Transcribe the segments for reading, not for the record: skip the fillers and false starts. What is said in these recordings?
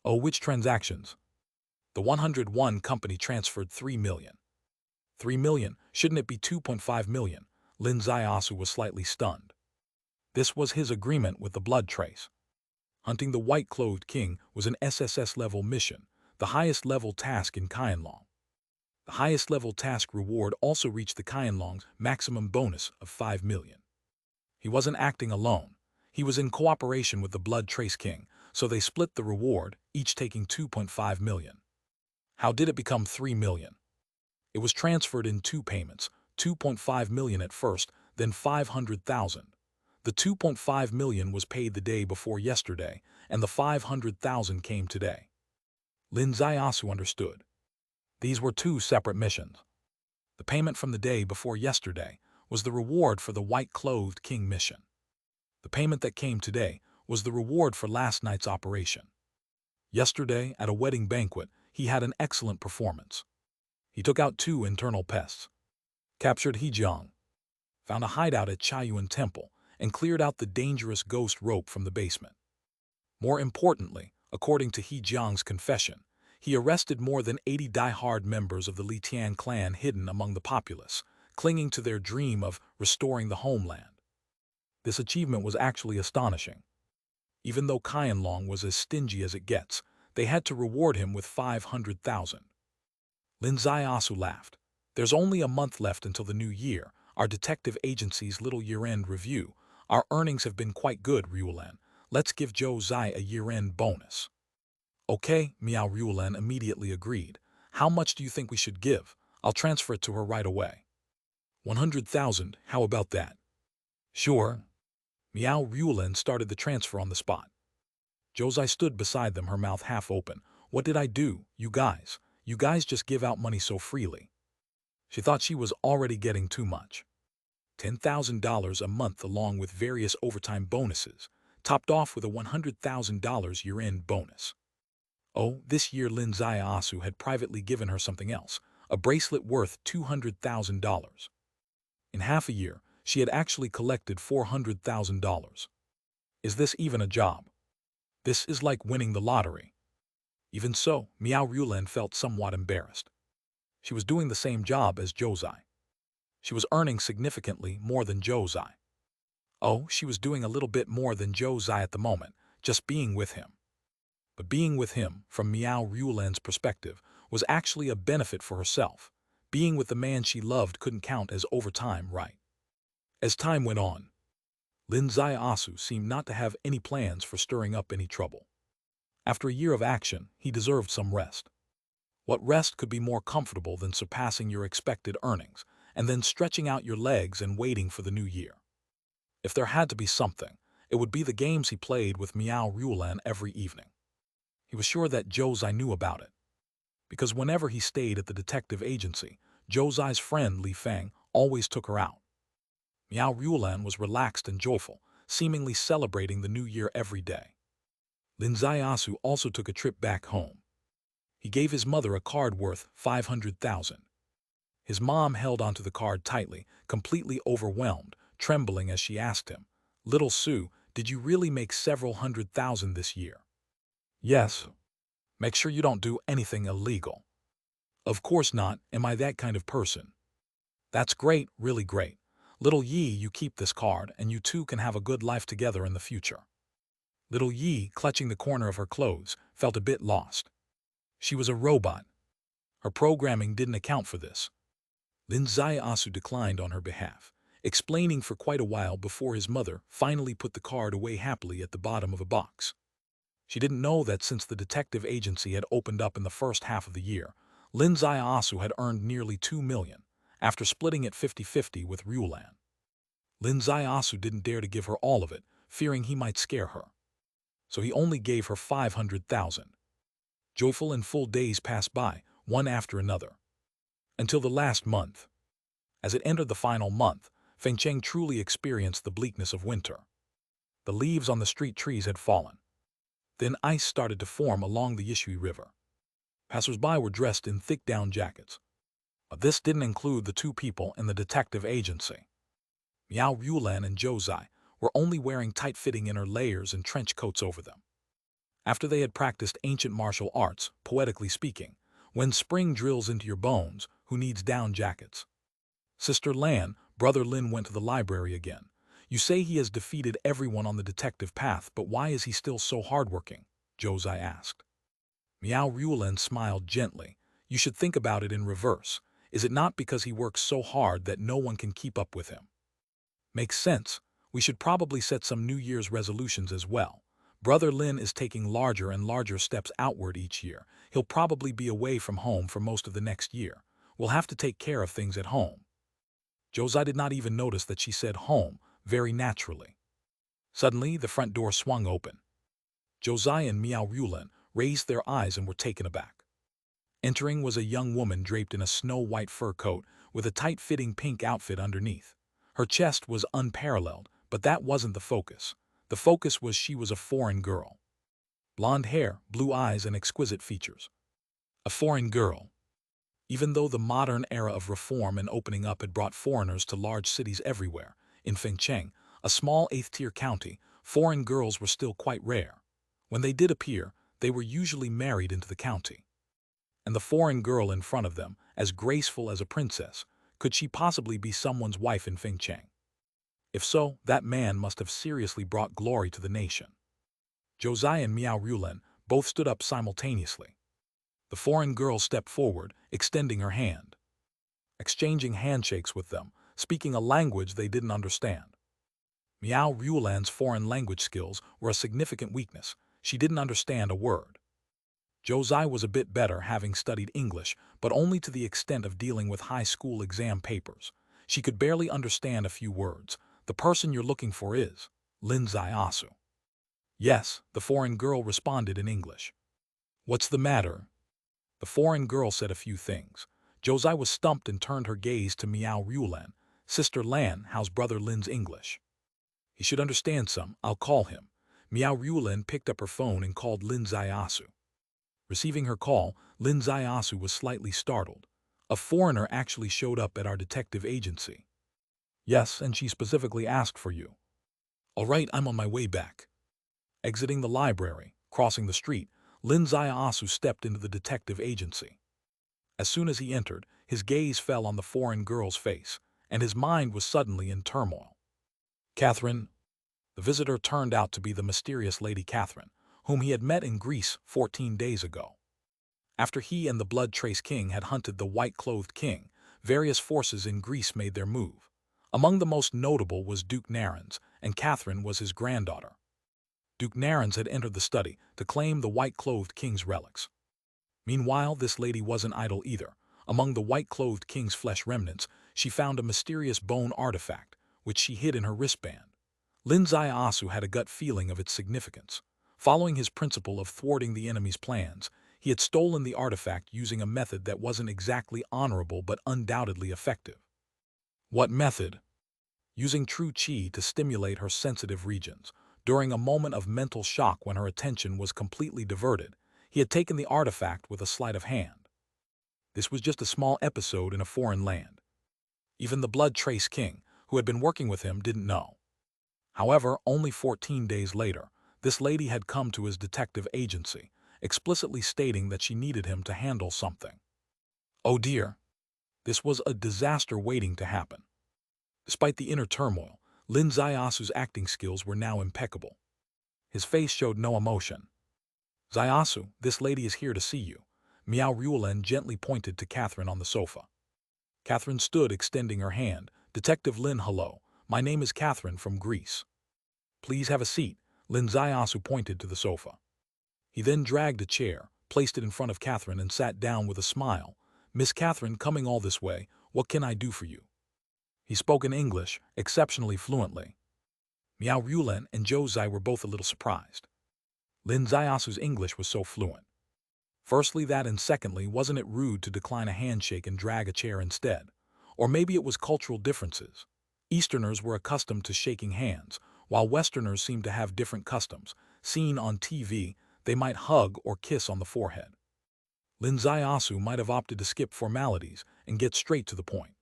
Oh, which transactions? The 101 company transferred 3 million. 3 million? Shouldn't it be 2.5 million? Lin Zaiasu was slightly stunned. This was his agreement with the blood trace. Hunting the white-clothed king was an SSS-level mission, the highest-level task in Qianlong. The highest-level task reward also reached the Qianlong's maximum bonus of 5 million. He wasn't acting alone. He was in cooperation with the blood trace king, so they split the reward, each taking 2.5 million. How did it become 3 million? It was transferred in two payments, 2.5 million at first, then 500,000. The 2.5 million was paid the day before yesterday, and the 500,000 came today. Lin Zaiasu understood. These were two separate missions. The payment from the day before yesterday was the reward for the white-clothed king mission. The payment that came today was the reward for last night's operation. Yesterday, at a wedding banquet, he had an excellent performance. He took out 2 internal pests, captured Hejiang, found a hideout at Chaiyuan Temple, and cleared out the dangerous ghost rope from the basement. More importantly, according to Hejiang's confession, he arrested more than 80 die-hard members of the Litian clan hidden among the populace, clinging to their dream of restoring the homeland. This achievement was actually astonishing. Even though Qianlong was as stingy as it gets, they had to reward him with 500,000. Lin Zaiasu laughed. There's only a month left until the new year, our detective agency's little year-end review. Our earnings have been quite good, Ryulan. Let's give Zhou Zai a year-end bonus. Okay, Miao Ryulan immediately agreed. How much do you think we should give? I'll transfer it to her right away. 100,000, how about that? Sure. Miao Ryulan started the transfer on the spot. Zhou Zai stood beside them, her mouth half open. What did I do, you guys? You guys just give out money so freely. She thought she was already getting too much. $10,000 a month along with various overtime bonuses, topped off with a $100,000 year-end bonus. Oh, this year Lin Zaiasu had privately given her something else, a bracelet worth $200,000. In half a year, she had actually collected $400,000. Is this even a job? This is like winning the lottery. Even so, Miao Ryulan felt somewhat embarrassed. She was doing the same job as Zhou Zai. She was earning significantly more than Zhou Zai. Oh, she was doing a little bit more than Zhou Zai at the moment, just being with him. But being with him, from Miao Ryulan's perspective, was actually a benefit for herself. Being with the man she loved couldn't count as overtime, right? As time went on, Lin Zaiasu seemed not to have any plans for stirring up any trouble. After a year of action, he deserved some rest. What rest could be more comfortable than surpassing your expected earnings, and then stretching out your legs and waiting for the new year? If there had to be something, it would be the games he played with Miao Ryulan every evening. He was sure that Zhou Zai knew about it, because whenever he stayed at the detective agency, Zhou Zai's friend Li Feng always took her out. Miao Ryulan was relaxed and joyful, seemingly celebrating the new year every day. Lin Zaiasu also took a trip back home. He gave his mother a card worth 500,000. His mom held onto the card tightly, completely overwhelmed, trembling as she asked him, "Little Sue, did you really make several 100,000 this year?" "Yes." "Make sure you don't do anything illegal." "Of course not, am I that kind of person?" "That's great, really great. Little Yi, you keep this card, and you two can have a good life together in the future." Little Yi, clutching the corner of her clothes, felt a bit lost. She was a robot. Her programming didn't account for this. Lin Zaiasu declined on her behalf, explaining for quite a while before his mother finally put the card away happily at the bottom of a box. She didn't know that since the detective agency had opened up in the first half of the year, Lin Zaiasu had earned nearly 2 million, after splitting it 50-50 with Ryulan. Lin Zaiasu didn't dare to give her all of it, fearing he might scare her. So he only gave her 500,000. Joyful and full days passed by, one after another, until the last month. As it entered the final month, Fengcheng truly experienced the bleakness of winter. The leaves on the street trees had fallen. Then ice started to form along the Yishui River. Passers-by were dressed in thick down jackets. But this didn't include the two people in the detective agency. Miao Ryulan and Zhou Zai were only wearing tight-fitting inner layers and trench coats over them. After they had practiced ancient martial arts, poetically speaking, when spring drills into your bones, who needs down jackets? Sister Lan, Brother Lin went to the library again. You say he has defeated everyone on the detective path, but why is he still so hardworking? Josai asked. Miao Ruolan smiled gently. You should think about it in reverse. Is it not because he works so hard that no one can keep up with him? Makes sense. We should probably set some New Year's resolutions as well. Brother Lin is taking larger and larger steps outward each year. He'll probably be away from home for most of the next year. We'll have to take care of things at home. Josai did not even notice that she said home, very naturally. Suddenly, the front door swung open. Josai and Miao Ruolan raised their eyes and were taken aback. Entering was a young woman draped in a snow-white fur coat with a tight-fitting pink outfit underneath. Her chest was unparalleled, but that wasn't the focus. The focus was she was a foreign girl. Blonde hair, blue eyes, and exquisite features. A foreign girl. Even though the modern era of reform and opening up had brought foreigners to large cities everywhere, in Fengcheng, a small 8th-tier county, foreign girls were still quite rare. When they did appear, they were usually married into the county. And the foreign girl in front of them, as graceful as a princess, could she possibly be someone's wife in Fengcheng? If so, that man must have seriously brought glory to the nation. Josai and Miao Ruolan both stood up simultaneously. The foreign girl stepped forward, extending her hand. Exchanging handshakes with them, speaking a language they didn't understand. Miao Ruolan's foreign language skills were a significant weakness. She didn't understand a word. Josai was a bit better, having studied English, but only to the extent of dealing with high school exam papers. She could barely understand a few words. The person you're looking for is Lin Zaiasu. Yes, the foreign girl responded in English. What's the matter? The foreign girl said a few things. Josai was stumped and turned her gaze to Miao Ruolan. Sister Lan, how's Brother Lin's English? He should understand some. I'll call him. Miao Ruolan picked up her phone and called Lin Zaiasu. Receiving her call, Lin Zaiasu was slightly startled. A foreigner actually showed up at our detective agency. Yes, and she specifically asked for you. All right, I'm on my way back. Exiting the library, crossing the street, Lin Zaiasu stepped into the detective agency. As soon as he entered, his gaze fell on the foreign girl's face, and his mind was suddenly in turmoil. Catherine. The visitor turned out to be the mysterious Lady Catherine, whom he had met in Greece 14 days ago. After he and the Blood Trace King had hunted the white-clothed king, various forces in Greece made their move. Among the most notable was Duke Narens, and Catherine was his granddaughter. Duke Narens had entered the study to claim the white-clothed king's relics. Meanwhile, this lady wasn't idle either. Among the white-clothed king's flesh remnants, she found a mysterious bone artifact, which she hid in her wristband. Lin Zaiasu had a gut feeling of its significance. Following his principle of thwarting the enemy's plans, he had stolen the artifact using a method that wasn't exactly honorable but undoubtedly effective. What method? Using true qi to stimulate her sensitive regions. During a moment of mental shock when her attention was completely diverted, he had taken the artifact with a sleight of hand. This was just a small episode in a foreign land. Even the Blood Trace King, who had been working with him, didn't know. However, only 14 days later, this lady had come to his detective agency, explicitly stating that she needed him to handle something. Oh dear. This was a disaster waiting to happen. Despite the inner turmoil, Lin Zaiasu's acting skills were now impeccable. His face showed no emotion. Zaiasu, this lady is here to see you. Miao Ruolan gently pointed to Catherine on the sofa. Catherine stood, extending her hand. Detective Lin, hello. My name is Catherine from Greece. Please have a seat. Lin Zaiasu pointed to the sofa. He then dragged a chair, placed it in front of Catherine, and sat down with a smile. Miss Catherine, coming all this way, what can I do for you? He spoke in English, exceptionally fluently. Miao Ruolan and Josai were both a little surprised. Lin Zaiasu's English was so fluent. Firstly that, and secondly, wasn't it rude to decline a handshake and drag a chair instead? Or maybe it was cultural differences. Easterners were accustomed to shaking hands, while Westerners seemed to have different customs. Seen on TV, they might hug or kiss on the forehead. Lin Zaiasu might have opted to skip formalities and get straight to the point.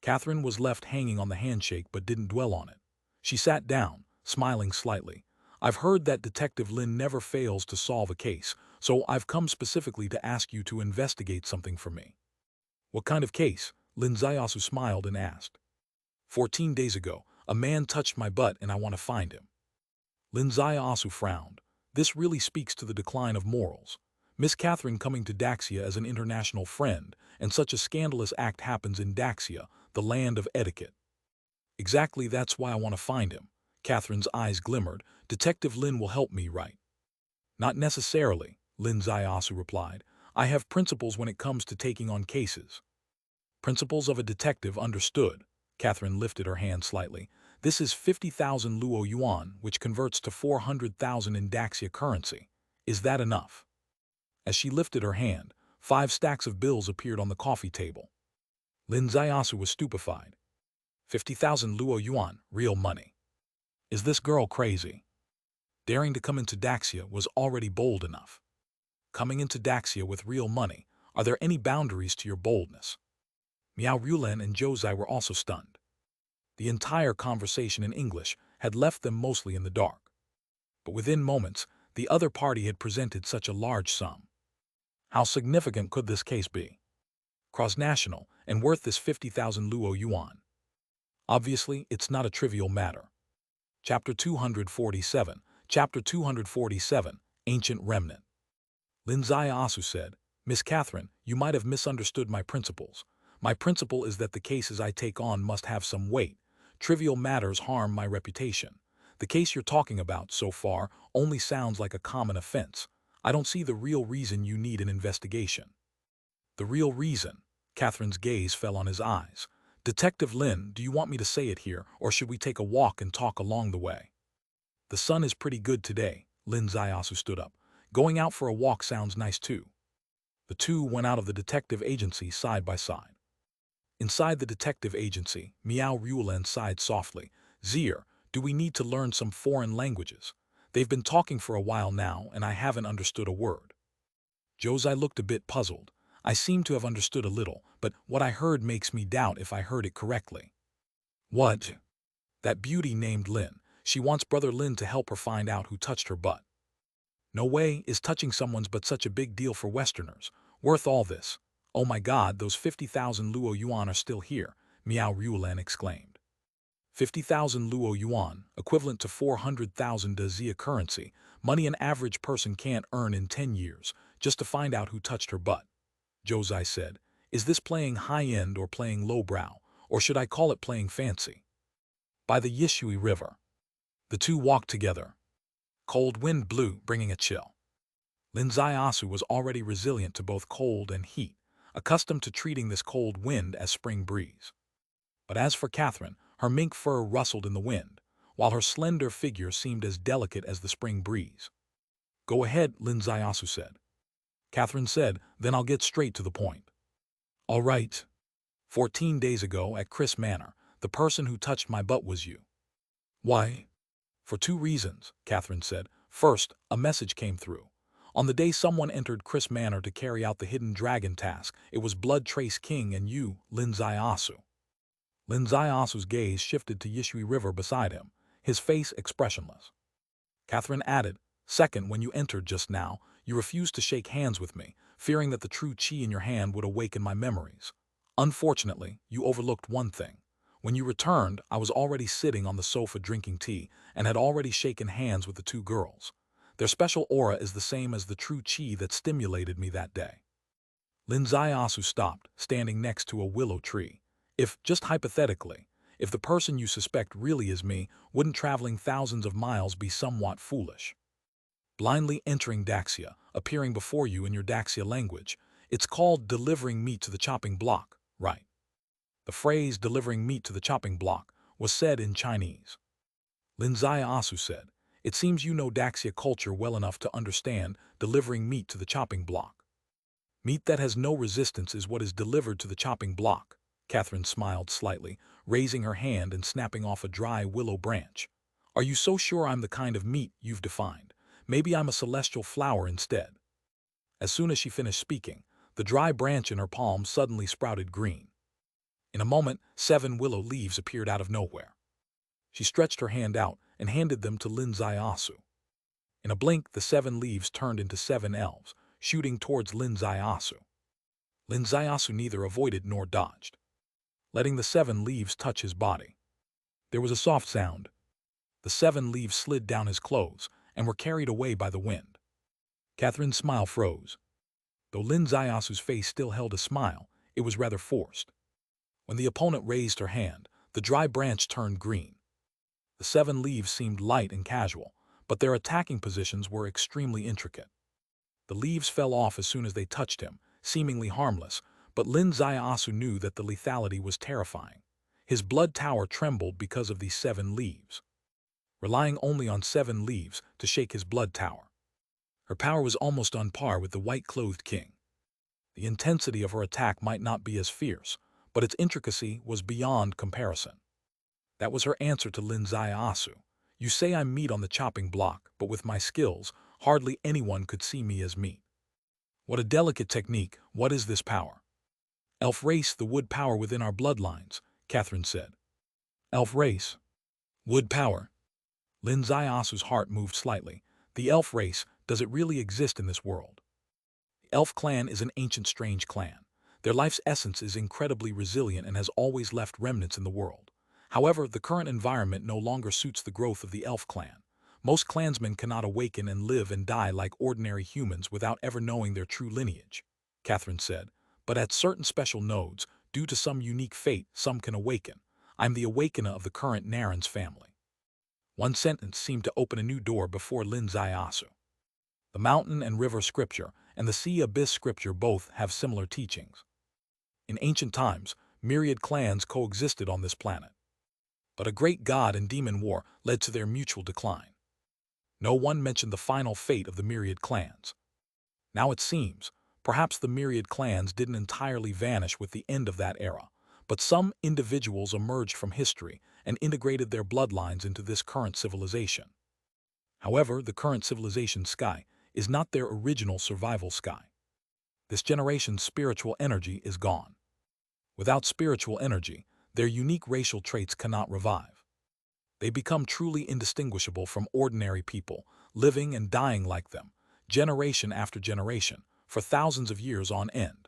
Catherine was left hanging on the handshake but didn't dwell on it. She sat down, smiling slightly. I've heard that Detective Lin never fails to solve a case, so I've come specifically to ask you to investigate something for me. What kind of case? Lin Zaiyasu smiled and asked. 14 days ago, a man touched my butt and I want to find him. Lin Zaiyasu frowned. This really speaks to the decline of morals. Miss Catherine coming to Daxia as an international friend, and such a scandalous act happens in Daxia, the land of etiquette. Exactly, that's why I want to find him. Catherine's eyes glimmered. Detective Lin will help me, right? Not necessarily, Lin Zaiyasu replied. I have principles when it comes to taking on cases. Principles of a detective, understood. Catherine lifted her hand slightly. This is 50,000 Luo yuan, which converts to 400,000 in Daxia currency. Is that enough? As she lifted her hand, 5 stacks of bills appeared on the coffee table. Lin Zaiyasu was stupefied. 50,000 Luo yuan, real money. Is this girl crazy? Daring to come into Daxia was already bold enough. Coming into Daxia with real money, are there any boundaries to your boldness? Miao Rulan and Zhou were also stunned. The entire conversation in English had left them mostly in the dark. But within moments, the other party had presented such a large sum. How significant could this case be? Cross-national and worth this 50,000 Luo yuan. Obviously, it's not a trivial matter. Chapter 247, Chapter 247, Ancient Remnant. Lin Zaiyasu said, Miss Catherine, you might have misunderstood my principles. My principle is that the cases I take on must have some weight. Trivial matters harm my reputation. The case you're talking about so far only sounds like a common offense. I don't see the real reason you need an investigation. The real reason? Catherine's gaze fell on his eyes. Detective Lin, do you want me to say it here, or should we take a walk and talk along the way? The sun is pretty good today. Lin Zaiyasu stood up. Going out for a walk sounds nice too. The two went out of the detective agency side by side. Inside the detective agency, Miao Rulan sighed softly. Zier, do we need to learn some foreign languages? They've been talking for a while now, and I haven't understood a word. Zhou looked a bit puzzled. I seem to have understood a little, but what I heard makes me doubt if I heard it correctly. What? That beauty named Lin. She wants Brother Lin to help her find out who touched her butt. No way is touching someone's butt such a big deal for Westerners. Worth all this. Oh my God, those 50,000 Luo yuan are still here, Miao Rulan exclaimed. 50,000 Luo yuan, equivalent to 400,000 Dazia currency, money an average person can't earn in 10 years, just to find out who touched her butt. Zhou said, is this playing high-end or playing lowbrow, or should I call it playing fancy? By the Yishui River. The two walked together. Cold wind blew, bringing a chill. Lin Zaiyasu was already resilient to both cold and heat, accustomed to treating this cold wind as spring breeze. But as for Catherine, her mink fur rustled in the wind, while her slender figure seemed as delicate as the spring breeze. Go ahead, Lin Zaiyasu said. Catherine said, then I'll get straight to the point. All right. 14 days ago at Chris Manor, the person who touched my butt was you. Why? For 2 reasons, Catherine said. First, a message came through. On the day someone entered Chris Manor to carry out the hidden dragon task, it was Blood Trace King and you, Lin Zaiyasu. Lin Zaiasu's gaze shifted to Yishui River beside him, his face expressionless. Catherine added, second, when you entered just now, you refused to shake hands with me, fearing that the true chi in your hand would awaken my memories. Unfortunately, you overlooked one thing. When you returned, I was already sitting on the sofa drinking tea and had already shaken hands with the 2 girls. Their special aura is the same as the true chi that stimulated me that day. Lin Zaiyasu stopped, standing next to a willow tree. If, just hypothetically, if the person you suspect really is me, wouldn't traveling thousands of miles be somewhat foolish? Blindly entering Daxia, appearing before you in your Daxia language, it's called delivering meat to the chopping block, right? The phrase delivering meat to the chopping block was said in Chinese. Lin Zaiyasu said, it seems you know Daxia culture well enough to understand delivering meat to the chopping block. Meat that has no resistance is what is delivered to the chopping block. Catherine smiled slightly, raising her hand and snapping off a dry willow branch. Are you so sure I'm the kind of meat you've defined? Maybe I'm a celestial flower instead. As soon as she finished speaking, the dry branch in her palm suddenly sprouted green. In a moment, 7 willow leaves appeared out of nowhere. She stretched her hand out and handed them to Lin Zaiyasu. In a blink, the 7 leaves turned into 7 elves, shooting towards Lin Zaiasu. Lin Zaiasu neither avoided nor dodged, letting the 7 leaves touch his body. There was a soft sound. The 7 leaves slid down his clothes and were carried away by the wind. Catherine's smile froze. Though Lin Zaiasu's face still held a smile, it was rather forced. When the opponent raised her hand, the dry branch turned green. The 7 leaves seemed light and casual, but their attacking positions were extremely intricate. The leaves fell off as soon as they touched him, seemingly harmless, but Lin Zaiasu knew that the lethality was terrifying. His blood tower trembled because of these 7 leaves, relying only on 7 leaves to shake his blood tower. Her power was almost on par with the white-clothed king. The intensity of her attack might not be as fierce, but its intricacy was beyond comparison. That was her answer to Lin Zaiasu. You say I'm meat on the chopping block, but with my skills, hardly anyone could see me as meat. What a delicate technique. What is this power? Elf race, the wood power within our bloodlines, Catherine said. Elf race? Wood power? Lin Zaiasu's heart moved slightly. The elf race, does it really exist in this world? The elf clan is an ancient strange clan. Their life's essence is incredibly resilient and has always left remnants in the world. However, the current environment no longer suits the growth of the elf clan. Most clansmen cannot awaken and live and die like ordinary humans without ever knowing their true lineage, Catherine said. But at certain special nodes, due to some unique fate, some can awaken. I'm the awakener of the current Naren's family. One sentence seemed to open a new door before Lin Zaiasu. The mountain and river scripture and the sea abyss scripture both have similar teachings. In ancient times, myriad clans coexisted on this planet. But a great god and demon war led to their mutual decline. No one mentioned the final fate of the myriad clans. Now it seems, perhaps the myriad clans didn't entirely vanish with the end of that era, but some individuals emerged from history and integrated their bloodlines into this current civilization. However, the current civilization's sky is not their original survival sky. This generation's spiritual energy is gone. Without spiritual energy, their unique racial traits cannot revive. They become truly indistinguishable from ordinary people, living and dying like them, generation after generation, for thousands of years on end.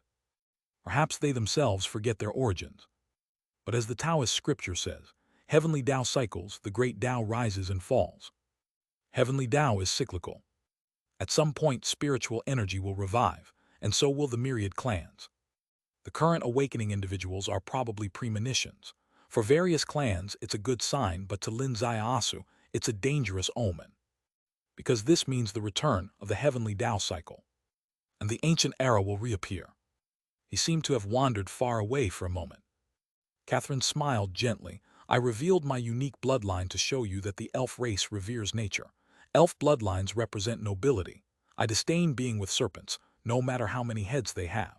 Perhaps they themselves forget their origins. But as the Taoist scripture says, heavenly Tao cycles, the great Tao rises and falls. Heavenly Tao is cyclical. At some point, spiritual energy will revive, and so will the myriad clans. The current awakening individuals are probably premonitions. For various clans, it's a good sign, but to Lin Zaiasu, it's a dangerous omen. Because this means the return of the heavenly Tao cycle, and the ancient era will reappear. He seemed to have wandered far away for a moment. Catherine smiled gently. I revealed my unique bloodline to show you that the elf race reveres nature. Elf bloodlines represent nobility. I disdain being with serpents, no matter how many heads they have.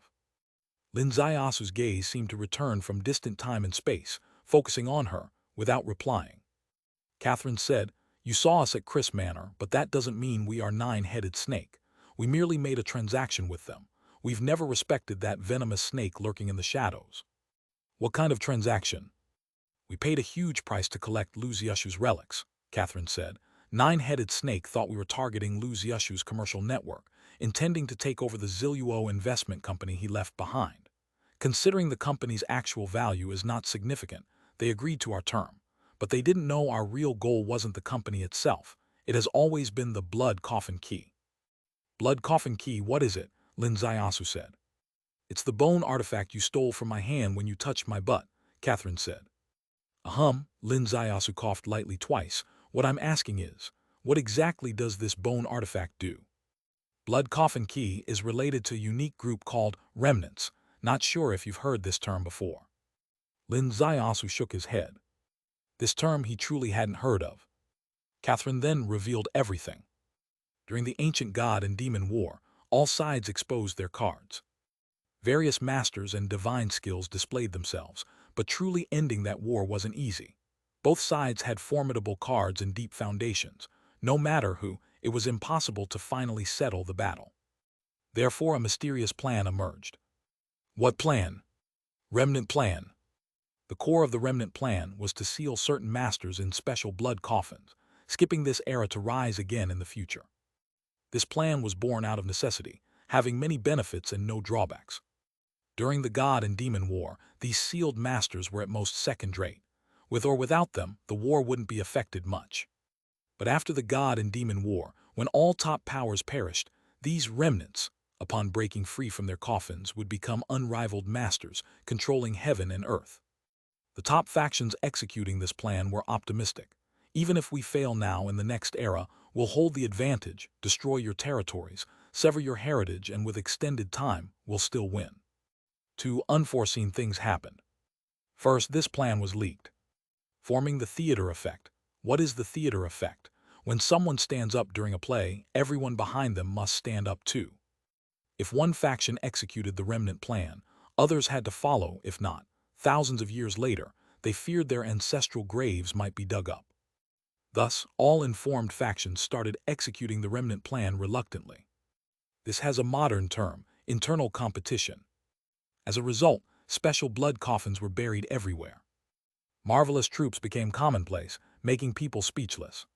Lin Zaiasu's gaze seemed to return from distant time and space, focusing on her, without replying. Catherine said, You saw us at Chris Manor, but that doesn't mean we are nine-headed snake. We merely made a transaction with them. We've never respected that venomous snake lurking in the shadows. What kind of transaction? We paid a huge price to collect Lu Xiushu's relics, Catherine said. Nine-headed snake thought we were targeting Lu Xiushu's commercial network, intending to take over the Ziluo investment company he left behind. Considering the company's actual value is not significant, they agreed to our term. But they didn't know our real goal wasn't the company itself. It has always been the blood coffin key. Blood coffin key, what is it? Lin Zaiasu said. It's the bone artifact you stole from my hand when you touched my butt, Catherine said. Lin Zaiasu coughed lightly twice. What I'm asking is, what exactly does this bone artifact do? Blood coffin key is related to a unique group called remnants. Not sure if you've heard this term before. Lin Zaiasu shook his head. This term he truly hadn't heard of. Catherine then revealed everything. During the ancient god and demon war, all sides exposed their cards. Various masters and divine skills displayed themselves, but truly ending that war wasn't easy. Both sides had formidable cards and deep foundations. No matter who, it was impossible to finally settle the battle. Therefore, a mysterious plan emerged. What plan? Remnant plan. The core of the remnant plan was to seal certain masters in special blood coffins, skipping this era to rise again in the future. This plan was born out of necessity, having many benefits and no drawbacks. During the God and Demon War, these sealed masters were at most second-rate. With or without them, the war wouldn't be affected much. But after the God and Demon War, when all top powers perished, these remnants, upon breaking free from their coffins, would become unrivaled masters, controlling heaven and earth. The top factions executing this plan were optimistic. Even if we fail now, in the next era, we'll hold the advantage, destroy your territories, sever your heritage, and with extended time, we'll still win. Two unforeseen things happened. First, this plan was leaked, forming the theater effect. What is the theater effect? When someone stands up during a play, everyone behind them must stand up too. If one faction executed the remnant plan, others had to follow. If not, thousands of years later, they feared their ancestral graves might be dug up. Thus, all informed factions started executing the remnant plan reluctantly. This has a modern term: internal competition. As a result, special blood coffins were buried everywhere. Marvelous troops became commonplace, making people speechless.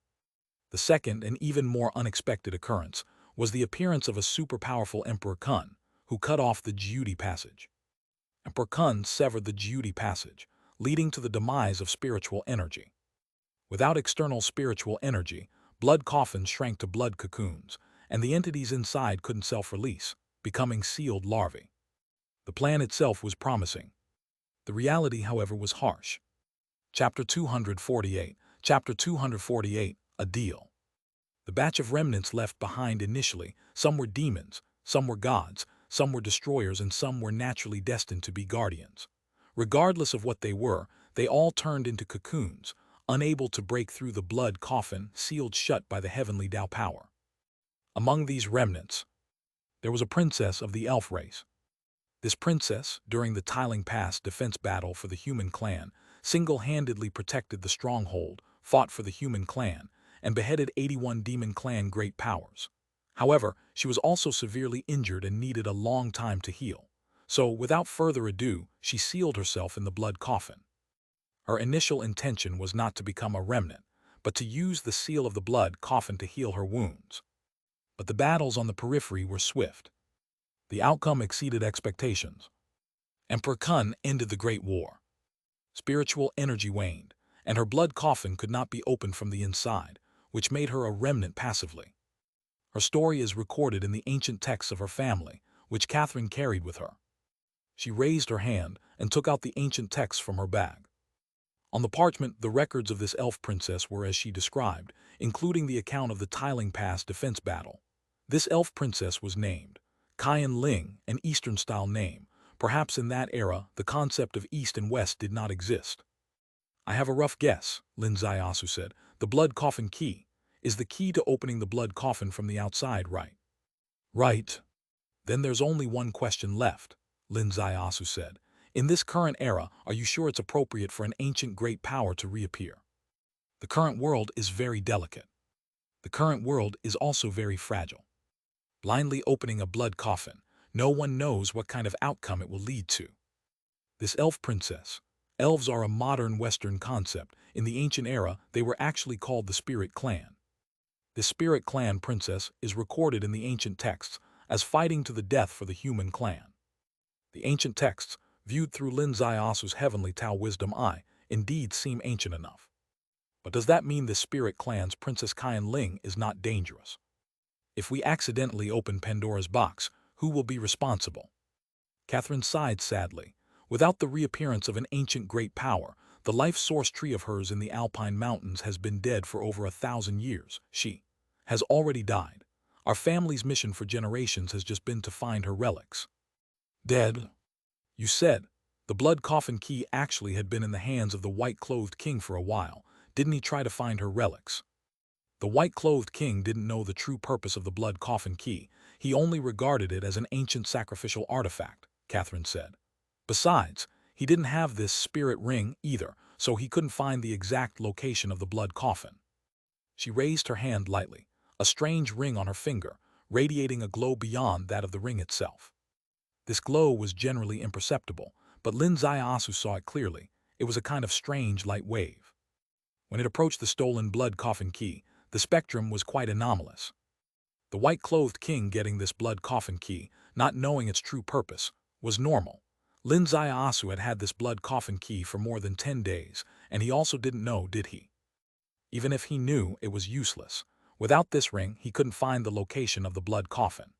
The second and even more unexpected occurrence was the appearance of a super-powerful Emperor Kun, who cut off the Jade passage. Emperor Kun severed the Jade passage, leading to the demise of spiritual energy. Without external spiritual energy, blood coffins shrank to blood cocoons, and the entities inside couldn't self-release, becoming sealed larvae. The plan itself was promising. The reality, however, was harsh. Chapter 248. Chapter 248, A Deal. The batch of remnants left behind initially, some were demons, some were gods, some were destroyers, and some were naturally destined to be guardians. Regardless of what they were, they all turned into cocoons, unable to break through the blood coffin sealed shut by the heavenly Tao power. Among these remnants, there was a princess of the elf race. This princess, during the Tiling Pass defense battle for the human clan, single-handedly protected the stronghold, fought for the human clan, and beheaded 81 demon clan great powers. However, she was also severely injured and needed a long time to heal. So, without further ado, she sealed herself in the blood coffin. Her initial intention was not to become a remnant, but to use the seal of the blood coffin to heal her wounds. But the battles on the periphery were swift. The outcome exceeded expectations. Emperor Kun ended the Great War. Spiritual energy waned, and her blood coffin could not be opened from the inside, which made her a remnant passively. Her story is recorded in the ancient texts of her family, which Catherine carried with her. She raised her hand and took out the ancient texts from her bag. On the parchment, the records of this elf princess were as she described, including the account of the Tiling Pass defense battle. This elf princess was named Qian Ling, an Eastern-style name. Perhaps in that era, the concept of East and West did not exist. I have a rough guess, Lin Ziasu said. The blood coffin key. Is the key to opening the blood coffin from the outside, right? Right. Then there's only one question left, Lin Ziasu said. In this current era, are you sure it's appropriate for an ancient great power to reappear? The current world is very delicate. The current world is also very fragile. Blindly opening a blood coffin, no one knows what kind of outcome it will lead to. This elf princess. Elves are a modern Western concept. In the ancient era, they were actually called the Spirit Clan. This Spirit Clan princess is recorded in the ancient texts as fighting to the death for the human clan. The ancient texts, viewed through Lin Ziasu's heavenly Tao wisdom eye, indeed seem ancient enough. But does that mean the Spirit Clan's Princess Qian Ling is not dangerous? If we accidentally open Pandora's box, who will be responsible? Catherine sighed sadly. Without the reappearance of an ancient great power, the life source tree of hers in the Alpine Mountains has been dead for over 1,000 years. She has already died. Our family's mission for generations has just been to find her relics. Dead? You said. The blood coffin key actually had been in the hands of the white-clothed king for a while. Didn't he try to find her relics? The white-clothed king didn't know the true purpose of the blood coffin key. He only regarded it as an ancient sacrificial artifact, Catherine said. Besides, he didn't have this spirit ring either, so he couldn't find the exact location of the blood coffin. She raised her hand lightly, a strange ring on her finger, radiating a glow beyond that of the ring itself. This glow was generally imperceptible, but Lin Ziasu saw it clearly. It was a kind of strange light wave. When it approached the stolen blood coffin key, the spectrum was quite anomalous. The white-clothed king getting this blood coffin key, not knowing its true purpose, was normal. Lin Zaiasu had had this blood coffin key for more than 10 days, and he also didn't know, did he? Even if he knew, it was useless. Without this ring, he couldn't find the location of the blood coffin.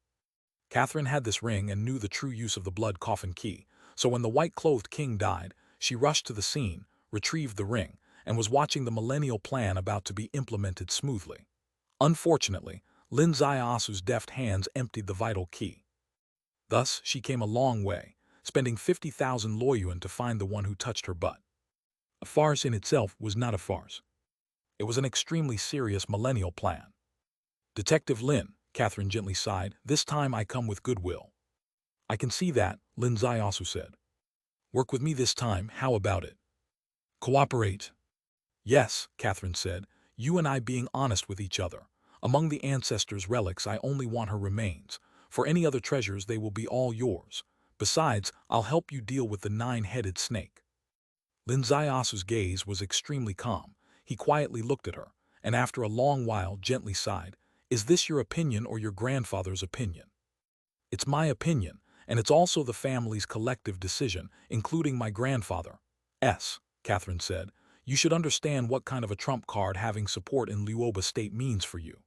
Catherine had this ring and knew the true use of the blood coffin key, so when the white-clothed king died, she rushed to the scene, retrieved the ring, and was watching the millennial plan about to be implemented smoothly. Unfortunately, Lin Zaiasu's deft hands emptied the vital key. Thus, she came a long way, spending 50,000 Loyuan to find the one who touched her butt. A farce in itself was not a farce. It was an extremely serious millennial plan. Detective Lin, Catherine gently sighed, this time I come with goodwill. I can see that, Lin Zaiasu said. Work with me this time, how about it? Cooperate. Yes, Catherine said, you and I being honest with each other. Among the ancestors' relics I only want her remains. For any other treasures they will be all yours. Besides, I'll help you deal with the 9-headed snake. Lin Zaiasu's gaze was extremely calm. He quietly looked at her, and after a long while gently sighed, is this your opinion or your grandfather's opinion? It's my opinion, and it's also the family's collective decision, including my grandfather. Catherine said, you should understand what kind of a trump card having support in Luoba state means for you.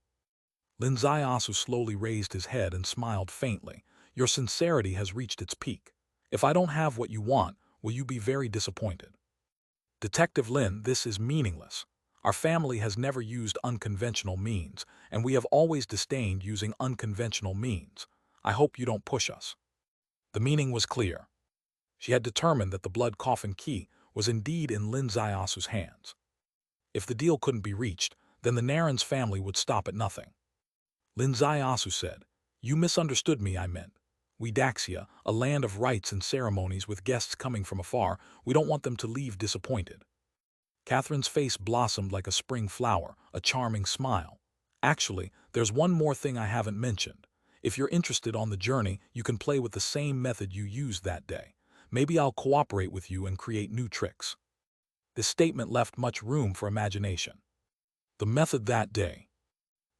Lin Zaiasu slowly raised his head and smiled faintly. Your sincerity has reached its peak. If I don't have what you want, will you be very disappointed? Detective Lin, this is meaningless. Our family has never used unconventional means, and we have always disdained using unconventional means. I hope you don't push us. The meaning was clear. She had determined that the blood coffin key was indeed in Lin Zaiasu's hands. If the deal couldn't be reached, then the Naren's family would stop at nothing. Lin Zaiasu said, you misunderstood me, I meant. We Daxia, a land of rites and ceremonies with guests coming from afar, we don't want them to leave disappointed. Catherine's face blossomed like a spring flower, a charming smile. Actually, there's one more thing I haven't mentioned. If you're interested on the journey, you can play with the same method you used that day. Maybe I'll cooperate with you and create new tricks. This statement left much room for imagination. The method that day.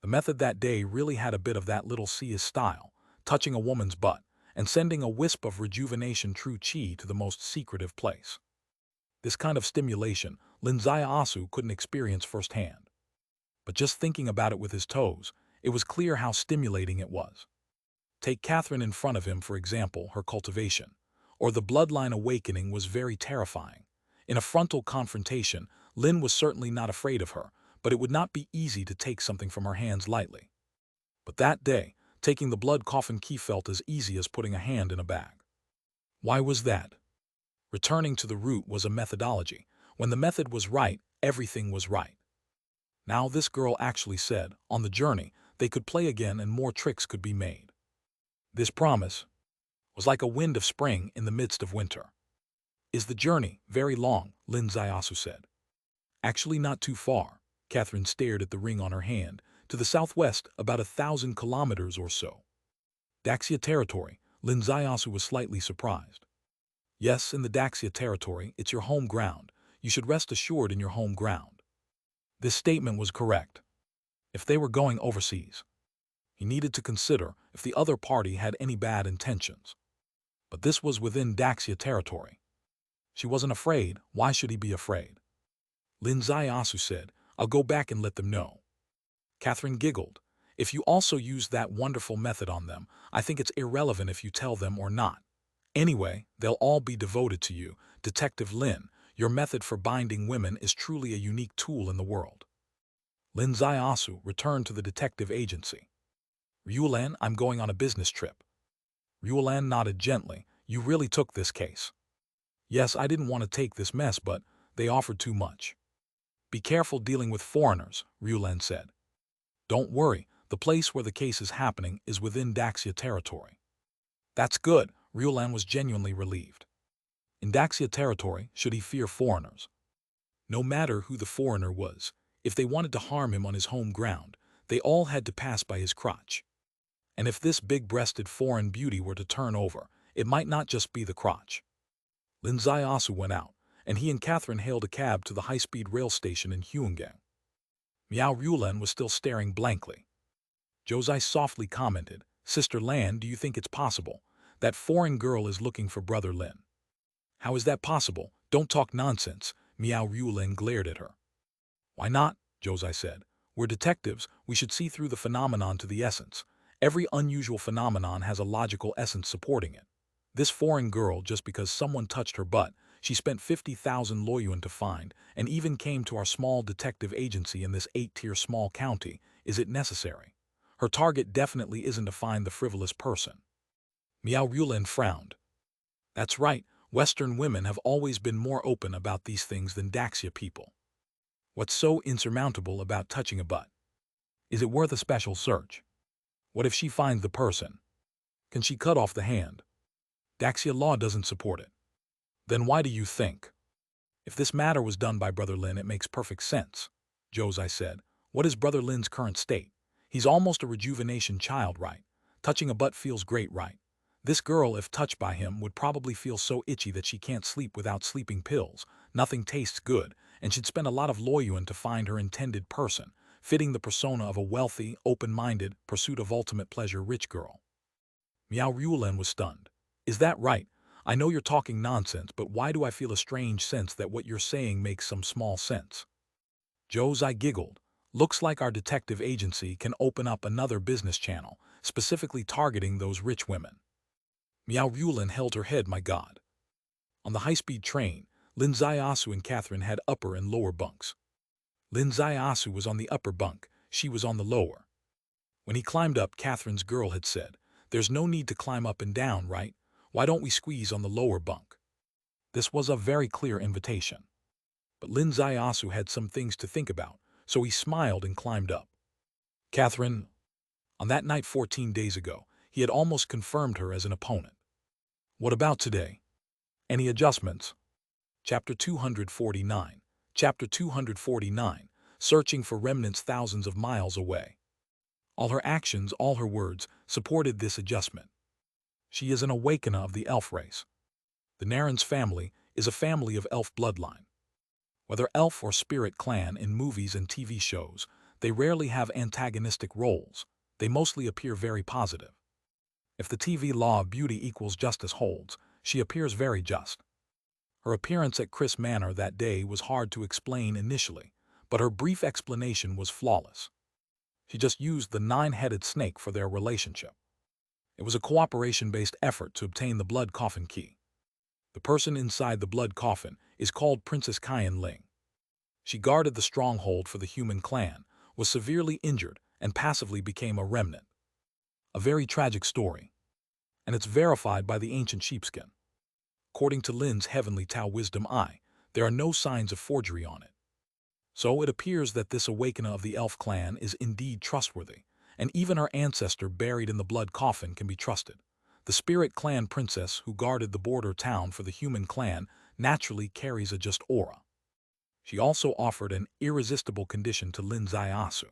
The method that day really had a bit of that little Sia style, touching a woman's butt and sending a wisp of rejuvenation true chi to the most secretive place. This kind of stimulation Lin Zaiasu couldn't experience firsthand. But just thinking about it with his toes, it was clear how stimulating it was. Take Catherine in front of him, for example, her cultivation, or the bloodline awakening was very terrifying. In a frontal confrontation, Lin was certainly not afraid of her, but it would not be easy to take something from her hands lightly. But that day, taking the blood coffin key felt as easy as putting a hand in a bag. Why was that? Returning to the root was a methodology. When the method was right, everything was right. Now this girl actually said, on the journey, they could play again and more tricks could be made. This promise was like a wind of spring in the midst of winter. Is the journey very long? Lin Zaiasu said. Actually not too far. Catherine stared at the ring on her hand. To the southwest, about 1,000 kilometers or so. Daxia territory. Lin Zaiasu was slightly surprised. Yes, in the Daxia territory, it's your home ground. You should rest assured in your home ground. This statement was correct. If they were going overseas, he needed to consider if the other party had any bad intentions. But this was within Daxia territory. She wasn't afraid. Why should he be afraid? Lin Zaiasu said, I'll go back and let them know. Catherine giggled. If you also use that wonderful method on them, I think it's irrelevant if you tell them or not. Anyway, they'll all be devoted to you. Detective Lin, your method for binding women is truly a unique tool in the world. Lin Zaiasu returned to the detective agency. Ryulan, I'm going on a business trip. Ryulan nodded gently. You really took this case. Yes, I didn't want to take this mess, but they offered too much. Be careful dealing with foreigners, Ryulan said. Don't worry, the place where the case is happening is within Daxia territory. That's good, Ryulan was genuinely relieved. In Daxia territory, should he fear foreigners? No matter who the foreigner was, if they wanted to harm him on his home ground, they all had to pass by his crotch. And if this big-breasted foreign beauty were to turn over, it might not just be the crotch. Lin Zaiasu went out, and he and Catherine hailed a cab to the high-speed rail station in Huanggang. Miao Ryulan was still staring blankly. Josai softly commented, "Sister Lan, do you think it's possible? That foreign girl is looking for Brother Lin." "How is that possible? Don't talk nonsense," Miao Ruolin glared at her. "Why not?" Josai said. "We're detectives, we should see through the phenomenon to the essence. Every unusual phenomenon has a logical essence supporting it. This foreign girl, just because someone touched her butt, she spent 50,000 Loyuan to find, and even came to our small detective agency in this 8-tier small county. Is it necessary? Her target definitely isn't to find the frivolous person." Miao Ruolin frowned. "That's right, Western women have always been more open about these things than Daxia people. What's so insurmountable about touching a butt? Is it worth a special search? What if she finds the person? Can she cut off the hand? Daxia law doesn't support it. Then why do you think? If this matter was done by Brother Lin, it makes perfect sense." Josai said. "What is Brother Lin's current state? He's almost a rejuvenation child, right? Touching a butt feels great, right? This girl, if touched by him, would probably feel so itchy that she can't sleep without sleeping pills. Nothing tastes good, and she'd spend a lot of Loyuan to find her intended person, fitting the persona of a wealthy, open-minded, pursuit of ultimate pleasure rich girl." Miao Ruolin was stunned. "Is that right? I know you're talking nonsense, but why do I feel a strange sense that what you're saying makes some small sense?" Josai giggled. "Looks like our detective agency can open up another business channel, specifically targeting those rich women." Miao Ruolin held her head. "My God." On the high-speed train, Lin Zaiasu and Catherine had upper and lower bunks. Lin Zaiasu was on the upper bunk, she was on the lower. When he climbed up, Catherine's girl had said, "There's no need to climb up and down, right? Why don't we squeeze on the lower bunk?" This was a very clear invitation. But Lin Zaiasu had some things to think about, so he smiled and climbed up. Catherine, on that night 14 days ago, he had almost confirmed her as an opponent. What about today? Any adjustments? Chapter 249. Chapter 249. Searching for remnants thousands of miles away. All her actions, all her words, supported this adjustment. She is an awakener of the elf race. The Naren's family is a family of elf bloodline. Whether elf or spirit clan in movies and TV shows, they rarely have antagonistic roles. They mostly appear very positive. If the TV law of beauty equals justice holds, she appears very just. Her appearance at Chris Manor that day was hard to explain initially, but her brief explanation was flawless. She just used the 9-headed snake for their relationship. It was a cooperation-based effort to obtain the blood coffin key. The person inside the blood coffin is called Princess Kyan Ling. She guarded the stronghold for the human clan, was severely injured, and passively became a remnant. A very tragic story. And it's verified by the ancient sheepskin. According to Lin's Heavenly Tao Wisdom Eye, there are no signs of forgery on it. So it appears that this awakener of the elf clan is indeed trustworthy, and even her ancestor buried in the blood coffin can be trusted. The spirit clan princess who guarded the border town for the human clan naturally carries a just aura. She also offered an irresistible condition to Lin Zaiasu.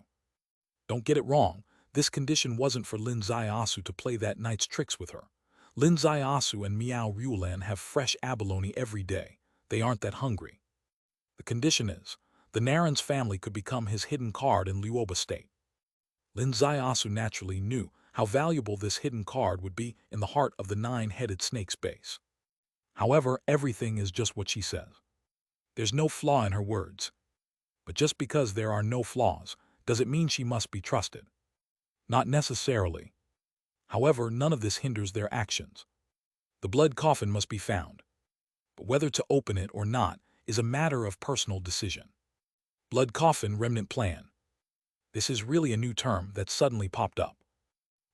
Don't get it wrong, this condition wasn't for Lin Zaiasu to play that night's tricks with her. Lin Zaiasu and Miao Ruolin have fresh abalone every day. They aren't that hungry. The condition is, the Naren's family could become his hidden card in Luoba State. Lin Zaiasu naturally knew how valuable this hidden card would be in the heart of the 9-headed snake's base. However, everything is just what she says. There's no flaw in her words. But just because there are no flaws, does it mean she must be trusted? Not necessarily. However, none of this hinders their actions. The blood coffin must be found. But whether to open it or not is a matter of personal decision. Blood coffin remnant plan. This is really a new term that suddenly popped up.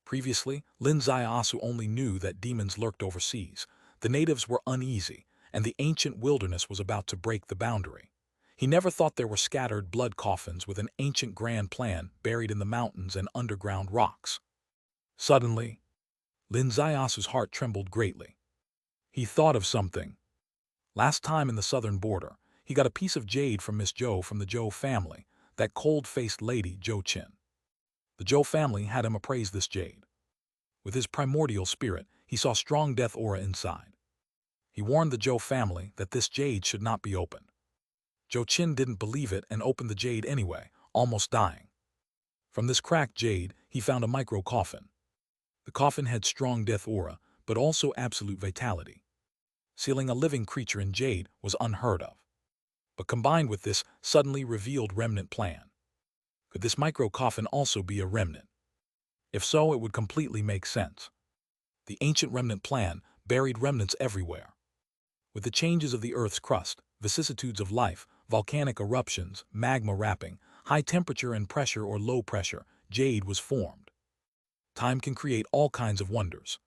Previously, Lin Zaiasu only knew that demons lurked overseas, the natives were uneasy, and the ancient wilderness was about to break the boundary. He never thought there were scattered blood coffins with an ancient grand plan buried in the mountains and underground rocks. Suddenly, Lin Zaiasu's heart trembled greatly. He thought of something. Last time in the southern border, he got a piece of jade from Miss Zhou from the Zhou family, that cold-faced lady Zhou Qin. The Zhou family had him appraise this jade. With his primordial spirit, he saw strong death aura inside. He warned the Zhou family that this jade should not be opened. Zhou Qin didn't believe it and opened the jade anyway, almost dying. From this cracked jade, he found a micro-coffin. The coffin had strong death aura, but also absolute vitality. Sealing a living creature in Jade was unheard of. But combined with this suddenly revealed remnant plan. Could this micro-coffin also be a remnant? If so, it would completely make sense. The ancient remnant plan buried remnants everywhere. With the changes of the Earth's crust, vicissitudes of life, volcanic eruptions, magma wrapping, high temperature and pressure or low pressure, Jade was formed. Time can create all kinds of wonders.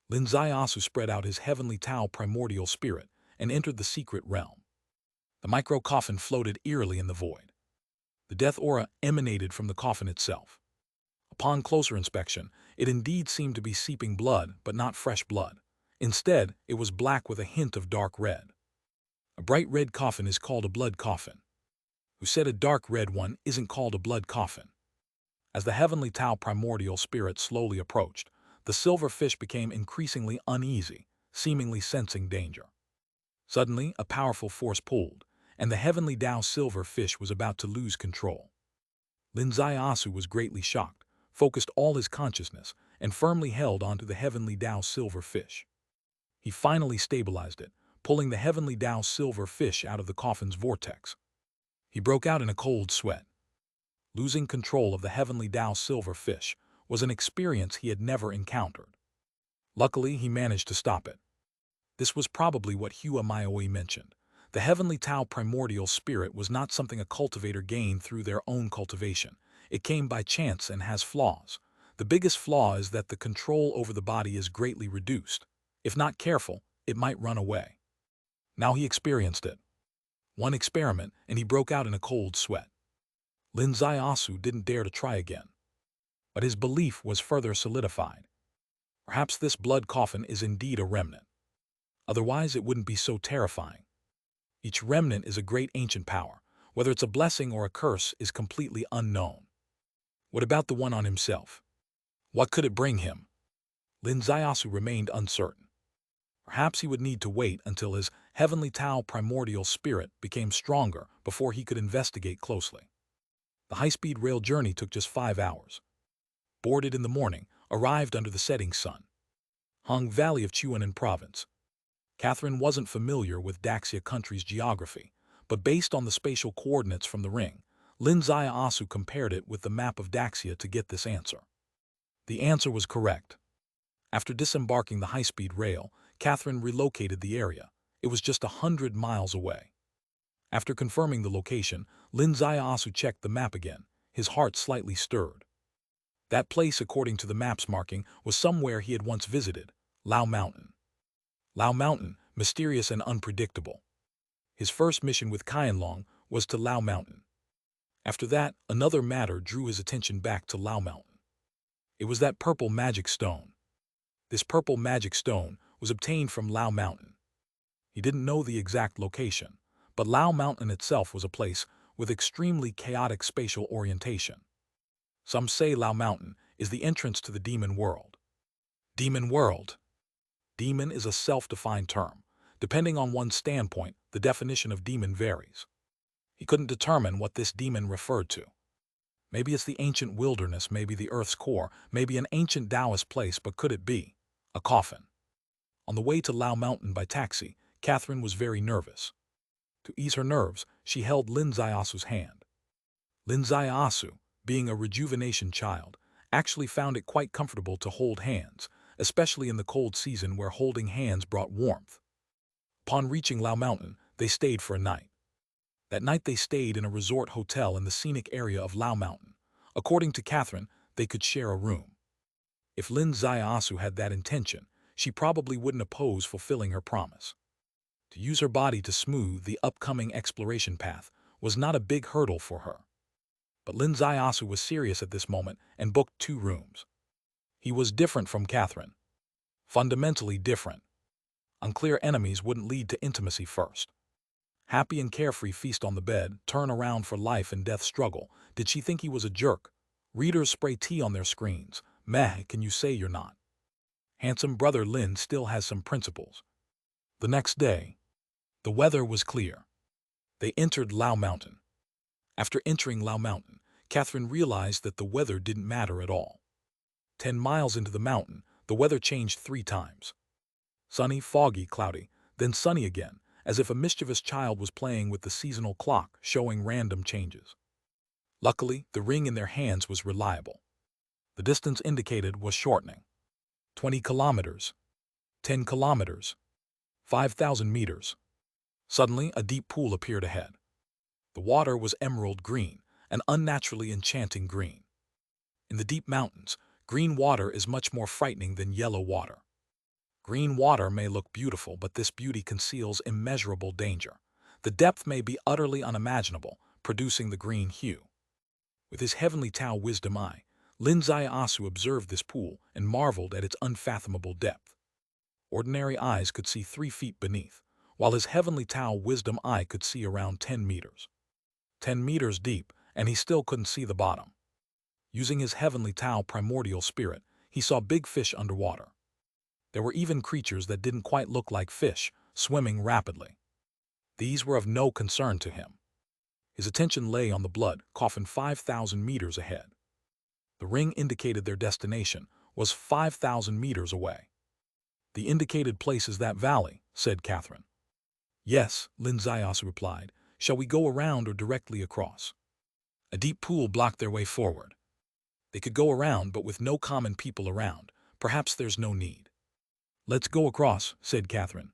Lin Zaiasu spread out his heavenly Tao primordial spirit and entered the secret realm. The micro-coffin floated eerily in the void. The death aura emanated from the coffin itself. Upon closer inspection, it indeed seemed to be seeping blood, but not fresh blood. Instead, it was black with a hint of dark red. A bright red coffin is called a blood coffin. Who said a dark red one isn't called a blood coffin? As the heavenly Tao primordial spirit slowly approached, the silver fish became increasingly uneasy, seemingly sensing danger. Suddenly, a powerful force pulled, and the heavenly Tao silver fish was about to lose control. Lin Zaiasu was greatly shocked, focused all his consciousness, and firmly held onto the heavenly Tao silver fish. He finally stabilized it, pulling the heavenly Tao silver fish out of the coffin's vortex. He broke out in a cold sweat. Losing control of the heavenly Tao silver fish was an experience he had never encountered. Luckily, he managed to stop it. This was probably what Hua Maoi mentioned. The heavenly Tao primordial spirit was not something a cultivator gained through their own cultivation. It came by chance and has flaws. The biggest flaw is that the control over the body is greatly reduced. If not careful, it might run away. Now he experienced it. One experiment, and he broke out in a cold sweat. Lin Zaiasu didn't dare to try again. But his belief was further solidified. Perhaps this blood coffin is indeed a remnant. Otherwise, it wouldn't be so terrifying. Each remnant is a great ancient power. Whether it's a blessing or a curse is completely unknown. What about the one on himself? What could it bring him? Lin Zaiasu remained uncertain. Perhaps he would need to wait until his heavenly Tao primordial spirit became stronger before he could investigate closely. The high-speed rail journey took just 5 hours. Boarded in the morning, arrived under the setting sun. Hung Valley of Chuanan Province. Catherine wasn't familiar with Daxia country's geography, but based on the spatial coordinates from the ring, Lin Zaiasu compared it with the map of Daxia to get this answer. The answer was correct. After disembarking the high-speed rail, Catherine relocated the area. It was just 100 miles away. After confirming the location, Lin Zaiasu checked the map again, his heart slightly stirred. That place, according to the map's marking, was somewhere he had once visited, Lao Mountain. Lao Mountain, mysterious and unpredictable. His first mission with Qianlong was to Lao Mountain. After that, another matter drew his attention back to Lao Mountain. It was that purple magic stone. This purple magic stone was obtained from Lao Mountain. He didn't know the exact location, but Lao Mountain itself was a place with extremely chaotic spatial orientation. Some say Lao Mountain is the entrance to the demon world. Demon world. Demon is a self-defined term. Depending on one's standpoint, the definition of demon varies. He couldn't determine what this demon referred to. Maybe it's the ancient wilderness, maybe the Earth's core, maybe an ancient Taoist place, but could it be a coffin? On the way to Lao Mountain by taxi, Catherine was very nervous. To ease her nerves, she held Lin Zaiasu's hand. Lin Zaiasu, being a rejuvenation child, actually found it quite comfortable to hold hands, especially in the cold season where holding hands brought warmth. Upon reaching Lao Mountain, they stayed for a night. That night they stayed in a resort hotel in the scenic area of Lao Mountain. According to Catherine, they could share a room. If Lin Zaiasu had that intention, she probably wouldn't oppose fulfilling her promise. To use her body to smooth the upcoming exploration path was not a big hurdle for her. But Lin Zaiasu was serious at this moment and booked 2 rooms. He was different from Catherine. Fundamentally different. Unclear enemies wouldn't lead to intimacy first. Happy and carefree feast on the bed, turn around for life and death struggle. Did she think he was a jerk? Readers spray tea on their screens. Meh, can you say you're not? Handsome brother Lin still has some principles. The next day, the weather was clear. They entered Lao Mountain. After entering Lao Mountain, Catherine realized that the weather didn't matter at all. 10 miles into the mountain, the weather changed 3 times. Sunny, foggy, cloudy, then sunny again, as if a mischievous child was playing with the seasonal clock, showing random changes. Luckily, the ring in their hands was reliable. The distance indicated was shortening. 20 kilometers, 10 kilometers, 5,000 meters. Suddenly, a deep pool appeared ahead. The water was emerald green, an unnaturally enchanting green. In the deep mountains, green water is much more frightening than yellow water. Green water may look beautiful, but this beauty conceals immeasurable danger. The depth may be utterly unimaginable, producing the green hue. With his heavenly Tao wisdom eye, Lin Zaiasu observed this pool and marveled at its unfathomable depth. Ordinary eyes could see 3 feet beneath, while his heavenly Tao wisdom eye could see around 10 meters. 10 meters deep, and he still couldn't see the bottom. Using his heavenly Tao primordial spirit, he saw big fish underwater. There were even creatures that didn't quite look like fish, swimming rapidly. These were of no concern to him. His attention lay on the blood coffin 5,000 meters ahead. The ring indicated their destination was 5,000 meters away. The indicated place is that valley, said Catherine. Yes, Lin Zaiasu replied. Shall we go around or directly across? A deep pool blocked their way forward. They could go around, but with no common people around, perhaps there's no need. Let's go across, said Catherine.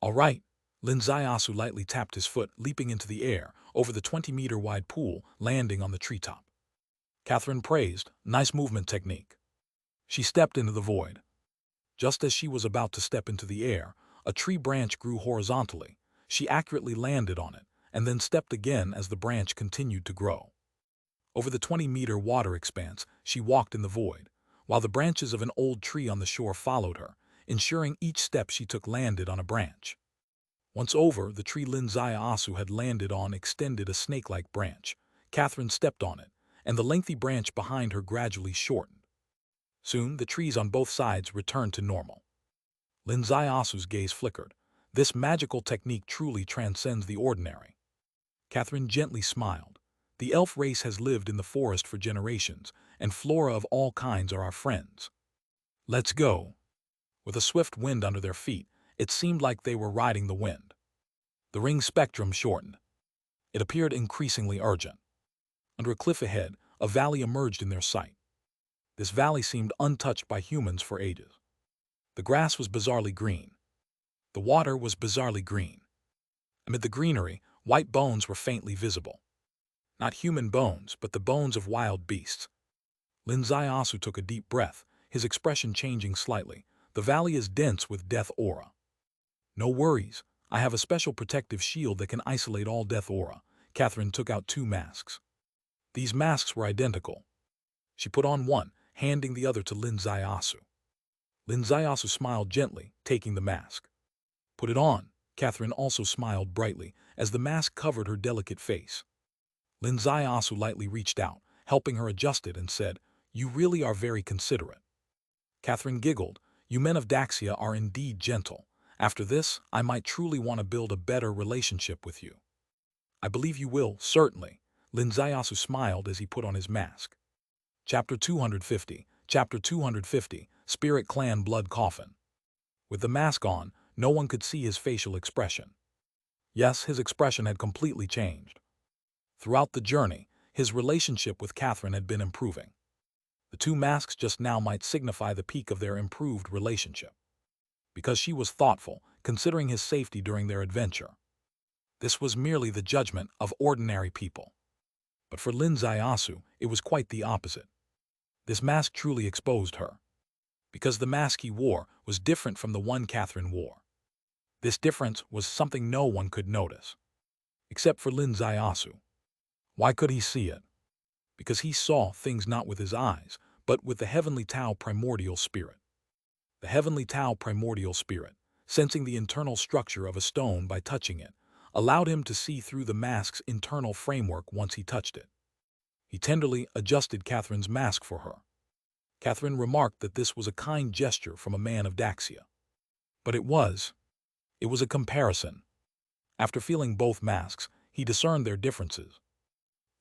All right. Lin Zaiasu lightly tapped his foot, leaping into the air, over the 20-meter-wide pool, landing on the treetop. Catherine praised, nice movement technique. She stepped into the void. Just as she was about to step into the air, a tree branch grew horizontally. She accurately landed on it, and then stepped again as the branch continued to grow. Over the 20-meter water expanse, she walked in the void, while the branches of an old tree on the shore followed her, ensuring each step she took landed on a branch. Once over, the tree Lin Zaiasu had landed on extended a snake-like branch. Catherine stepped on it, and the lengthy branch behind her gradually shortened. Soon, the trees on both sides returned to normal. Lin Zaiasu's gaze flickered. This magical technique truly transcends the ordinary. Catherine gently smiled. The elf race has lived in the forest for generations, and flora of all kinds are our friends. Let's go. With a swift wind under their feet, it seemed like they were riding the wind. The ring spectrum shortened. It appeared increasingly urgent. Under a cliff ahead, a valley emerged in their sight. This valley seemed untouched by humans for ages. The grass was bizarrely green. The water was bizarrely green. Amid the greenery, white bones were faintly visible. Not human bones, but the bones of wild beasts. Lin Zaiasu took a deep breath, his expression changing slightly. The valley is dense with death aura. No worries, I have a special protective shield that can isolate all death aura. Catherine took out 2 masks. These masks were identical. She put on one, handing the other to Lin Zaiasu. Lin Zaiasu smiled gently, taking the mask. Put it on. Catherine also smiled brightly as the mask covered her delicate face. Lin Zaiasu lightly reached out, helping her adjust it, and said, You really are very considerate. Catherine giggled. You men of Daxia are indeed gentle. After this, I might truly want to build a better relationship with you. I believe you will, certainly. Lin Zaiasu smiled as he put on his mask. Chapter 250, Chapter 250, Spirit Clan Blood Coffin. With the mask on, no one could see his facial expression. Yes, his expression had completely changed. Throughout the journey, his relationship with Catherine had been improving. The 2 masks just now might signify the peak of their improved relationship. Because she was thoughtful, considering his safety during their adventure. This was merely the judgment of ordinary people. But for Lin Zaiasu, it was quite the opposite. This mask truly exposed her. Because the mask he wore was different from the one Catherine wore. This difference was something no one could notice. Except for Lin Zaiasu. Why could he see it? Because he saw things not with his eyes, but with the heavenly Tao primordial spirit. The heavenly Tao primordial spirit, sensing the internal structure of a stone by touching it, allowed him to see through the mask's internal framework once he touched it. He tenderly adjusted Catherine's mask for her. Catherine remarked that this was a kind gesture from a man of Daxia. But it was a comparison. After feeling both masks, he discerned their differences.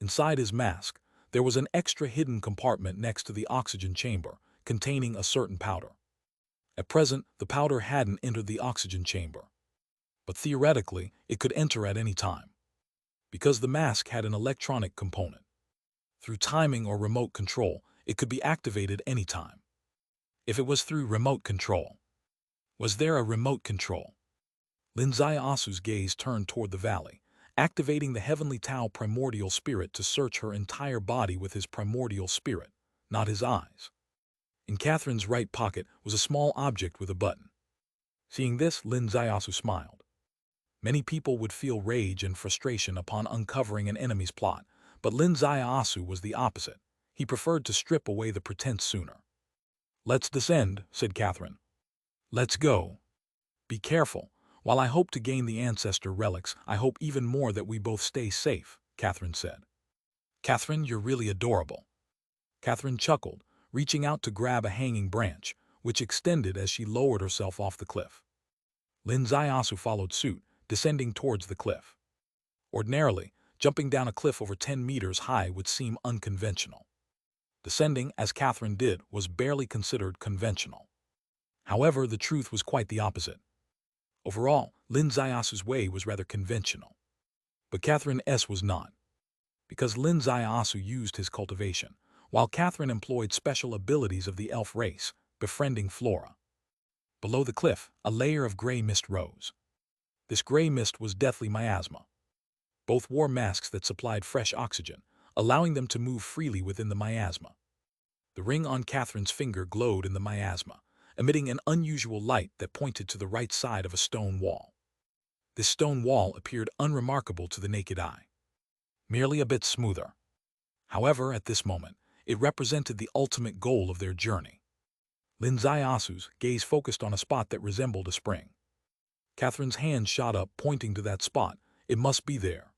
Inside his mask, There was an extra hidden compartment next to the oxygen chamber, containing a certain powder. At present, the powder hadn't entered the oxygen chamber, but theoretically, it could enter at any time, because the mask had an electronic component. Through timing or remote control, it could be activated anytime. If it was through remote control, was there a remote control? Linzai-Asu's gaze turned toward the valley, activating the heavenly Tao primordial spirit to search her entire body with his primordial spirit, not his eyes. In Catherine's right pocket was a small object with a button. Seeing this, Linzai-Asu smiled. Many people would feel rage and frustration upon uncovering an enemy's plot, but Linzai-Asu was the opposite. He preferred to strip away the pretense sooner. "Let's descend," said Catherine. "Let's go. Be careful. While I hope to gain the ancestor relics, I hope even more that we both stay safe," Catherine said. "Catherine, you're really adorable." Catherine chuckled, reaching out to grab a hanging branch, which extended as she lowered herself off the cliff. Linzai-Asu followed suit, descending towards the cliff. Ordinarily, jumping down a cliff over 10 meters high would seem unconventional. Descending, as Catherine did, was barely considered conventional. However, the truth was quite the opposite. Overall, Linzai-Asu's way was rather conventional. But Catherine's was not. Because Linzai-Asu used his cultivation, while Catherine employed special abilities of the elf race, befriending flora. Below the cliff, a layer of gray mist rose. This gray mist was deathly miasma. Both wore masks that supplied fresh oxygen, allowing them to move freely within the miasma. The ring on Catherine's finger glowed in the miasma, emitting an unusual light that pointed to the right side of a stone wall. This stone wall appeared unremarkable to the naked eye, merely a bit smoother. However, at this moment, it represented the ultimate goal of their journey. Linzai-Asu's gaze focused on a spot that resembled a spring. Catherine's hand shot up, pointing to that spot. It must be there.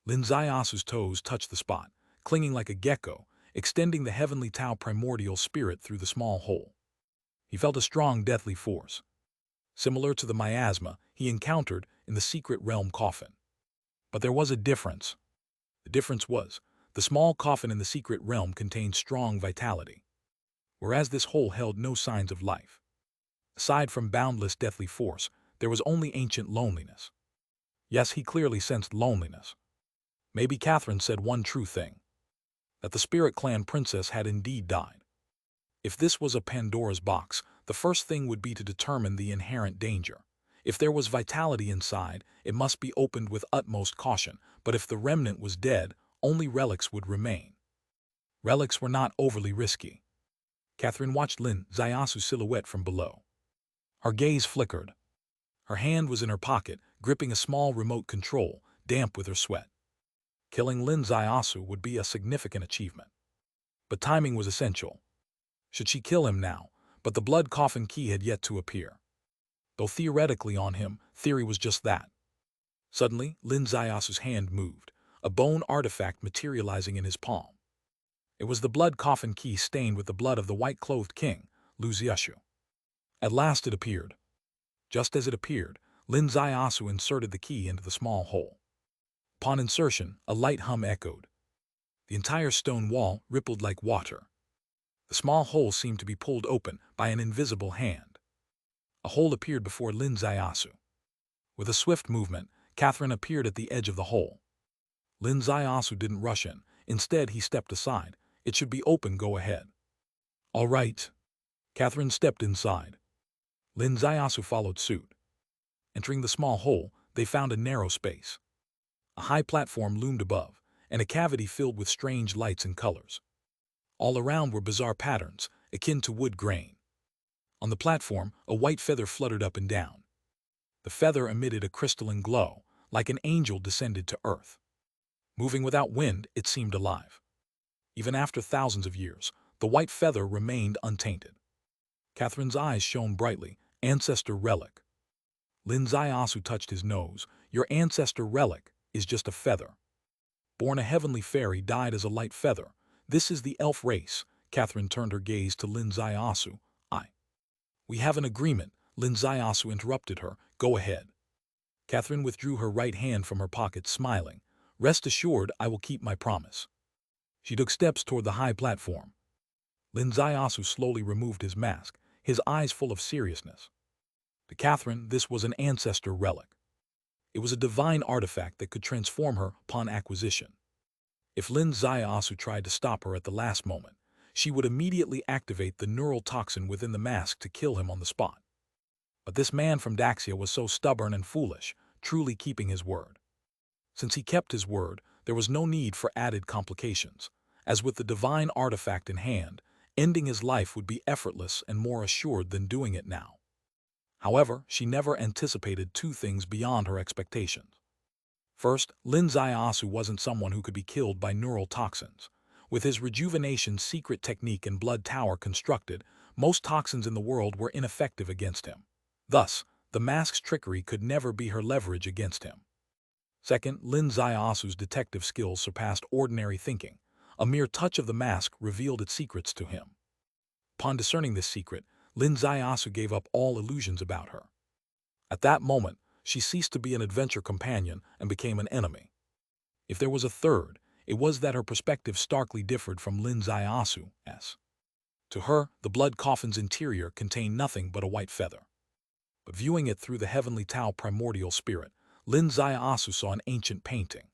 Linzai-Asu's toes touched the spot, clinging like a gecko, extending the heavenly Tao primordial spirit through the small hole. He felt a strong, deathly force, similar to the miasma he encountered in the secret realm coffin. But there was a difference. The difference was, the small coffin in the secret realm contained strong vitality, whereas this hole held no signs of life. Aside from boundless deathly force, there was only ancient loneliness. Yes, he clearly sensed loneliness. Maybe Catherine said one true thing, that the Spirit Clan princess had indeed died. If this was a Pandora's box, the first thing would be to determine the inherent danger. If there was vitality inside, it must be opened with utmost caution, but if the remnant was dead, only relics would remain. Relics were not overly risky. Catherine watched Linzai-Asu's silhouette from below. Her gaze flickered. Her hand was in her pocket, gripping a small remote control, damp with her sweat. Killing Linzai-Asu would be a significant achievement. But timing was essential. Should she kill him now? But the blood coffin key had yet to appear. Though theoretically on him, theory was just that. Suddenly, Linzai-Asu's hand moved, a bone artifact materializing in his palm. It was the blood coffin key stained with the blood of the white-clothed king, Luziushu. At last it appeared. Just as it appeared, Linzai-Asu inserted the key into the small hole. Upon insertion, a light hum echoed. The entire stone wall rippled like water. The small hole seemed to be pulled open by an invisible hand. A hole appeared before Linzai-Asu. With a swift movement, Catherine appeared at the edge of the hole. Linzai-Asu didn't rush in. Instead, he stepped aside. "It should be open, go ahead." "All right." Catherine stepped inside. Linzai-Asu followed suit. Entering the small hole, they found a narrow space. A high platform loomed above, and a cavity filled with strange lights and colors. All around were bizarre patterns, akin to wood grain. On the platform, a white feather fluttered up and down. The feather emitted a crystalline glow, like an angel descended to earth. Moving without wind, it seemed alive. Even after thousands of years, the white feather remained untainted. Catherine's eyes shone brightly. "Ancestor relic." Linzai-Asu touched his nose. "Your ancestor relic is just a feather. Born a heavenly fairy, died as a light feather. This is the elf race." Catherine turned her gaze to Linzai-Asu. "We have an agreement," Linzai-Asu interrupted her. "Go ahead." Catherine withdrew her right hand from her pocket, smiling. "Rest assured, I will keep my promise." She took steps toward the high platform. Lin Zaiasu slowly removed his mask, his eyes full of seriousness. To Catherine, this was an ancestor relic. It was a divine artifact that could transform her upon acquisition. If Lin Zaiasu tried to stop her at the last moment, she would immediately activate the neural toxin within the mask to kill him on the spot. But this man from Daxia was so stubborn and foolish, truly keeping his word. Since he kept his word, there was no need for added complications, as with the divine artifact in hand, ending his life would be effortless and more assured than doing it now. However, she never anticipated two things beyond her expectations. First, Lin Zaiasu wasn't someone who could be killed by neural toxins. With his rejuvenation secret technique and blood tower constructed, most toxins in the world were ineffective against him. Thus, the mask's trickery could never be her leverage against him. Second, Lin Zaiasu's detective skills surpassed ordinary thinking. A mere touch of the mask revealed its secrets to him. Upon discerning this secret, Lin Zaiasu gave up all illusions about her. At that moment, she ceased to be an adventure companion and became an enemy. If there was a third, it was that her perspective starkly differed from Lin Zaiasu's. To her, the blood coffin's interior contained nothing but a white feather. But viewing it through the heavenly Tao primordial spirit, Lin Zaiasu saw an ancient painting.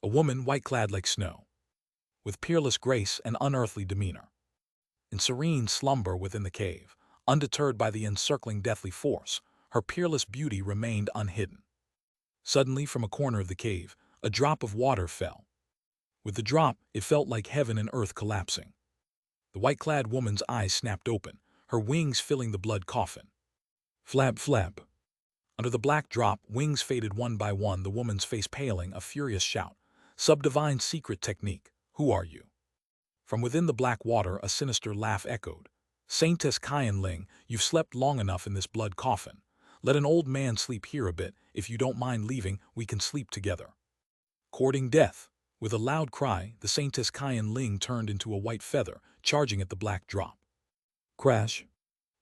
A woman white-clad like snow, with peerless grace and unearthly demeanor. In serene slumber within the cave, undeterred by the encircling deathly force, her peerless beauty remained unhidden. Suddenly, from a corner of the cave, a drop of water fell. With the drop, it felt like heaven and earth collapsing. The white-clad woman's eyes snapped open, her wings filling the blood coffin. Flab, flab. Under the black drop, wings faded one by one, the woman's face paling, a furious shout. Subdivine secret technique, who are you? From within the black water, a sinister laugh echoed. Saintess Qian Ling, you've slept long enough in this blood coffin. Let an old man sleep here a bit. If you don't mind leaving, we can sleep together. Courting death. With a loud cry, the Saintess Qian Ling turned into a white feather, charging at the black drop. Crash.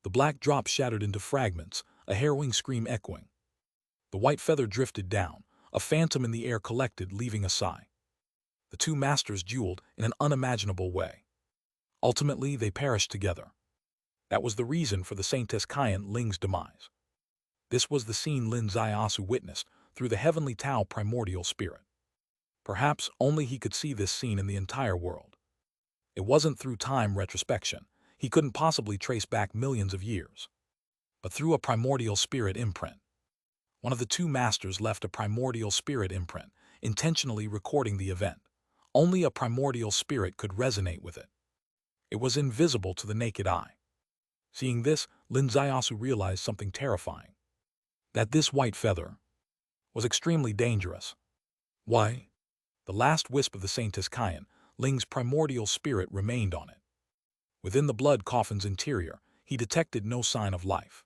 The black drop shattered into fragments, a harrowing scream echoing. The white feather drifted down, a phantom in the air collected, leaving a sigh. The two masters dueled in an unimaginable way. Ultimately, they perished together. That was the reason for the Saintess Qian Ling's demise. This was the scene Lin Zaiasu witnessed through the heavenly Tao primordial spirit. Perhaps only he could see this scene in the entire world. It wasn't through time retrospection. He couldn't possibly trace back millions of years. But through a primordial spirit imprint. One of the two masters left a primordial spirit imprint, intentionally recording the event. Only a primordial spirit could resonate with it. It was invisible to the naked eye. Seeing this, Lin Zaiasu realized something terrifying. That this white feather was extremely dangerous. Why? The last wisp of the Saintess Qian Ling's primordial spirit remained on it. Within the blood coffin's interior, he detected no sign of life.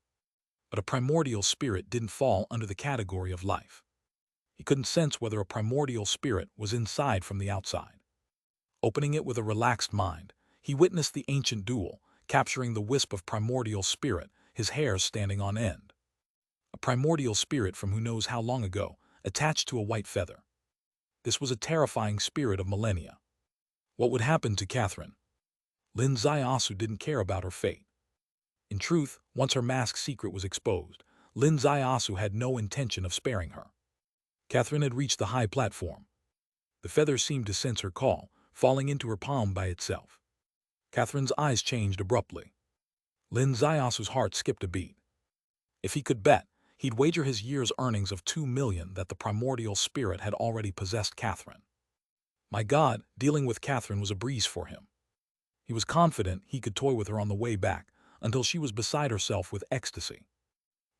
But a primordial spirit didn't fall under the category of life. He couldn't sense whether a primordial spirit was inside from the outside. Opening it with a relaxed mind, he witnessed the ancient duel, capturing the wisp of primordial spirit, his hair standing on end. A primordial spirit from who knows how long ago, attached to a white feather. This was a terrifying spirit of millennia. What would happen to Catherine? Lin Zaiasu didn't care about her fate. In truth, once her mask's secret was exposed, Lin Zaiasu had no intention of sparing her. Catherine had reached the high platform. The feather seemed to sense her call, falling into her palm by itself. Catherine's eyes changed abruptly. Lin Zaiasu's heart skipped a beat. If he could bet, he'd wager his year's earnings of 2 million that the primordial spirit had already possessed Catherine. My God, dealing with Catherine was a breeze for him. He was confident he could toy with her on the way back, until she was beside herself with ecstasy.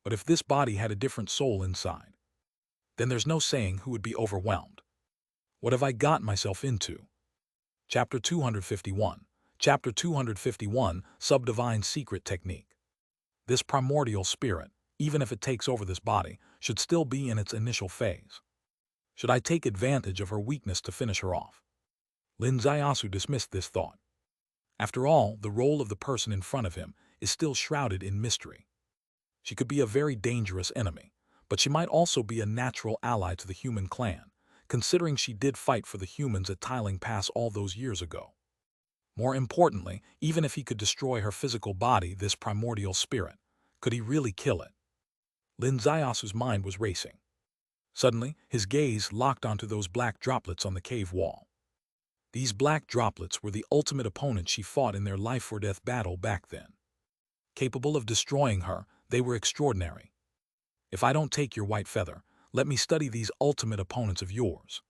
But if this body had a different soul inside, then there's no saying who would be overwhelmed. What have I got myself into? Chapter 251. Chapter 251, Subdivine Secret Technique. This primordial spirit, even if it takes over this body, should still be in its initial phase. Should I take advantage of her weakness to finish her off? Lin Zaiasu dismissed this thought. After all, the role of the person in front of him is still shrouded in mystery. She could be a very dangerous enemy, but she might also be a natural ally to the human clan, considering she did fight for the humans at Tiling Pass all those years ago. More importantly, even if he could destroy her physical body, this primordial spirit, could he really kill it? Lin Ziyasu's mind was racing. Suddenly, his gaze locked onto those black droplets on the cave wall. These black droplets were the ultimate opponent she fought in their life-or-death battle back then. Capable of destroying her, they were extraordinary. If I don't take your white feather, let me study these ultimate opponents of yours.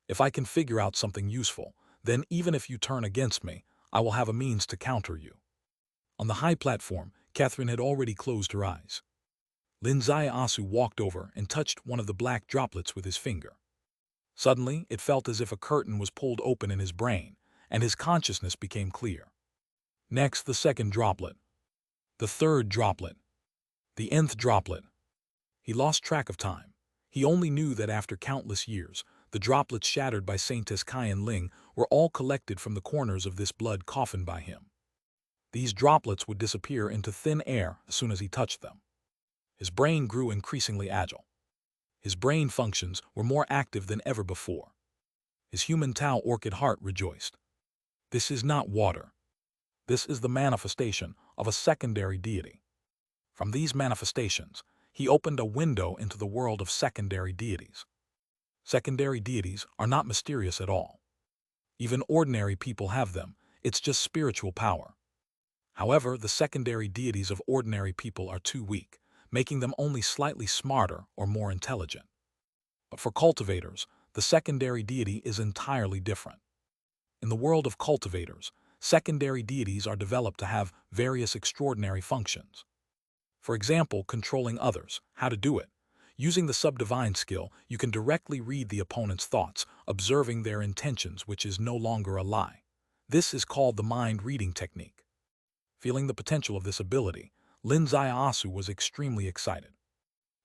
If I can figure out something useful, then even if you turn against me, I will have a means to counter you. On the high platform, Catherine had already closed her eyes. Lin Ziyasu walked over and touched one of the black droplets with his finger. Suddenly, it felt as if a curtain was pulled open in his brain, and his consciousness became clear. Next, the second droplet. The third droplet. The nth droplet. He lost track of time. He only knew that after countless years, the droplets shattered by Saintess Kaian Ling were all collected from the corners of this blood coffin by him. These droplets would disappear into thin air as soon as he touched them. His brain grew increasingly agile. His brain functions were more active than ever before. His human Tao orchid heart rejoiced. This is not water. This is the manifestation of a secondary deity. From these manifestations, he opened a window into the world of secondary deities. Secondary deities are not mysterious at all. Even ordinary people have them, it's just spiritual power. However, the secondary deities of ordinary people are too weak, making them only slightly smarter or more intelligent. But for cultivators, the secondary deity is entirely different. In the world of cultivators, secondary deities are developed to have various extraordinary functions. For example, controlling others. How to do it? Using the subdivine skill, you can directly read the opponent's thoughts, observing their intentions, which is no longer a lie. This is called the mind-reading technique. Feeling the potential of this ability, Lin Ziyasu was extremely excited.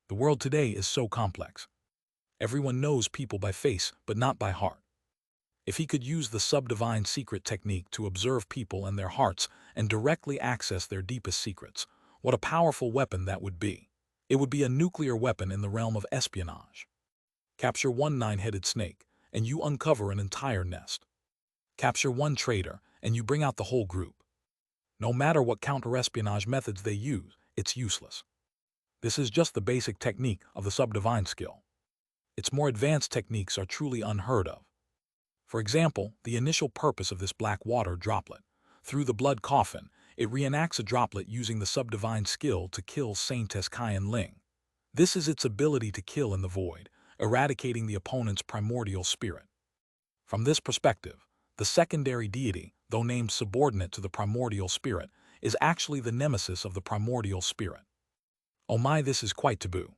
The world today is so complex. Everyone knows people by face, but not by heart. If he could use the subdivine secret technique to observe people and their hearts and directly access their deepest secrets, what a powerful weapon that would be. It would be a nuclear weapon in the realm of espionage. Capture one nine-headed snake, and you uncover an entire nest. Capture one traitor, and you bring out the whole group. No matter what counter-espionage methods they use, it's useless. This is just the basic technique of the subdivine skill. Its more advanced techniques are truly unheard of. For example, the initial purpose of this black water droplet. Through the blood coffin, it reenacts a droplet using the subdivine skill to kill Saintess Kaian Ling. This is its ability to kill in the void, eradicating the opponent's primordial spirit. From this perspective, the secondary deity, though named subordinate to the primordial spirit, is actually the nemesis of the primordial spirit. Oh my, this is quite taboo.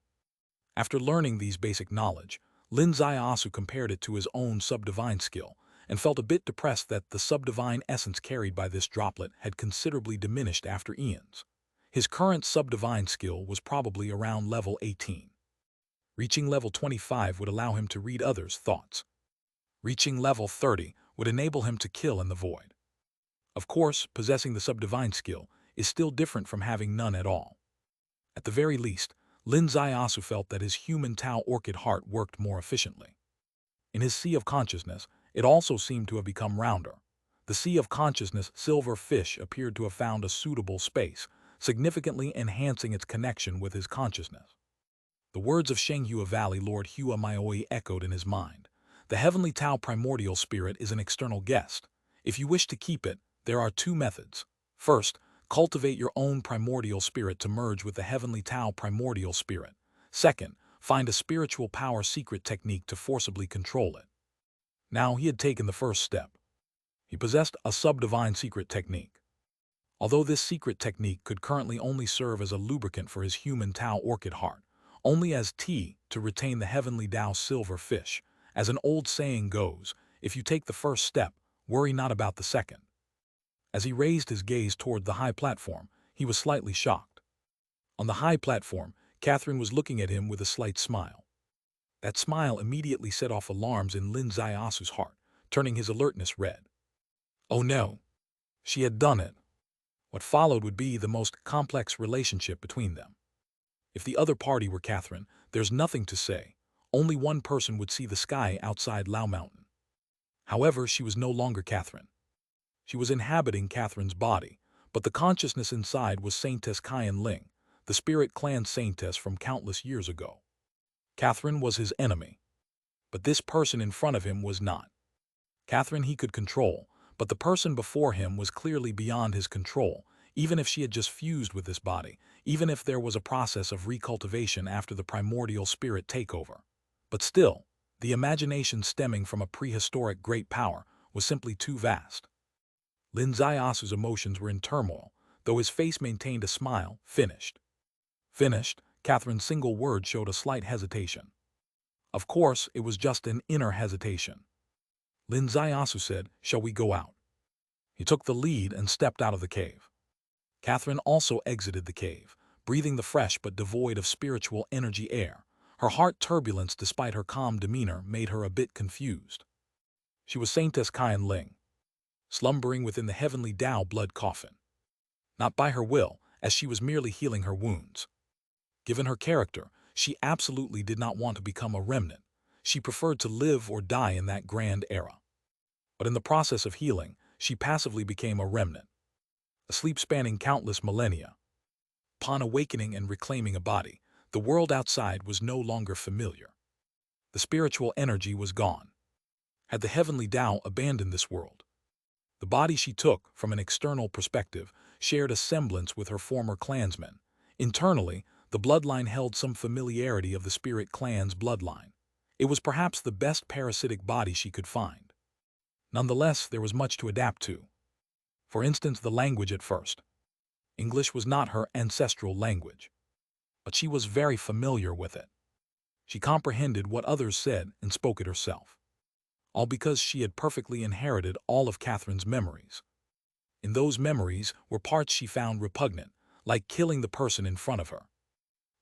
After learning these basic knowledge, Lin Ziyasu compared it to his own subdivine skill and felt a bit depressed that the subdivine essence carried by this droplet had considerably diminished after eons. His current subdivine skill was probably around level 18. Reaching level 25 would allow him to read others' thoughts. Reaching level 30 would enable him to kill in the void. Of course, possessing the subdivine skill is still different from having none at all. At the very least, Lin Ziyasu felt that his human Tao orchid heart worked more efficiently. In his sea of consciousness, it also seemed to have become rounder. The sea of consciousness silver fish appeared to have found a suitable space, significantly enhancing its connection with his consciousness. The words of Shenghua Valley Lord Hua Maioi echoed in his mind. The heavenly Tao primordial spirit is an external guest. If you wish to keep it, there are two methods. First, cultivate your own primordial spirit to merge with the heavenly Tao primordial spirit. Second, find a spiritual power secret technique to forcibly control it. Now he had taken the first step. He possessed a subdivine secret technique. Although this secret technique could currently only serve as a lubricant for his human Tao orchid heart, only as tea to retain the heavenly Tao silver fish, as an old saying goes, if you take the first step, worry not about the second. As he raised his gaze toward the high platform, he was slightly shocked. On the high platform, Catherine was looking at him with a slight smile. That smile immediately set off alarms in Lin Ziyasu's heart, turning his alertness red. Oh no! She had done it. What followed would be the most complex relationship between them. If the other party were Catherine, there's nothing to say. Only one person would see the sky outside Lao Mountain. However, she was no longer Catherine. She was inhabiting Catherine's body, but the consciousness inside was Saintess Kyan Ling, the spirit clan saintess from countless years ago. Catherine was his enemy, but this person in front of him was not. Catherine he could control, but the person before him was clearly beyond his control, even if she had just fused with this body, even if there was a process of recultivation after the primordial spirit takeover. But still, the imagination stemming from a prehistoric great power was simply too vast. Lin Ziasu's emotions were in turmoil, though his face maintained a smile. Finished. Finished, Catherine's single word showed a slight hesitation. Of course, it was just an inner hesitation. Lin Ziasu said, "Shall we go out?" He took the lead and stepped out of the cave. Catherine also exited the cave, breathing the fresh but devoid of spiritual energy air. Her heart turbulence despite her calm demeanor made her a bit confused. She was Saintess Kyan Ling, slumbering within the heavenly Tao blood coffin. Not by her will, as she was merely healing her wounds. Given her character, she absolutely did not want to become a remnant. She preferred to live or die in that grand era. But in the process of healing, she passively became a remnant, a sleep spanning countless millennia. Upon awakening and reclaiming a body, the world outside was no longer familiar. The spiritual energy was gone. Had the heavenly Tao abandoned this world? The body she took, from an external perspective, shared a semblance with her former clansmen. Internally, the bloodline held some familiarity of the spirit clan's bloodline. It was perhaps the best parasitic body she could find. Nonetheless, there was much to adapt to. For instance, the language at first. English was not her ancestral language, but she was very familiar with it. She comprehended what others said and spoke it herself, all because she had perfectly inherited all of Catherine's memories. In those memories were parts she found repugnant, like killing the person in front of her,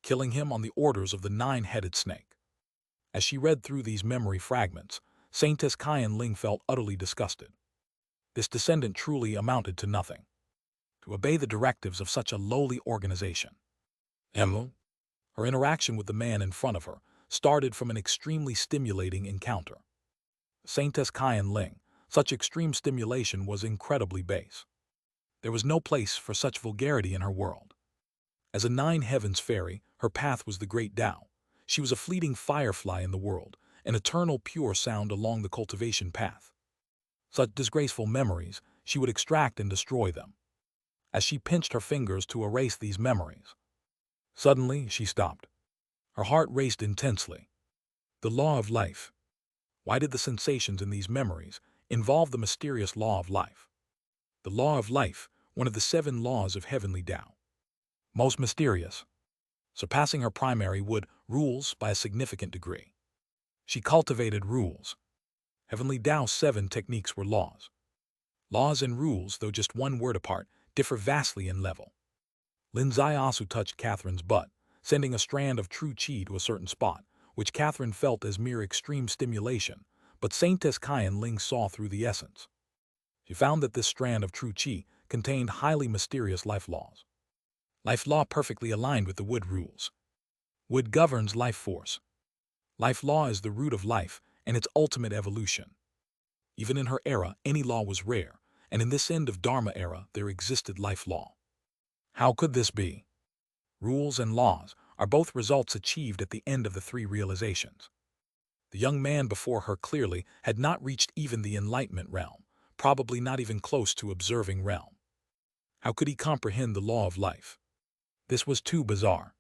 killing him on the orders of the nine-headed snake. As she read through these memory fragments, Saintess Kyan Ling felt utterly disgusted. This descendant truly amounted to nothing. To obey the directives of such a lowly organization. Her interaction with the man in front of her started from an extremely stimulating encounter. Saintess Kyan Ling, such extreme stimulation was incredibly base. There was no place for such vulgarity in her world. As a nine-heavens fairy, her path was the great Tao. She was a fleeting firefly in the world, an eternal pure sound along the cultivation path. Such disgraceful memories, she would extract and destroy them. As she pinched her fingers to erase these memories, suddenly she stopped. Her heart raced intensely. The law of life. Why did the sensations in these memories involve the mysterious law of life? The law of life, one of the 7 laws of heavenly Tao. Most mysterious. Surpassing her primary would, rules by a significant degree. She cultivated rules. Heavenly Tao's 7 techniques were laws. Laws and rules, though just one word apart, differ vastly in level. Lin Ziasu touched Catherine's butt, sending a strand of true qi to a certain spot, which Catherine felt as mere extreme stimulation, but Saintess Kyan Ling saw through the essence. She found that this strand of true qi contained highly mysterious life laws. Life law perfectly aligned with the wood rules. Wood governs life force. Life law is the root of life and its ultimate evolution. Even in her era, any law was rare, and in this end of Dharma era, there existed life law. How could this be? Rules and laws are both results achieved at the end of the 3 realizations. The young man before her clearly had not reached even the enlightenment realm, probably not even close to observing realm. How could he comprehend the law of life? This was too bizarre.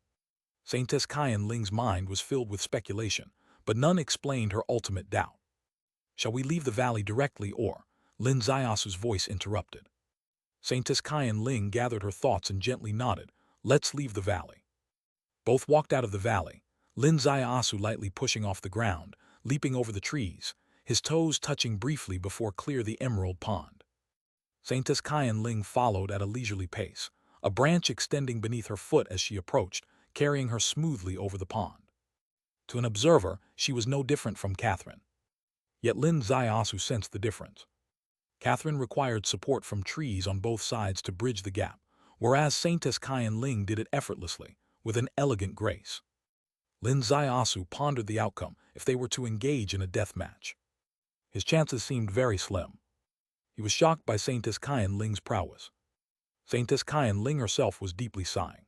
Saintess Kyan Ling's mind was filled with speculation, but none explained her ultimate doubt. Shall we leave the valley directly or? Lin Ziasu's voice interrupted. Saintess Kyan Ling gathered her thoughts and gently nodded. Let's leave the valley. Both walked out of the valley, Lin Ziasu lightly pushing off the ground, leaping over the trees, his toes touching briefly before clear the emerald pond. Saintess Kyan Ling followed at a leisurely pace, a branch extending beneath her foot as she approached, carrying her smoothly over the pond. To an observer, she was no different from Catherine. Yet Lin Ziasu sensed the difference. Catherine required support from trees on both sides to bridge the gap, whereas Saintess Kyan Ling did it effortlessly, with an elegant grace. Lin Zaiasu pondered the outcome if they were to engage in a death match. His chances seemed very slim. He was shocked by Saintess Qian Ling's prowess. Saintess Qian Ling herself was deeply sighing.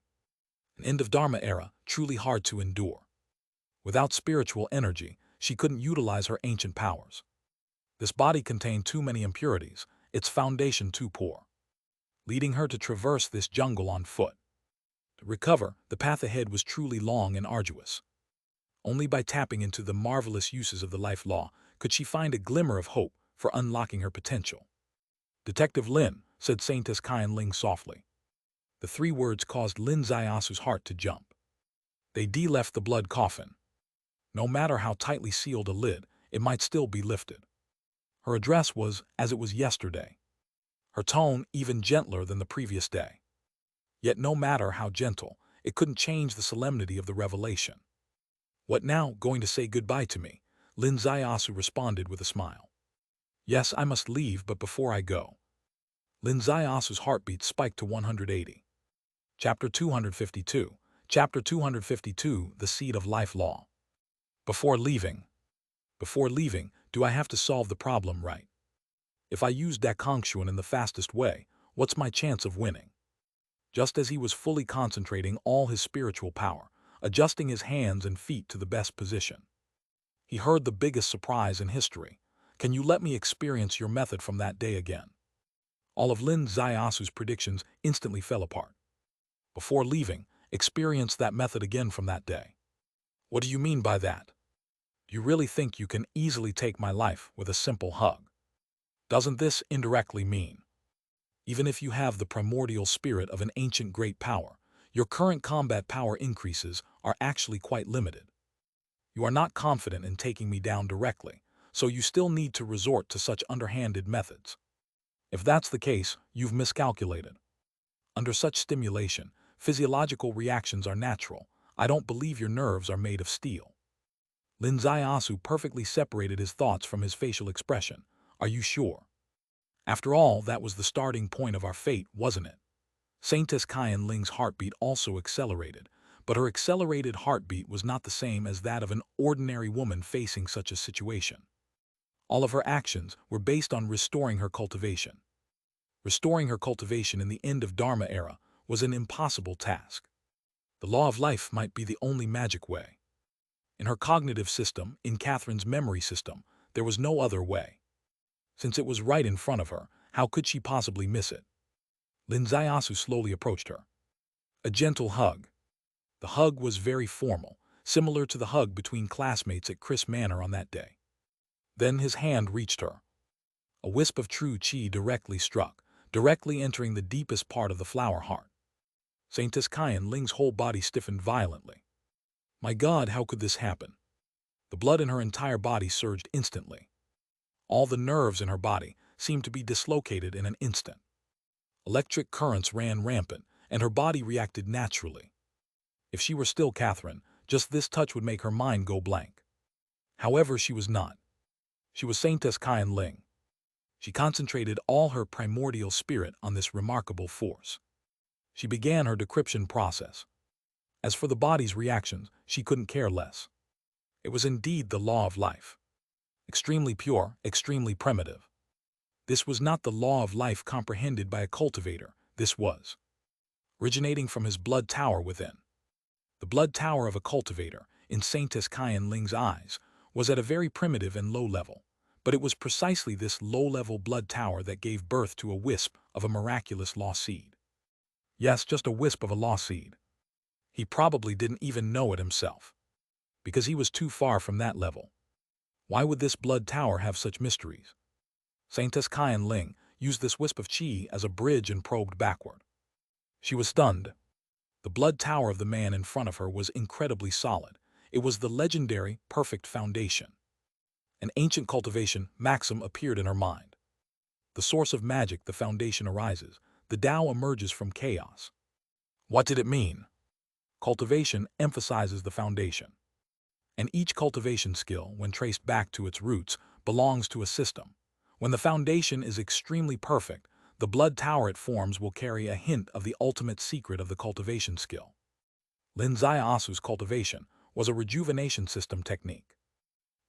An end of Dharma era, truly hard to endure. Without spiritual energy, she couldn't utilize her ancient powers. This body contained too many impurities, its foundation too poor, leading her to traverse this jungle on foot. To recover, the path ahead was truly long and arduous. Only by tapping into the marvelous uses of the life law could she find a glimmer of hope for unlocking her potential. "Detective Lin," said Saintess Qian Ling softly. The 3 words caused Lin Zaiasu's heart to jump. They left the blood coffin. No matter how tightly sealed a lid, it might still be lifted. Her address was as it was yesterday. Her tone even gentler than the previous day. Yet no matter how gentle, it couldn't change the solemnity of the revelation. "What now, going to say goodbye to me?" Lin Zaiasu responded with a smile. "Yes, I must leave, but before I go." Lin Zaiasu's heartbeat spiked to 180. Chapter 252. Chapter 252, The Seed of Life Law. Before leaving, do I have to solve the problem right? If I use Dakongshuan in the fastest way, what's my chance of winning? Just as he was fully concentrating all his spiritual power, adjusting his hands and feet to the best position, he heard the biggest surprise in history. "Can you let me experience your method from that day again?" All of Lin Zaiasu's predictions instantly fell apart. "Before leaving, experience that method again from that day." "What do you mean by that? Do you really think you can easily take my life with a simple hug? Doesn't this indirectly mean, even if you have the primordial spirit of an ancient great power, your current combat power increases are actually quite limited? You are not confident in taking me down directly, so you still need to resort to such underhanded methods. If that's the case, you've miscalculated. Under such stimulation, physiological reactions are natural. I don't believe your nerves are made of steel." Lin Zaiasu perfectly separated his thoughts from his facial expression. "Are you sure? After all, that was the starting point of our fate, wasn't it?" Saintess Qian Ling's heartbeat also accelerated, but her accelerated heartbeat was not the same as that of an ordinary woman facing such a situation. All of her actions were based on restoring her cultivation. Restoring her cultivation in the end of Dharma era was an impossible task. The law of life might be the only magic way. In her cognitive system, in Catherine's memory system, there was no other way. Since it was right in front of her, how could she possibly miss it? Lin Zaiasu slowly approached her. A gentle hug. The hug was very formal, similar to the hug between classmates at Chris Manor on that day. Then his hand reached her. A wisp of true qi directly struck, directly entering the deepest part of the flower heart. Saintess Qian Ling's whole body stiffened violently. My God, how could this happen? The blood in her entire body surged instantly. All the nerves in her body seemed to be dislocated in an instant. Electric currents ran rampant, and her body reacted naturally. If she were still Catherine, just this touch would make her mind go blank. However, she was not. She was Saintess Qian Ling. She concentrated all her primordial spirit on this remarkable force. She began her decryption process. As for the body's reactions, she couldn't care less. It was indeed the law of life. Extremely pure, extremely primitive. This was not the law of life comprehended by a cultivator, this was originating from his blood tower within. The blood tower of a cultivator, in Saintess Qian Ling's eyes, was at a very primitive and low level, but it was precisely this low-level blood tower that gave birth to a wisp of a miraculous law seed. Yes, just a wisp of a law seed. He probably didn't even know it himself, because he was too far from that level. Why would this blood tower have such mysteries? Saintess Qian Ling used this wisp of qi as a bridge and probed backward. She was stunned. The blood tower of the man in front of her was incredibly solid. It was the legendary, perfect foundation. An ancient cultivation maxim appeared in her mind. The source of magic, the foundation arises. The Tao emerges from chaos. What did it mean? Cultivation emphasizes the foundation. And each cultivation skill, when traced back to its roots, belongs to a system. When the foundation is extremely perfect, the blood tower it forms will carry a hint of the ultimate secret of the cultivation skill. Lin Zaiasu's cultivation was a rejuvenation system technique.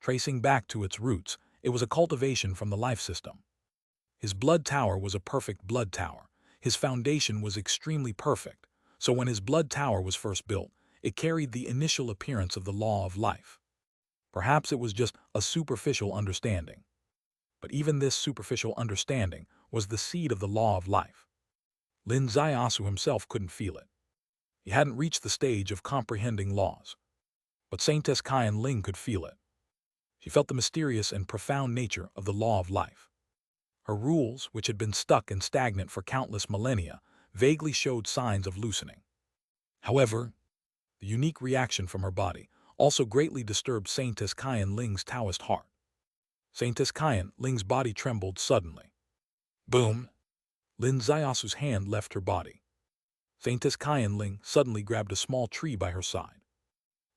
Tracing back to its roots, it was a cultivation from the life system. His blood tower was a perfect blood tower. His foundation was extremely perfect, so when his blood tower was first built, it carried the initial appearance of the law of life. Perhaps it was just a superficial understanding. But even this superficial understanding was the seed of the law of life. Lin Zaiasu himself couldn't feel it. He hadn't reached the stage of comprehending laws. But Saintess Kyan Ling could feel it. She felt the mysterious and profound nature of the law of life. Her rules, which had been stuck and stagnant for countless millennia, vaguely showed signs of loosening. However, the unique reaction from her body also greatly disturbed Saintess Kyan Ling's Taoist heart. Saintess Kyan Ling's body trembled suddenly. Boom! Lin Zaiasu's hand left her body. Saintess Kyan Ling suddenly grabbed a small tree by her side.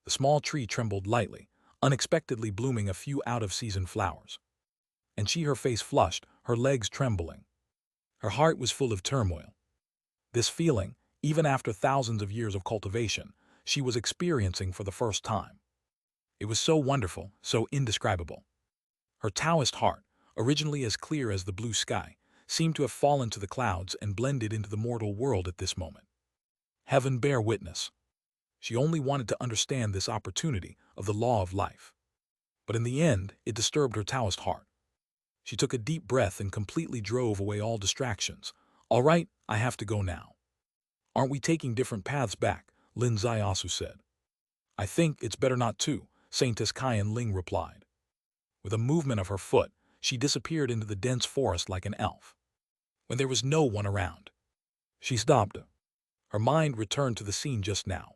The small tree trembled lightly, unexpectedly blooming a few out-of-season flowers. And her face flushed, her legs trembling. Her heart was full of turmoil. This feeling, even after thousands of years of cultivation, she was experiencing for the first time. It was so wonderful, so indescribable. Her Taoist heart, originally as clear as the blue sky, seemed to have fallen to the clouds and blended into the mortal world at this moment. Heaven bear witness. She only wanted to understand this opportunity of the law of life. But in the end, it disturbed her Taoist heart. She took a deep breath and completely drove away all distractions. All right, I have to go now. Aren't we taking different paths back? Lin Zaiasu said. I think it's better not to, Saintess Kyan Ling replied. With a movement of her foot, she disappeared into the dense forest like an elf. When there was no one around, she stopped. Her mind returned to the scene just now.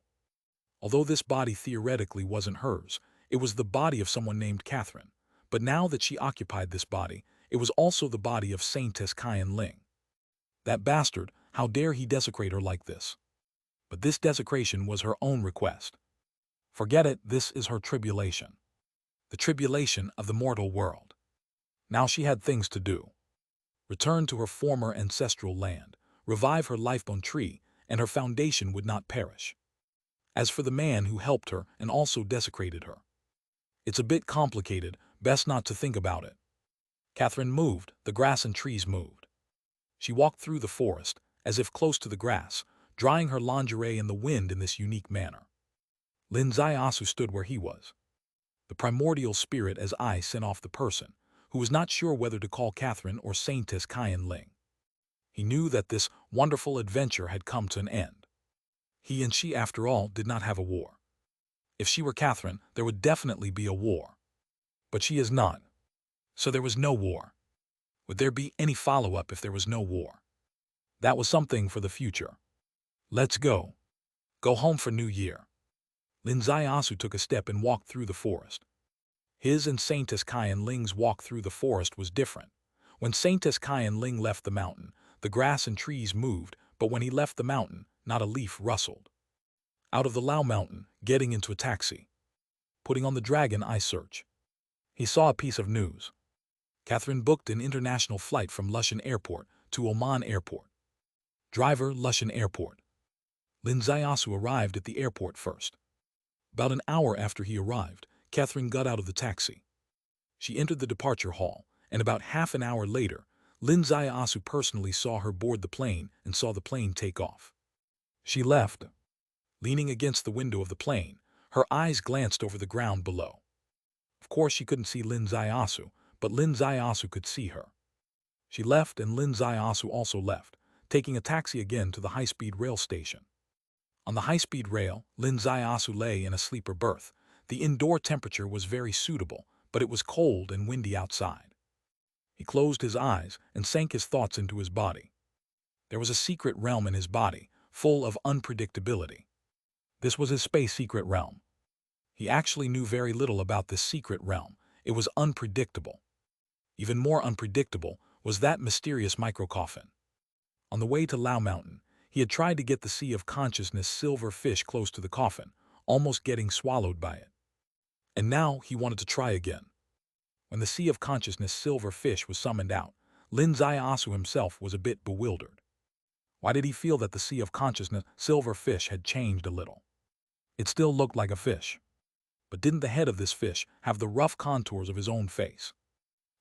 Although this body theoretically wasn't hers, it was the body of someone named Catherine. But now that she occupied this body, it was also the body of Saintess Kyan Ling. That bastard, how dare he desecrate her like this? But this desecration was her own request. Forget it, this is her tribulation. The tribulation of the mortal world. Now she had things to do. Return to her former ancestral land, revive her lifebone tree, and her foundation would not perish. As for the man who helped her and also desecrated her, it's a bit complicated, best not to think about it. Catherine moved, the grass and trees moved. She walked through the forest, as if close to the grass, drying her lingerie in the wind in this unique manner. Lin Zaiasu stood where he was. The primordial spirit as I sent off the person, who was not sure whether to call Catherine or Saintess Kyan Ling. He knew that this wonderful adventure had come to an end. He and she, after all, did not have a war. If she were Catherine, there would definitely be a war. But she is not. So there was no war. Would there be any follow-up if there was no war? That was something for the future. Let's go. Go home for New Year. Lin Zaiasu took a step and walked through the forest. His and Saintess Kyan Ling's walk through the forest was different. When Saintess Kyan Ling left the mountain, the grass and trees moved, but when he left the mountain, not a leaf rustled. Out of the Lao Mountain, getting into a taxi. Putting on the Dragon Eye search. He saw a piece of news. Catherine booked an international flight from Lushan Airport to Oman Airport. Driver, Lushan Airport. Lin Zaiasu arrived at the airport first. About an hour after he arrived, Catherine got out of the taxi. She entered the departure hall, and about half an hour later, Lin Zaiasu personally saw her board the plane and saw the plane take off. She left. Leaning against the window of the plane, her eyes glanced over the ground below. Of course she couldn't see Lin Zaiasu, but Lin Zaiasu could see her. She left and Lin Zaiasu also left, taking a taxi again to the high-speed rail station. On the high-speed rail, Lin Zaiasu lay in a sleeper berth. The indoor temperature was very suitable, but it was cold and windy outside. He closed his eyes and sank his thoughts into his body. There was a secret realm in his body, full of unpredictability. This was his space secret realm. He actually knew very little about this secret realm. It was unpredictable. Even more unpredictable was that mysterious microcoffin. On the way to Lao Mountain, he had tried to get the Sea of Consciousness silver fish close to the coffin, almost getting swallowed by it. And now he wanted to try again. When the Sea of Consciousness silver fish was summoned out, Lin Zaiasu himself was a bit bewildered. Why did he feel that the Sea of Consciousness silver fish had changed a little? It still looked like a fish. But didn't the head of this fish have the rough contours of his own face?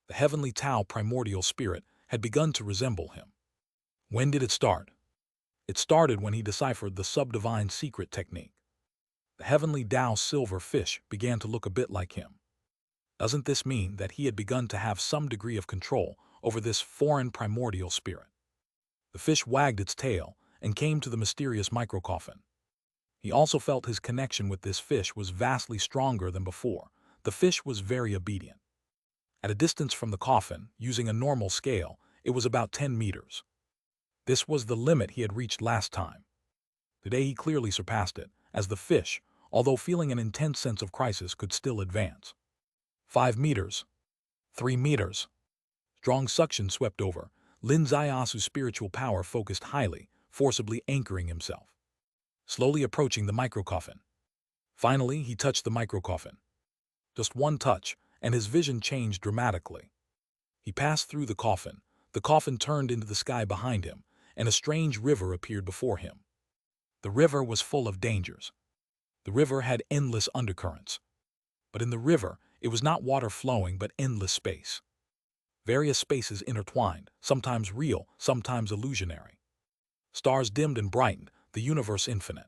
The heavenly Tao primordial spirit had begun to resemble him. When did it start? It started when he deciphered the subdivine secret technique. The heavenly Tao silver fish began to look a bit like him. Doesn't this mean that he had begun to have some degree of control over this foreign primordial spirit? The fish wagged its tail and came to the mysterious microcoffin. He also felt his connection with this fish was vastly stronger than before. The fish was very obedient. At a distance from the coffin, using a normal scale, it was about 10 meters. This was the limit he had reached last time. Today he clearly surpassed it, as the fish, although feeling an intense sense of crisis, could still advance. 5 meters. 3 meters. Strong suction swept over. Lin Zaiasu's spiritual power focused highly, forcibly anchoring himself. Slowly approaching the microcoffin. Finally, he touched the microcoffin. Just one touch, and his vision changed dramatically. He passed through the coffin turned into the sky behind him, and a strange river appeared before him. The river was full of dangers. The river had endless undercurrents. But in the river, it was not water flowing but endless space. Various spaces intertwined, sometimes real, sometimes illusionary. Stars dimmed and brightened, the universe infinite.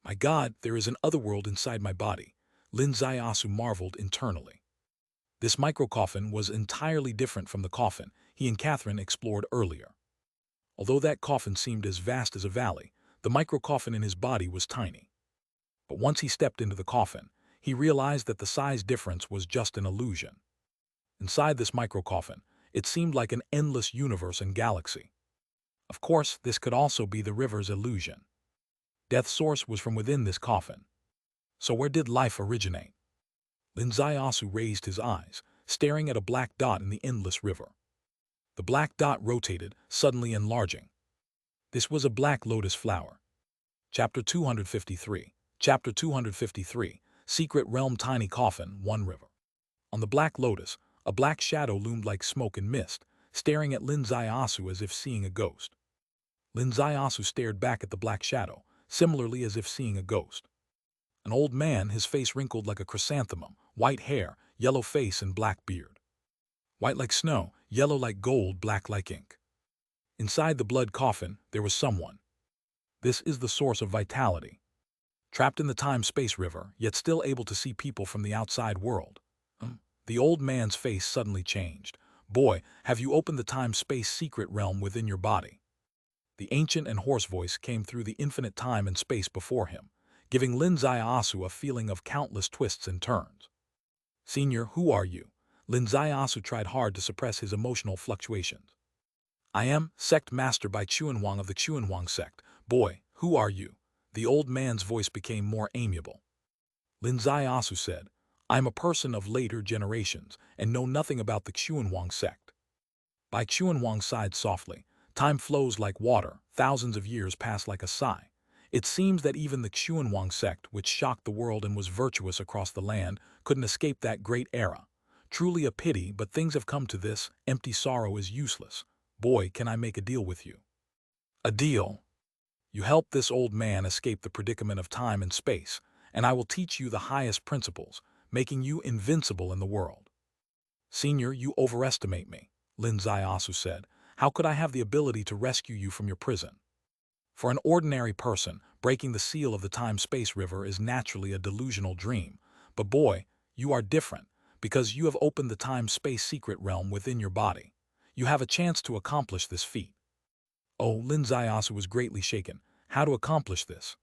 My God, there is an otherworld inside my body, Lin Zaiasu marveled internally. This microcoffin was entirely different from the coffin he and Catherine explored earlier. Although that coffin seemed as vast as a valley, the microcoffin in his body was tiny. But once he stepped into the coffin, he realized that the size difference was just an illusion. Inside this microcoffin, it seemed like an endless universe and galaxy. Of course, this could also be the river's illusion. Death's source was from within this coffin. So where did life originate? Lin Zaiasu raised his eyes, staring at a black dot in the endless river. The black dot rotated, suddenly enlarging. This was a black lotus flower. Chapter 253. Chapter 253. Secret Realm Tiny Coffin, One River. On the black lotus, a black shadow loomed like smoke and mist, staring at Lin Zaiasu as if seeing a ghost. Lin Zaiasu stared back at the black shadow, similarly as if seeing a ghost. An old man, his face wrinkled like a chrysanthemum, white hair, yellow face and black beard. White like snow, yellow like gold, black like ink. Inside the blood coffin, there was someone. This is the source of vitality. Trapped in the time-space river, yet still able to see people from the outside world. The old man's face suddenly changed. Boy, have you opened the time-space secret realm within your body. The ancient and hoarse voice came through the infinite time and space before him, giving Lin Zaiasu a feeling of countless twists and turns. Senior, who are you? Lin Zaiasu tried hard to suppress his emotional fluctuations. I am sect master by Chuanhuang of the Chuanhuang sect. Boy, who are you? The old man's voice became more amiable. Lin Zaiasu said, I am a person of later generations and know nothing about the Chuanhuang sect. Bai Chuanhuang sighed softly. Time flows like water, thousands of years pass like a sigh. It seems that even the Chuanhuang sect, which shocked the world and was virtuous across the land, couldn't escape that great era. Truly a pity, but things have come to this. Empty sorrow is useless. Boy, can I make a deal with you? A deal? You help this old man escape the predicament of time and space, and I will teach you the highest principles, making you invincible in the world. Senior, you overestimate me, Lin Zaiasu said. How could I have the ability to rescue you from your prison? For an ordinary person, breaking the seal of the time-space river is naturally a delusional dream. But boy, you are different, because you have opened the time-space secret realm within your body. You have a chance to accomplish this feat. Oh, Lin Zaiasu was greatly shaken. How to accomplish this?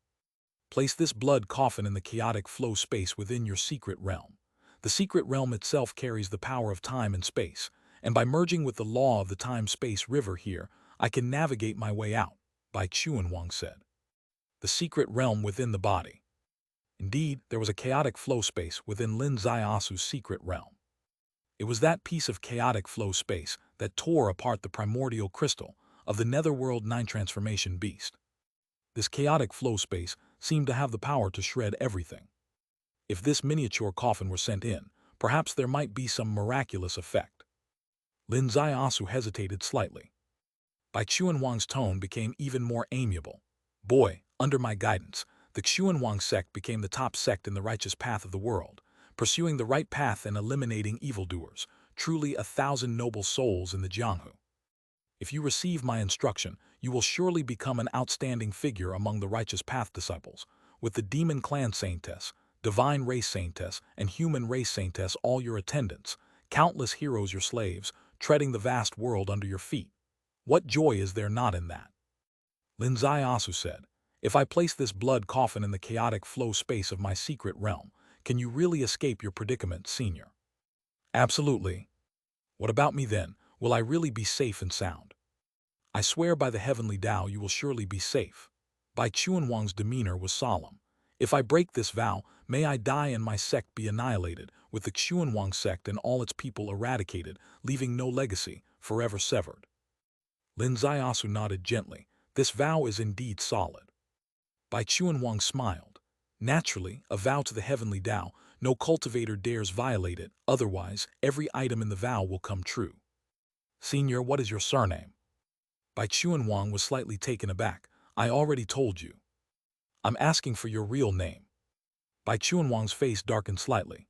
Place this blood coffin in the chaotic flow space within your secret realm. The secret realm itself carries the power of time and space, and by merging with the law of the time-space river here, I can navigate my way out, Bai Chuanhuang said. The secret realm within the body. Indeed, there was a chaotic flow space within Lin Zaiasu's secret realm. It was that piece of chaotic flow space that tore apart the primordial crystal of the Netherworld 9 transformation beast. This chaotic flow space seemed to have the power to shred everything. If this miniature coffin were sent in, perhaps there might be some miraculous effect. Lin Zaiasu hesitated slightly. Bai Chuanhuang's tone became even more amiable. Boy, under my guidance, the Xuanwang sect became the top sect in the righteous path of the world, pursuing the right path and eliminating evildoers, truly 1,000 noble souls in the Jianghu. If you receive my instruction, you will surely become an outstanding figure among the righteous path disciples, with the demon clan saintess, divine race saintess, and human race saintess all your attendants, countless heroes your slaves, treading the vast world under your feet. What joy is there not in that? Lin Ziasu said, if I place this blood coffin in the chaotic flow space of my secret realm, can you really escape your predicament, senior? Absolutely. What about me then? Will I really be safe and sound? I swear by the heavenly Tao you will surely be safe. Bai Chuanwang's demeanor was solemn. If I break this vow, may I die and my sect be annihilated, with the Xuanwang sect and all its people eradicated, leaving no legacy, forever severed. Lin Ziasu nodded gently. This vow is indeed solid. Bai Chuanwang smiled. Naturally, a vow to the heavenly Tao, no cultivator dares violate it, otherwise every item in the vow will come true. Senior, what is your surname? Bai Chuanwang was slightly taken aback. I already told you. I'm asking for your real name. Bai Chuanwang's face darkened slightly.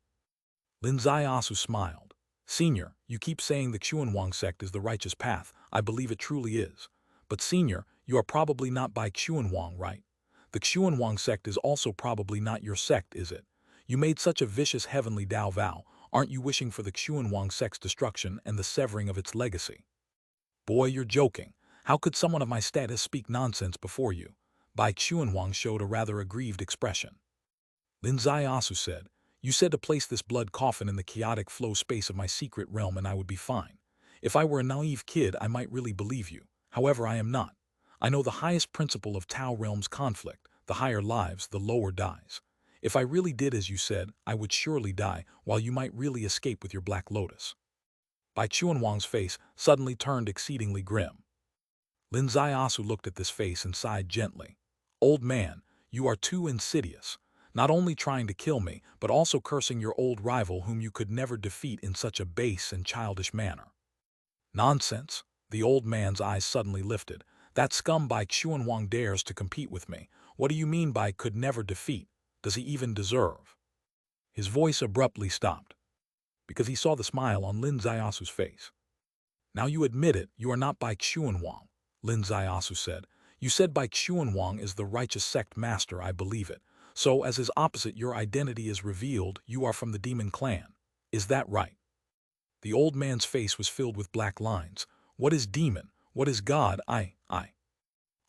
Lin Ziasu smiled. Senior, you keep saying the Xuanwang sect is the righteous path. I believe it truly is. But senior, you are probably not Bai Xuanwang, right? The Xuanwang sect is also probably not your sect, is it? You made such a vicious heavenly Tao vow. Aren't you wishing for the Xuanwang sect's destruction and the severing of its legacy? Boy, you're joking. How could someone of my status speak nonsense before you? Bai Xuanwang showed a rather aggrieved expression. Lin Ziasu said, you said to place this blood coffin in the chaotic flow space of my secret realm and I would be fine. If I were a naive kid, I might really believe you. However, I am not. I know the highest principle of Tao realm's conflict, the higher lives, the lower dies. If I really did as you said, I would surely die, while you might really escape with your Black Lotus. Bai Chuanwang's face suddenly turned exceedingly grim. Lin Ziasu looked at this face and sighed gently. Old man, you are too insidious, not only trying to kill me, but also cursing your old rival whom you could never defeat in such a base and childish manner. Nonsense, the old man's eyes suddenly lifted. That scum Bai Xuanwang dares to compete with me. What do you mean by could never defeat? Does he even deserve? His voice abruptly stopped, because he saw the smile on Lin Ziasu's face. Now you admit it, you are not Bai Xuanwang, Lin Ziasu said. You said Bai Xuanwang is the righteous sect master, I believe it. So, as his opposite your identity is revealed, you are from the demon clan. Is that right? The old man's face was filled with black lines. What is demon? What is God? I.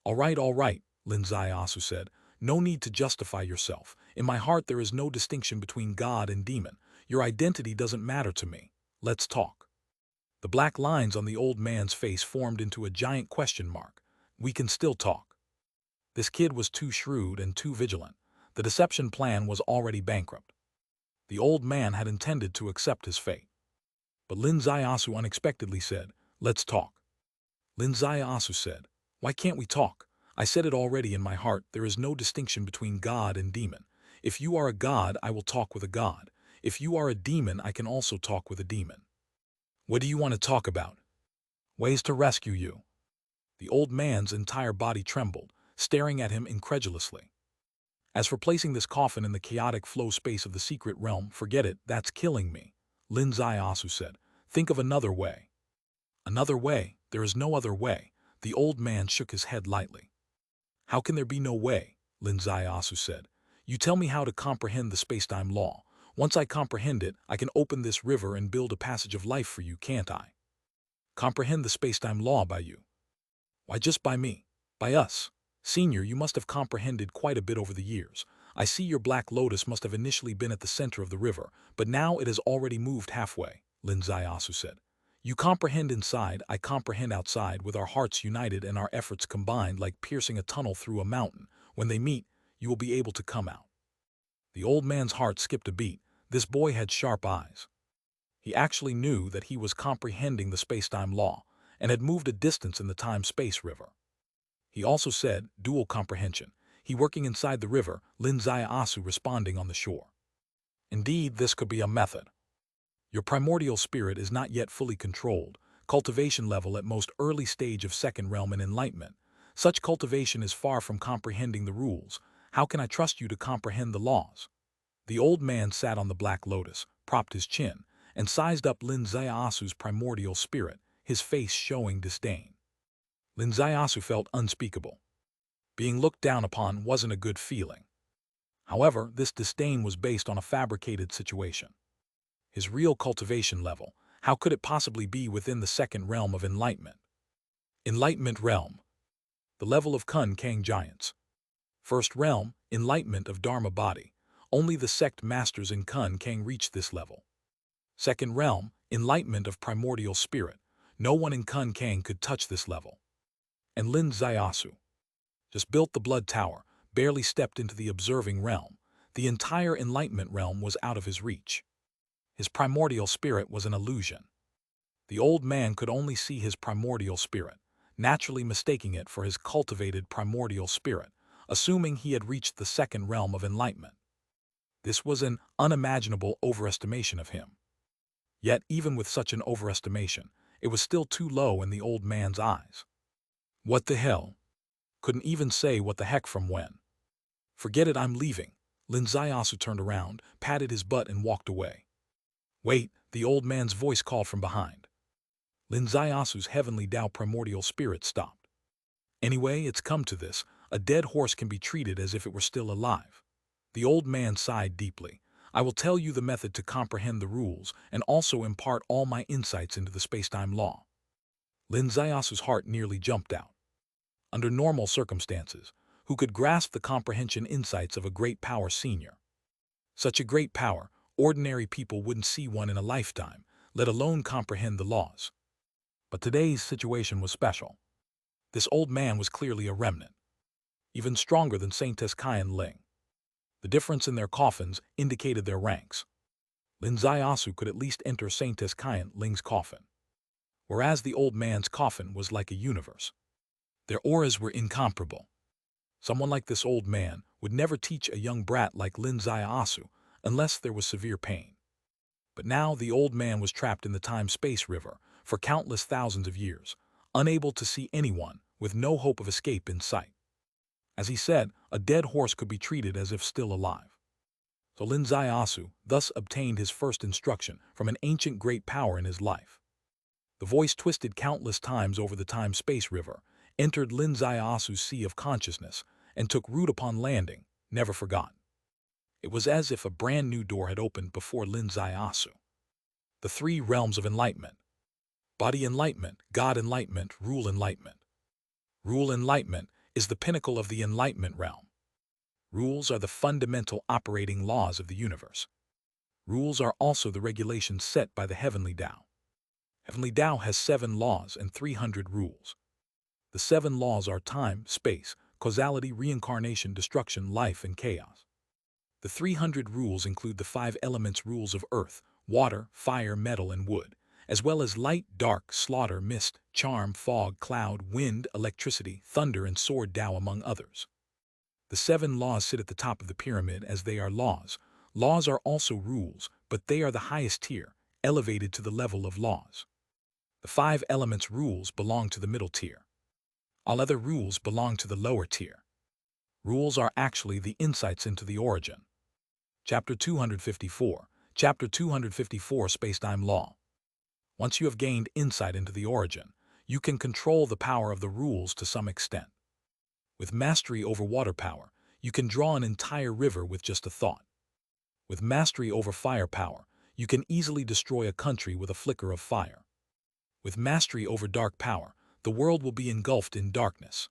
All right, Lin Ziasu said. No need to justify yourself. In my heart there is no distinction between God and demon. Your identity doesn't matter to me. Let's talk. The black lines on the old man's face formed into a giant question mark. We can still talk. This kid was too shrewd and too vigilant. The deception plan was already bankrupt. The old man had intended to accept his fate. But Lin Ziasu unexpectedly said, let's talk. Lin Ziasu said, why can't we talk? I said it already in my heart, there is no distinction between God and demon. If you are a god, I will talk with a god. If you are a demon, I can also talk with a demon. What do you want to talk about? Ways to rescue you. The old man's entire body trembled, staring at him incredulously. As for placing this coffin in the chaotic flow space of the secret realm, forget it, that's killing me. Lin Ziasu said, think of another way. Another way? There is no other way. The old man shook his head lightly. How can there be no way? Lin Ziasu said. You tell me how to comprehend the space-time law. Once I comprehend it, I can open this river and build a passage of life for you, can't I? Comprehend the space-time law by you. Why just by me? By us. Senior, you must have comprehended quite a bit over the years. I see your Black Lotus must have initially been at the center of the river, but now it has already moved halfway, Lin Ziasu said. You comprehend inside, I comprehend outside, with our hearts united and our efforts combined like piercing a tunnel through a mountain. When they meet, you will be able to come out. The old man's heart skipped a beat. This boy had sharp eyes. He actually knew that he was comprehending the space-time law and had moved a distance in the time-space river. He also said, dual comprehension. He working inside the river, Lin Ziasu responding on the shore. Indeed, this could be a method. Your primordial spirit is not yet fully controlled, cultivation level at most early stage of second realm and enlightenment. Such cultivation is far from comprehending the rules. How can I trust you to comprehend the laws? The old man sat on the black lotus, propped his chin, and sized up Lin Zaiasu's primordial spirit, his face showing disdain. Lin Zaiasu felt unspeakable. Being looked down upon wasn't a good feeling. However, this disdain was based on a fabricated situation. His real cultivation level, how could it possibly be within the second realm of enlightenment? Enlightenment realm, the level of Kun Kang giants. First realm, enlightenment of Dharma body. Only the sect masters in Kun Kang reach this level. Second realm, enlightenment of primordial spirit. No one in Kun Kang could touch this level. And Lin Zaiasu just built the blood tower, barely stepped into the observing realm. The entire enlightenment realm was out of his reach. His primordial spirit was an illusion. The old man could only see his primordial spirit, naturally mistaking it for his cultivated primordial spirit, assuming he had reached the second realm of enlightenment. This was an unimaginable overestimation of him. Yet, even with such an overestimation, it was still too low in the old man's eyes. What the hell? Couldn't even say what the heck from when. Forget it, I'm leaving. Lin Zaiasu turned around, patted his butt and walked away. Wait, the old man's voice called from behind. Lin Zaiasu's heavenly Tao primordial spirit stopped. Anyway, it's come to this, a dead horse can be treated as if it were still alive. The old man sighed deeply. I will tell you the method to comprehend the rules and also impart all my insights into the space-time law. Lin Zaiasu's heart nearly jumped out. Under normal circumstances, who could grasp the comprehension insights of a great power senior? Such a great power, ordinary people wouldn't see one in a lifetime, let alone comprehend the laws. But today's situation was special. This old man was clearly a remnant, even stronger than Saintess Qian Ling. The difference in their coffins indicated their ranks. Lin Zaiasu could at least enter Saintess Qian Ling's coffin, whereas the old man's coffin was like a universe. Their auras were incomparable. Someone like this old man would never teach a young brat like Lin Zaiasu unless there was severe pain. But now the old man was trapped in the time-space river for countless thousands of years, unable to see anyone, with no hope of escape in sight. As he said, a dead horse could be treated as if still alive. So Lin Zaiasu thus obtained his first instruction from an ancient great power in his life. The voice twisted countless times over the time-space river, entered Lin Zaiasu's sea of consciousness, and took root upon landing, never forgotten. It was as if a brand new door had opened before Lin Zaiasu. The three realms of enlightenment. Body enlightenment, God enlightenment, rule enlightenment. Rule enlightenment is the pinnacle of the enlightenment realm. Rules are the fundamental operating laws of the universe. Rules are also the regulations set by the heavenly Tao. Heavenly Tao has 7 laws and 300 rules. The 7 laws are time, space, causality, reincarnation, destruction, life, and chaos. The 300 rules include the 5 elements rules of earth, water, fire, metal, and wood, as well as light, dark, slaughter, mist, charm, fog, cloud, wind, electricity, thunder, and sword Tao, among others. The 7 laws sit at the top of the pyramid as they are laws. Laws are also rules, but they are the highest tier, elevated to the level of laws. The 5 elements rules belong to the middle tier. All other rules belong to the lower tier. Rules are actually the insights into the origin. Chapter 254. Chapter 254, Space-Time Law. Once you have gained insight into the origin, you can control the power of the rules to some extent. With mastery over water power, you can draw an entire river with just a thought. With mastery over fire power, you can easily destroy a country with a flicker of fire. With mastery over dark power, the world will be engulfed in darkness.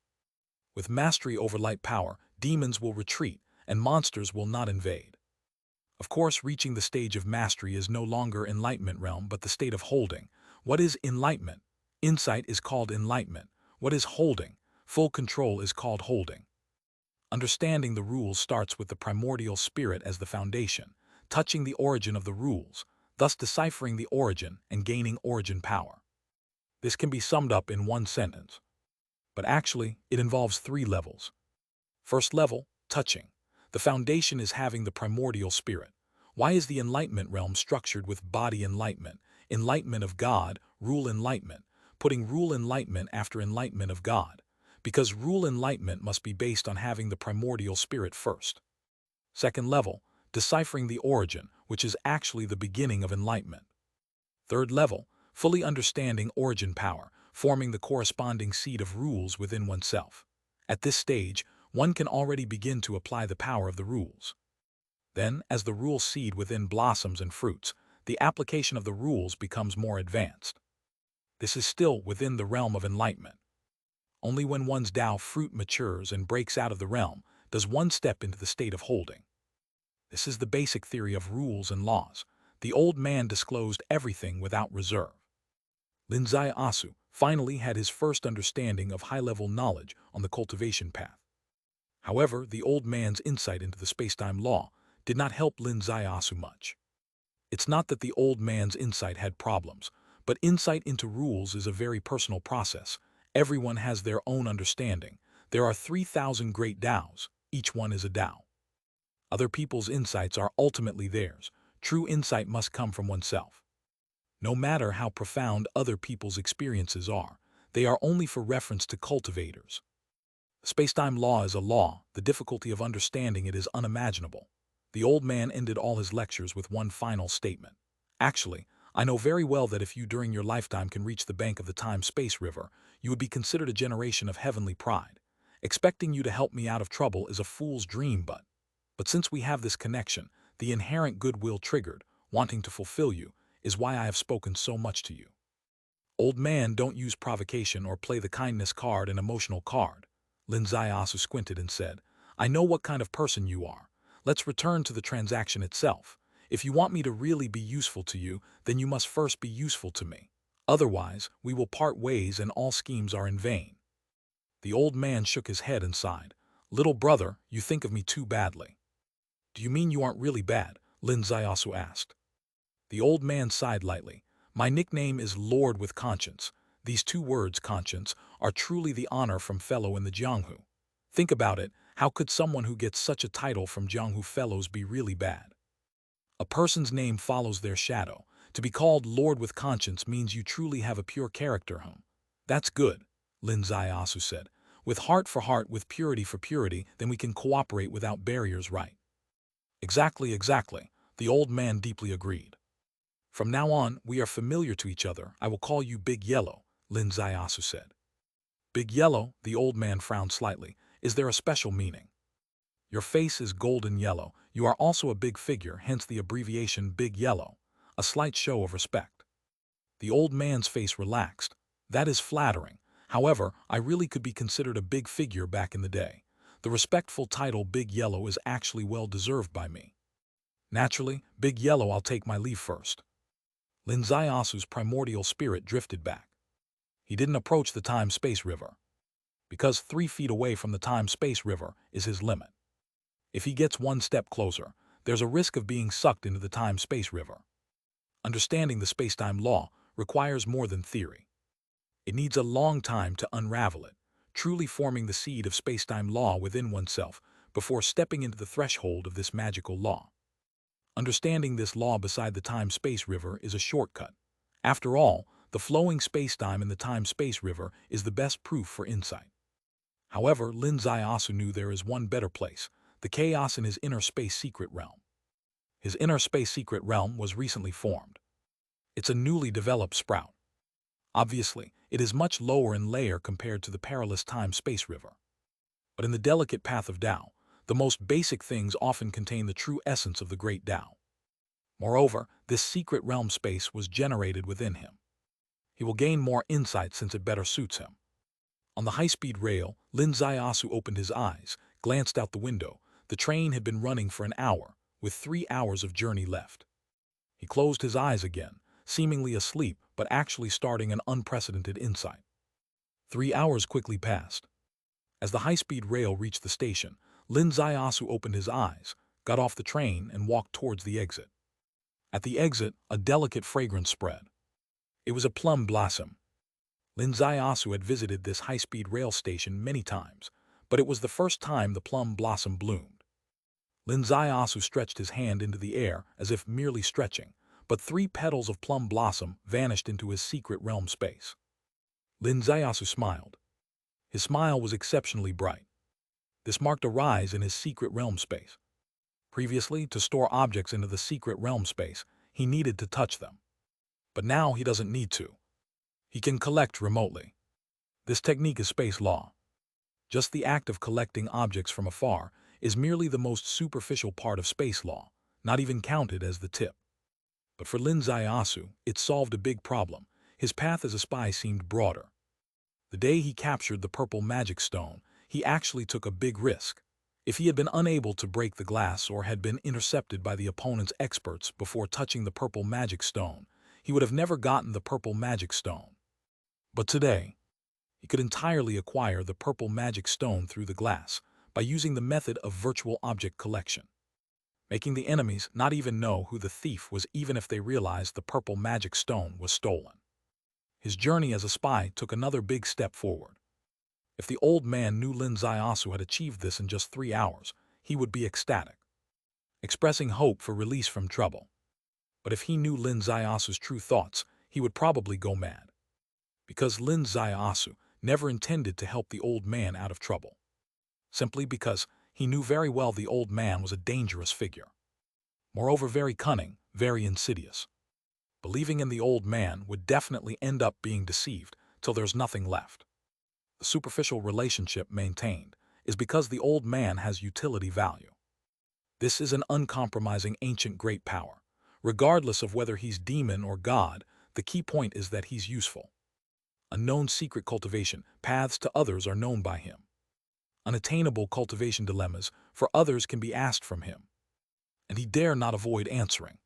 With mastery over light power, demons will retreat and monsters will not invade. Of course, reaching the stage of mastery is no longer enlightenment realm but the state of holding. What is enlightenment? Insight is called enlightenment. What is holding? Full control is called holding. Understanding the rules starts with the primordial spirit as the foundation, touching the origin of the rules, thus deciphering the origin and gaining origin power. This can be summed up in one sentence. But actually, it involves 3 levels. First level, touching. The foundation is having the primordial spirit. Why is the enlightenment realm structured with body enlightenment, enlightenment of God, rule enlightenment, putting rule enlightenment after enlightenment of God? because rule enlightenment must be based on having the primordial spirit first. Second level, deciphering the origin, which is actually the beginning of enlightenment. Third level, fully understanding origin power, forming the corresponding seed of rules within oneself. At this stage, one can already begin to apply the power of the rules. Then, as the rule seed within blossoms and fruits, the application of the rules becomes more advanced. This is still within the realm of enlightenment. Only when one's Tao fruit matures and breaks out of the realm does one step into the state of holding. This is the basic theory of rules and laws. The old man disclosed everything without reserve. Linzai Asu finally had his first understanding of high-level knowledge on the cultivation path. However, the old man's insight into the space-time law did not help Linzai Asu much. It's not that the old man's insight had problems, but insight into rules is a very personal process. Everyone has their own understanding. There are 3,000 great Taos. Each one is a Tao. Other people's insights are ultimately theirs. True insight must come from oneself. No matter how profound other people's experiences are, they are only for reference to cultivators. Space-time law is a law. The difficulty of understanding it is unimaginable. The old man ended all his lectures with one final statement. Actually, I know very well that if you during your lifetime can reach the bank of the time-space river, you would be considered a generation of heavenly pride. Expecting you to help me out of trouble is a fool's dream, but since we have this connection, the inherent goodwill triggered, wanting to fulfill you, is why I have spoken so much to you. Old man, don't use provocation or play the kindness card and emotional card. Linzai Asu squinted and said, I know what kind of person you are. Let's return to the transaction itself. If you want me to really be useful to you, then you must first be useful to me. Otherwise, we will part ways and all schemes are in vain. The old man shook his head and sighed. Little brother, you think of me too badly. Do you mean you aren't really bad? Linzai Asu asked. The old man sighed lightly. My nickname is Lord with Conscience. These two words, conscience, are truly the honor from fellow in the Jianghu. Think about it, how could someone who gets such a title from Jianghu fellows be really bad? A person's name follows their shadow. To be called Lord with Conscience means you truly have a pure character, That's good, Linzai Asu said. With heart for heart, with purity for purity, then we can cooperate without barriers, right? Exactly, the old man deeply agreed. From now on, we are familiar to each other. I will call you Big Yellow, Linzai Asu said. Big Yellow, the old man frowned slightly. Is there a special meaning? Your face is golden yellow. You are also a big figure, hence the abbreviation Big Yellow. A slight show of respect. The old man's face relaxed. That is flattering. However, I really could be considered a big figure back in the day. The respectful title Big Yellow is actually well deserved by me. Naturally, Big Yellow, I'll take my leave first. Linzai Asu's primordial spirit drifted back. He didn't approach the time-space river, because 3 feet away from the time-space river is his limit. If he gets one step closer, there's a risk of being sucked into the time-space river. Understanding the space-time law requires more than theory. It needs a long time to unravel it, truly forming the seed of space-time law within oneself before stepping into the threshold of this magical law. Understanding this law beside the time-space river is a shortcut. After all, the flowing space-time in the time-space river is the best proof for insight. However, Linzai Asu knew there is one better place, the chaos in his inner space secret realm. His inner space secret realm was recently formed. It's a newly developed sprout. Obviously, it is much lower in layer compared to the perilous time-space river. But in the delicate path of Tao, the most basic things often contain the true essence of the great Tao. Moreover, this secret realm space was generated within him. He will gain more insight since it better suits him. On the high-speed rail, Linzai Asu opened his eyes, glanced out the window. The train had been running for an hour, with 3 hours of journey left. He closed his eyes again, seemingly asleep but actually starting an unprecedented insight. 3 hours quickly passed. As the high-speed rail reached the station, Linzai Asu opened his eyes, got off the train and walked towards the exit. At the exit, a delicate fragrance spread. It was a plum blossom. Linzai Asu had visited this high-speed rail station many times, but it was the first time the plum blossom bloomed. Linzai Asu stretched his hand into the air as if merely stretching, but 3 petals of plum blossom vanished into his secret realm space. Linzai Asu smiled. His smile was exceptionally bright. This marked a rise in his secret realm space. Previously, to store objects into the secret realm space, he needed to touch them. But now he doesn't need to. He can collect remotely. This technique is space law. Just the act of collecting objects from afar is merely the most superficial part of space law, not even counted as the tip. But for Lin Zaiasu, it solved a big problem. His path as a spy seemed broader. The day he captured the purple magic stone, he actually took a big risk. If he had been unable to break the glass or had been intercepted by the opponent's experts before touching the purple magic stone, he would have never gotten the purple magic stone. But today, he could entirely acquire the purple magic stone through the glass by using the method of virtual object collection, making the enemies not even know who the thief was even if they realized the purple magic stone was stolen. His journey as a spy took another big step forward. If the old man knew Lin Zaiasu had achieved this in just 3 hours, he would be ecstatic, expressing hope for release from trouble. But if he knew Lin Zaiasu's true thoughts, he would probably go mad. Because Lin Zaiasu never intended to help the old man out of trouble. Simply because he knew very well the old man was a dangerous figure. Moreover, very cunning, very insidious. Believing in the old man would definitely end up being deceived till there's nothing left. The superficial relationship maintained is because the old man has utility value. This is an uncompromising ancient great power. Regardless of whether he's demon or god, the key point is that he's useful. Unknown secret cultivation paths to others are known by him. Unattainable cultivation dilemmas for others can be asked from him. And he dare not avoid answering.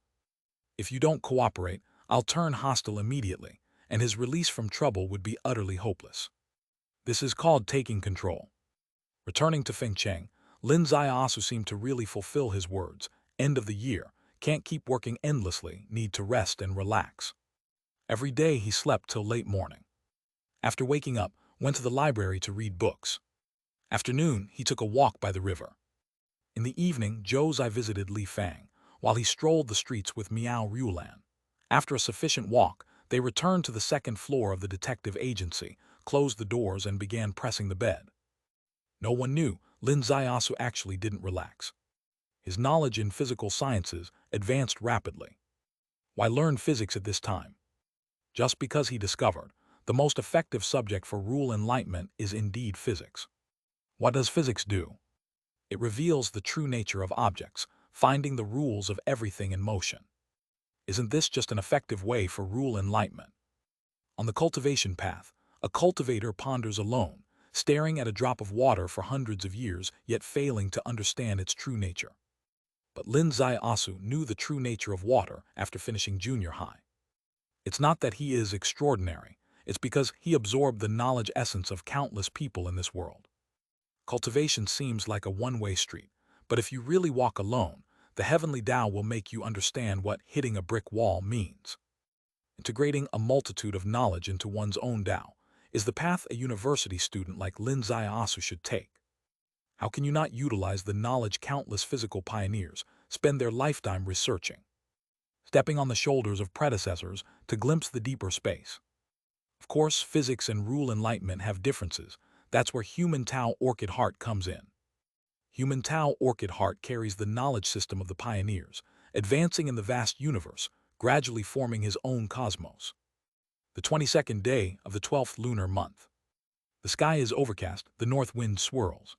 If you don't cooperate, I'll turn hostile immediately, and his release from trouble would be utterly hopeless. This is called taking control. Returning to Fengcheng, Lin Zaiasu seemed to really fulfill his words. End of the year, can't keep working endlessly, need to rest and relax. Every day he slept till late morning. After waking up, went to the library to read books. Afternoon, he took a walk by the river. In the evening, Zhou visited Li Fang, while he strolled the streets with Miao Rulan. After a sufficient walk, they returned to the second floor of the detective agency, closed the doors and began pressing the bed. No one knew Lin Zaiasu actually didn't relax. His knowledge in physical sciences advanced rapidly. Why learn physics at this time? Just because he discovered the most effective subject for rule enlightenment is indeed physics. What does physics do? It reveals the true nature of objects, finding the rules of everything in motion. Isn't this just an effective way for rule enlightenment? On the cultivation path, a cultivator ponders alone, staring at a drop of water for hundreds of years, yet failing to understand its true nature. But Lin Zaiasu knew the true nature of water after finishing junior high. It's not that he is extraordinary, it's because he absorbed the knowledge essence of countless people in this world. Cultivation seems like a one-way street, but if you really walk alone, the heavenly Tao will make you understand what hitting a brick wall means. Integrating a multitude of knowledge into one's own Tao is the path a university student like Lin Zaiasu should take. How can you not utilize the knowledge countless physical pioneers spend their lifetime researching? Stepping on the shoulders of predecessors to glimpse the deeper space. Of course, physics and rule enlightenment have differences. That's where Human Tao Orchid Heart comes in. Human Tao Orchid Heart carries the knowledge system of the pioneers, advancing in the vast universe, gradually forming his own cosmos. The 22nd day of the 12th lunar month. The sky is overcast, the north wind swirls.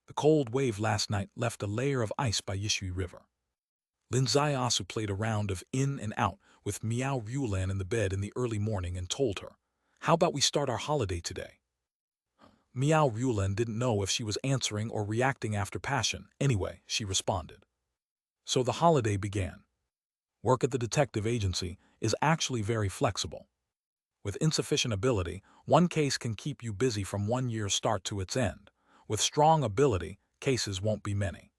The cold wave last night left a layer of ice by Yishui River. Lin Zaiasu played a round of in and out with Miao Rulan in the bed in the early morning and told her, "How about we start our holiday today?" Miao Rulan didn't know if she was answering or reacting after passion. Anyway, she responded. So the holiday began. Work at the detective agency is actually very flexible. With insufficient ability, one case can keep you busy from 1 year's start to its end. With strong ability, cases won't be many.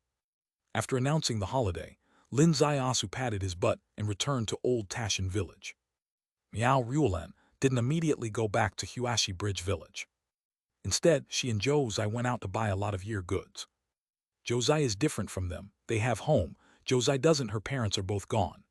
After announcing the holiday, Lin Zaiasu patted his butt and returned to Old Tashin Village. Miao Rulan didn't immediately go back to Huashi Bridge Village. Instead, she and Josei went out to buy a lot of year goods. Josei is different from them. They have home. Josei doesn't. Her parents are both gone.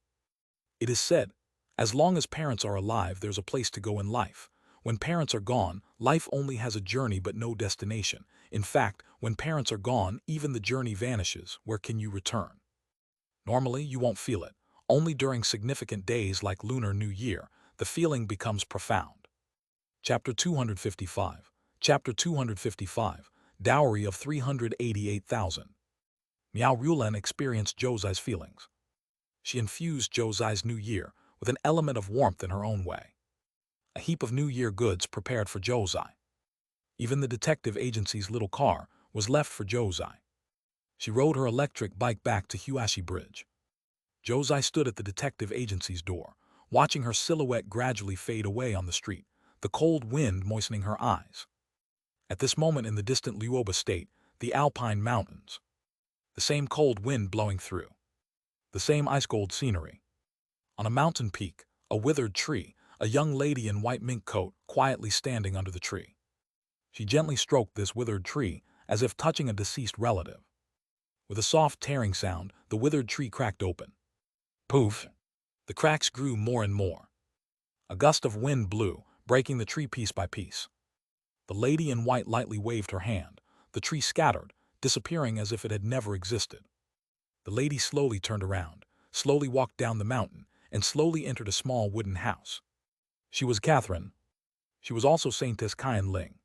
It is said, as long as parents are alive, there's a place to go in life. when parents are gone, life only has a journey but no destination. In fact, when parents are gone, even the journey vanishes. Where can you return? Normally, you won't feel it. Only during significant days like Lunar New Year, the feeling becomes profound. Chapter 255. Chapter 255. Dowry of 388,000. Miao Rulan experienced Josai's feelings. She infused Josai's New Year with an element of warmth in her own way. A heap of New Year goods prepared for Josai. Even the detective agency's little car was left for Josai. She rode her electric bike back to Huashi Bridge. Josai stood at the detective agency's door, watching her silhouette gradually fade away on the street, the cold wind moistening her eyes. At this moment in the distant Luoba state, the Alpine Mountains. The same cold wind blowing through. The same ice-cold scenery. On a mountain peak, a withered tree, a young lady in white mink coat quietly standing under the tree. She gently stroked this withered tree as if touching a deceased relative. With a soft tearing sound, the withered tree cracked open. Poof! The cracks grew more and more. A gust of wind blew, breaking the tree piece by piece. The lady in white lightly waved her hand. The tree scattered, disappearing as if it had never existed. The lady slowly turned around, slowly walked down the mountain, and slowly entered a small wooden house. She was Catherine. She was also Saintess Kyan Ling.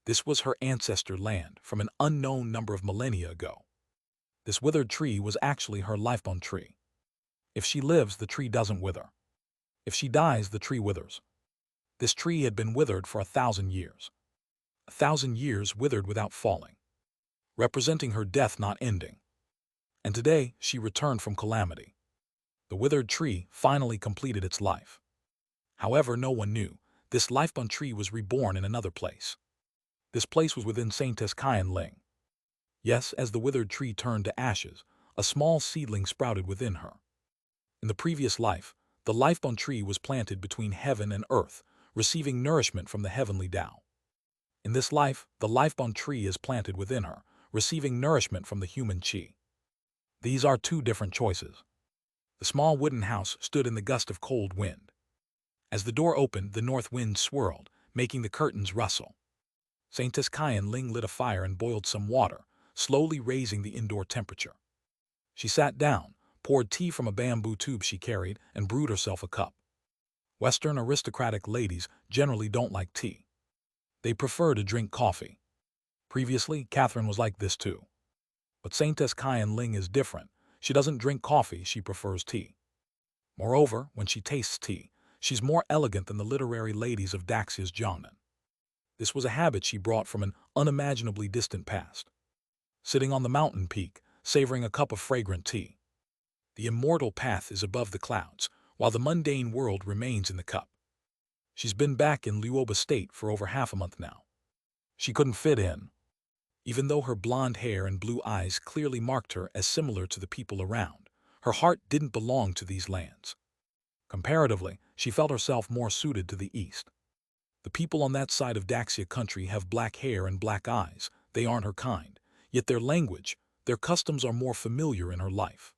This was her ancestor land from an unknown number of millennia ago. This withered tree was actually her lifebone tree. If she lives, the tree doesn't wither. If she dies, the tree withers. This tree had been withered for 1,000 years. 1,000 years withered without falling, representing her death not ending. And today, she returned from calamity. The withered tree finally completed its life. However, no one knew, this lifebone tree was reborn in another place. This place was within Saintess Kyan Ling. Yes, as the withered tree turned to ashes, a small seedling sprouted within her. In the previous life, the lifebone tree was planted between heaven and earth, receiving nourishment from the heavenly Tao. In this life, the lifebone tree is planted within her, receiving nourishment from the human chi. These are two different choices. The small wooden house stood in the gust of cold wind. As the door opened, the north wind swirled, making the curtains rustle. Saintess Kyan Ling lit a fire and boiled some water, slowly raising the indoor temperature. She sat down, poured tea from a bamboo tube she carried, and brewed herself a cup. Western aristocratic ladies generally don't like tea. They prefer to drink coffee. Previously, Catherine was like this too. But Saintess Kyan Ling is different. She doesn't drink coffee, she prefers tea. Moreover, when she tastes tea, she's more elegant than the literary ladies of Daxia's Jiangnan. This was a habit she brought from an unimaginably distant past. Sitting on the mountain peak, savoring a cup of fragrant tea. The immortal path is above the clouds, while the mundane world remains in the cup. She's been back in Luoba State for over half a month now. She couldn't fit in. Even though her blonde hair and blue eyes clearly marked her as similar to the people around, her heart didn't belong to these lands. Comparatively, she felt herself more suited to the east. The people on that side of Daxia country have black hair and black eyes. They aren't her kind, yet their language, their customs are more familiar in her life.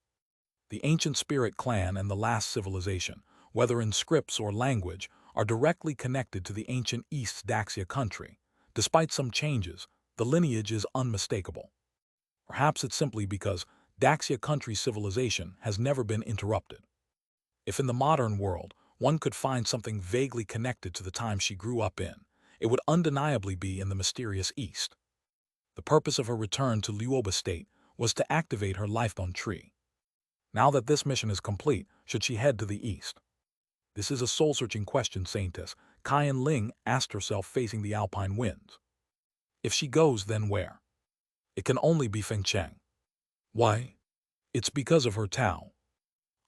The ancient spirit clan and the last civilization, whether in scripts or language, are directly connected to the ancient East Daxia country. Despite some changes, the lineage is unmistakable. Perhaps it's simply because Daxia country's civilization has never been interrupted. If in the modern world, one could find something vaguely connected to the time she grew up in, it would undeniably be in the mysterious East. The purpose of her return to Luoba State was to activate her lifebone tree. Now that this mission is complete, should she head to the East? This is a soul-searching question Saintess Kyan Ling asked herself facing the alpine winds. If she goes, then where? It can only be Fengcheng. Why? It's because of her Tao.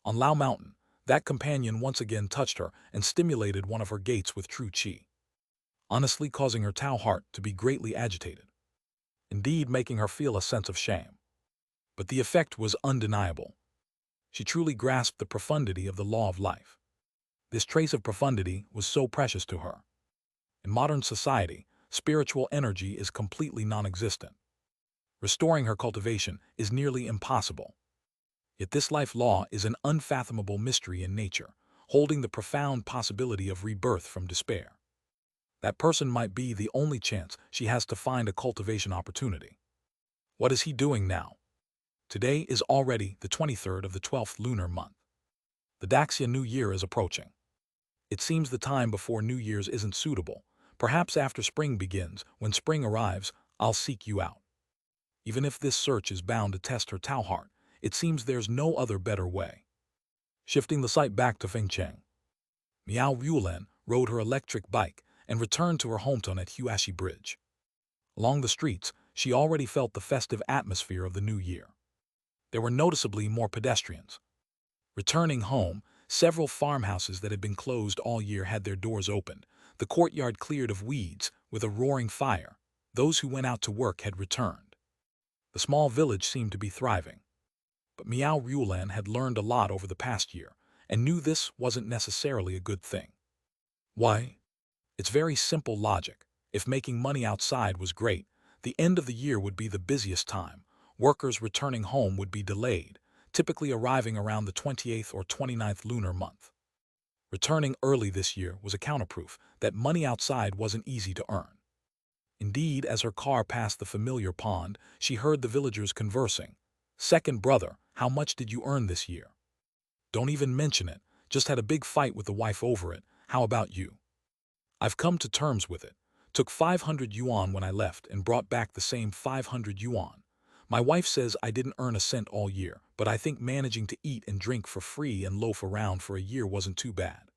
On Lao Mountain, that companion once again touched her and stimulated one of her gates with true qi, honestly causing her Tao heart to be greatly agitated, indeed making her feel a sense of shame. But the effect was undeniable. She truly grasped the profundity of the law of life. This trace of profundity was so precious to her. In modern society, spiritual energy is completely non-existent. Restoring her cultivation is nearly impossible. Yet this life law is an unfathomable mystery in nature, holding the profound possibility of rebirth from despair. That person might be the only chance she has to find a cultivation opportunity. What is he doing now? Today is already the 23rd of the 12th lunar month. The Daxia New Year is approaching. It seems the time before New Year's isn't suitable. Perhaps after spring begins, when spring arrives, I'll seek you out. Even if this search is bound to test her Tao heart, it seems there's no other better way. Shifting the sight back to Fengcheng, Miao Ruolan rode her electric bike and returned to her hometown at Huashi Bridge. Along the streets, she already felt the festive atmosphere of the new year. There were noticeably more pedestrians. Returning home, several farmhouses that had been closed all year had their doors opened, the courtyard cleared of weeds, with a roaring fire. Those who went out to work had returned. The small village seemed to be thriving. But Miao Ruolan had learned a lot over the past year, and knew this wasn't necessarily a good thing. Why? It's very simple logic. If making money outside was great, the end of the year would be the busiest time. Workers returning home would be delayed, typically arriving around the 28th or 29th lunar month. Returning early this year was a counterproof that money outside wasn't easy to earn. Indeed, as her car passed the familiar pond, she heard the villagers conversing. "Second brother, how much did you earn this year?" "Don't even mention it. Just had a big fight with the wife over it. How about you?" "I've come to terms with it. Took 500 yuan when I left and brought back the same 500 yuan. My wife says I didn't earn a cent all year, but I think managing to eat and drink for free and loaf around for a year wasn't too bad."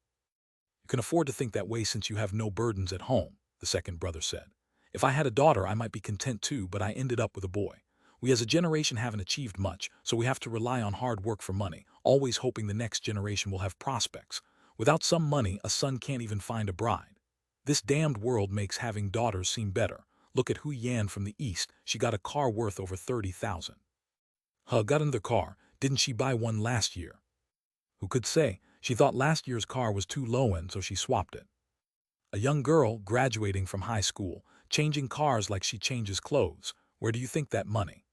"You can afford to think that way since you have no burdens at home," the second brother said. "If I had a daughter, I might be content too, but I ended up with a boy. We as a generation haven't achieved much, so we have to rely on hard work for money, always hoping the next generation will have prospects. Without some money, a son can't even find a bride. This damned world makes having daughters seem better. Look at Hu Yan from the east. She got a car worth over 30,000. Got in the car. Didn't she buy one last year? Who could say? She thought last year's car was too low-end, so she swapped it. A young girl graduating from high school, changing cars like she changes clothes. Where do you think that money?"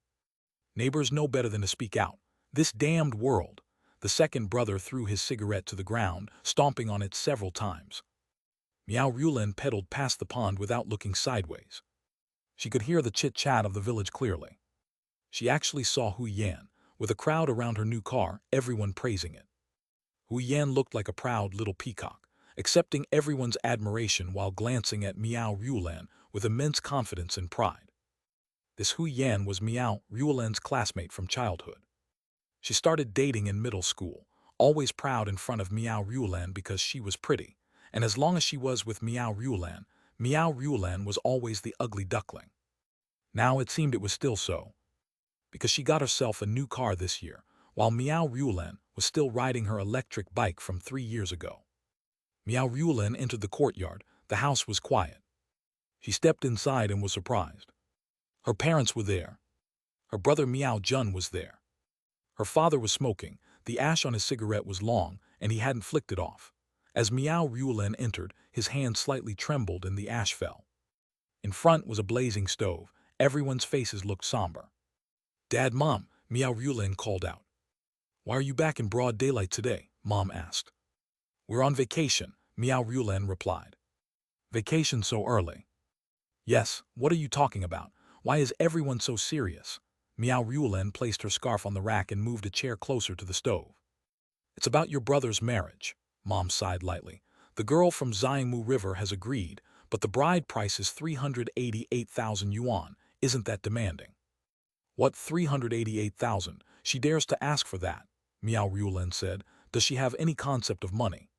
Neighbors know better than to speak out. This damned world. The second brother threw his cigarette to the ground, stomping on it several times. Miao Ruolan pedaled past the pond without looking sideways. She could hear the chit-chat of the village clearly. She actually saw Hu Yan, with a crowd around her new car, everyone praising it. Hu Yan looked like a proud little peacock, accepting everyone's admiration while glancing at Miao Ruolan with immense confidence and pride. This Hu Yan was Miao Ruolan's classmate from childhood. She started dating in middle school, always proud in front of Miao Ruolan because she was pretty, and as long as she was with Miao Ruolan was always the ugly duckling. Now it seemed it was still so, because she got herself a new car this year, while Miao Ruolan was still riding her electric bike from 3 years ago. Miao Ruolan entered the courtyard. The house was quiet. She stepped inside and was surprised. Her parents were there. Her brother Miao Jun was there. Her father was smoking. The ash on his cigarette was long, and he hadn't flicked it off. As Miao Ruolan entered, his hand slightly trembled and the ash fell. In front was a blazing stove. Everyone's faces looked somber. "Dad, Mom," Miao Ruolan called out. "Why are you back in broad daylight today?" Mom asked. "We're on vacation," Miao Ruolan replied. "Vacation so early?" "Yes, what are you talking about? Why is everyone so serious?" Miao Ruolan placed her scarf on the rack and moved a chair closer to the stove. "It's about your brother's marriage," Mom sighed lightly. "The girl from Xiangmu River has agreed, but the bride price is 388,000 yuan. Isn't that demanding?" "What 388,000? She dares to ask for that," Miao Ruolan said. "Does she have any concept of money?"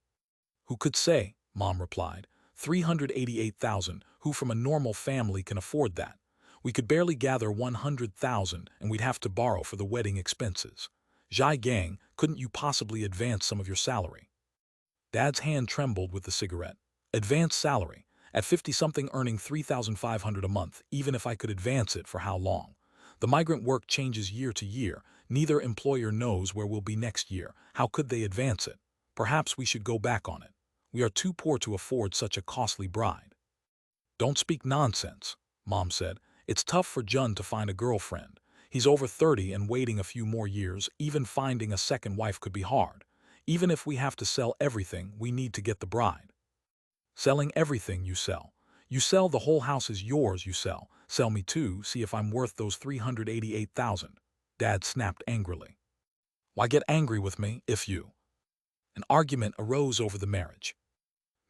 "Who could say?" Mom replied. 388,000, who from a normal family can afford that? We could barely gather 100,000 and we'd have to borrow for the wedding expenses. Zhai Gang, couldn't you possibly advance some of your salary?" Dad's hand trembled with the cigarette. "Advance salary? At 50-something earning 3,500 a month, even if I could advance it, for how long? The migrant work changes year to year. Neither employer knows where we'll be next year. How could they advance it? Perhaps we should go back on it. We are too poor to afford such a costly bride." "Don't speak nonsense," Mom said. "It's tough for Jun to find a girlfriend. He's over 30 and waiting a few more years. Even finding a second wife could be hard. Even if we have to sell everything, we need to get the bride." "Selling everything you sell. You sell, the whole house is yours, you sell. Sell me too, see if I'm worth those 388,000. Dad snapped angrily. Why get angry with me, if you? An argument arose over the marriage.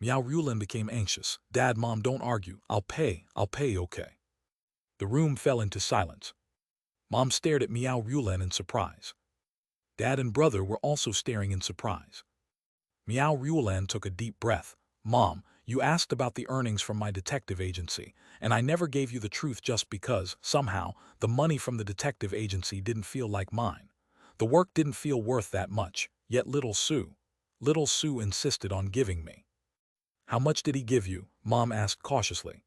Miao Rulin became anxious. Dad, Mom, don't argue. I'll pay, okay. The room fell into silence. Mom stared at Miao Rulin in surprise. Dad and brother were also staring in surprise. Miao Rulin took a deep breath. Mom, you asked about the earnings from my detective agency, and I never gave you the truth just because, somehow, the money from the detective agency didn't feel like mine. The work didn't feel worth that much, yet Little Sue insisted on giving me. How much did he give you? Mom asked cautiously.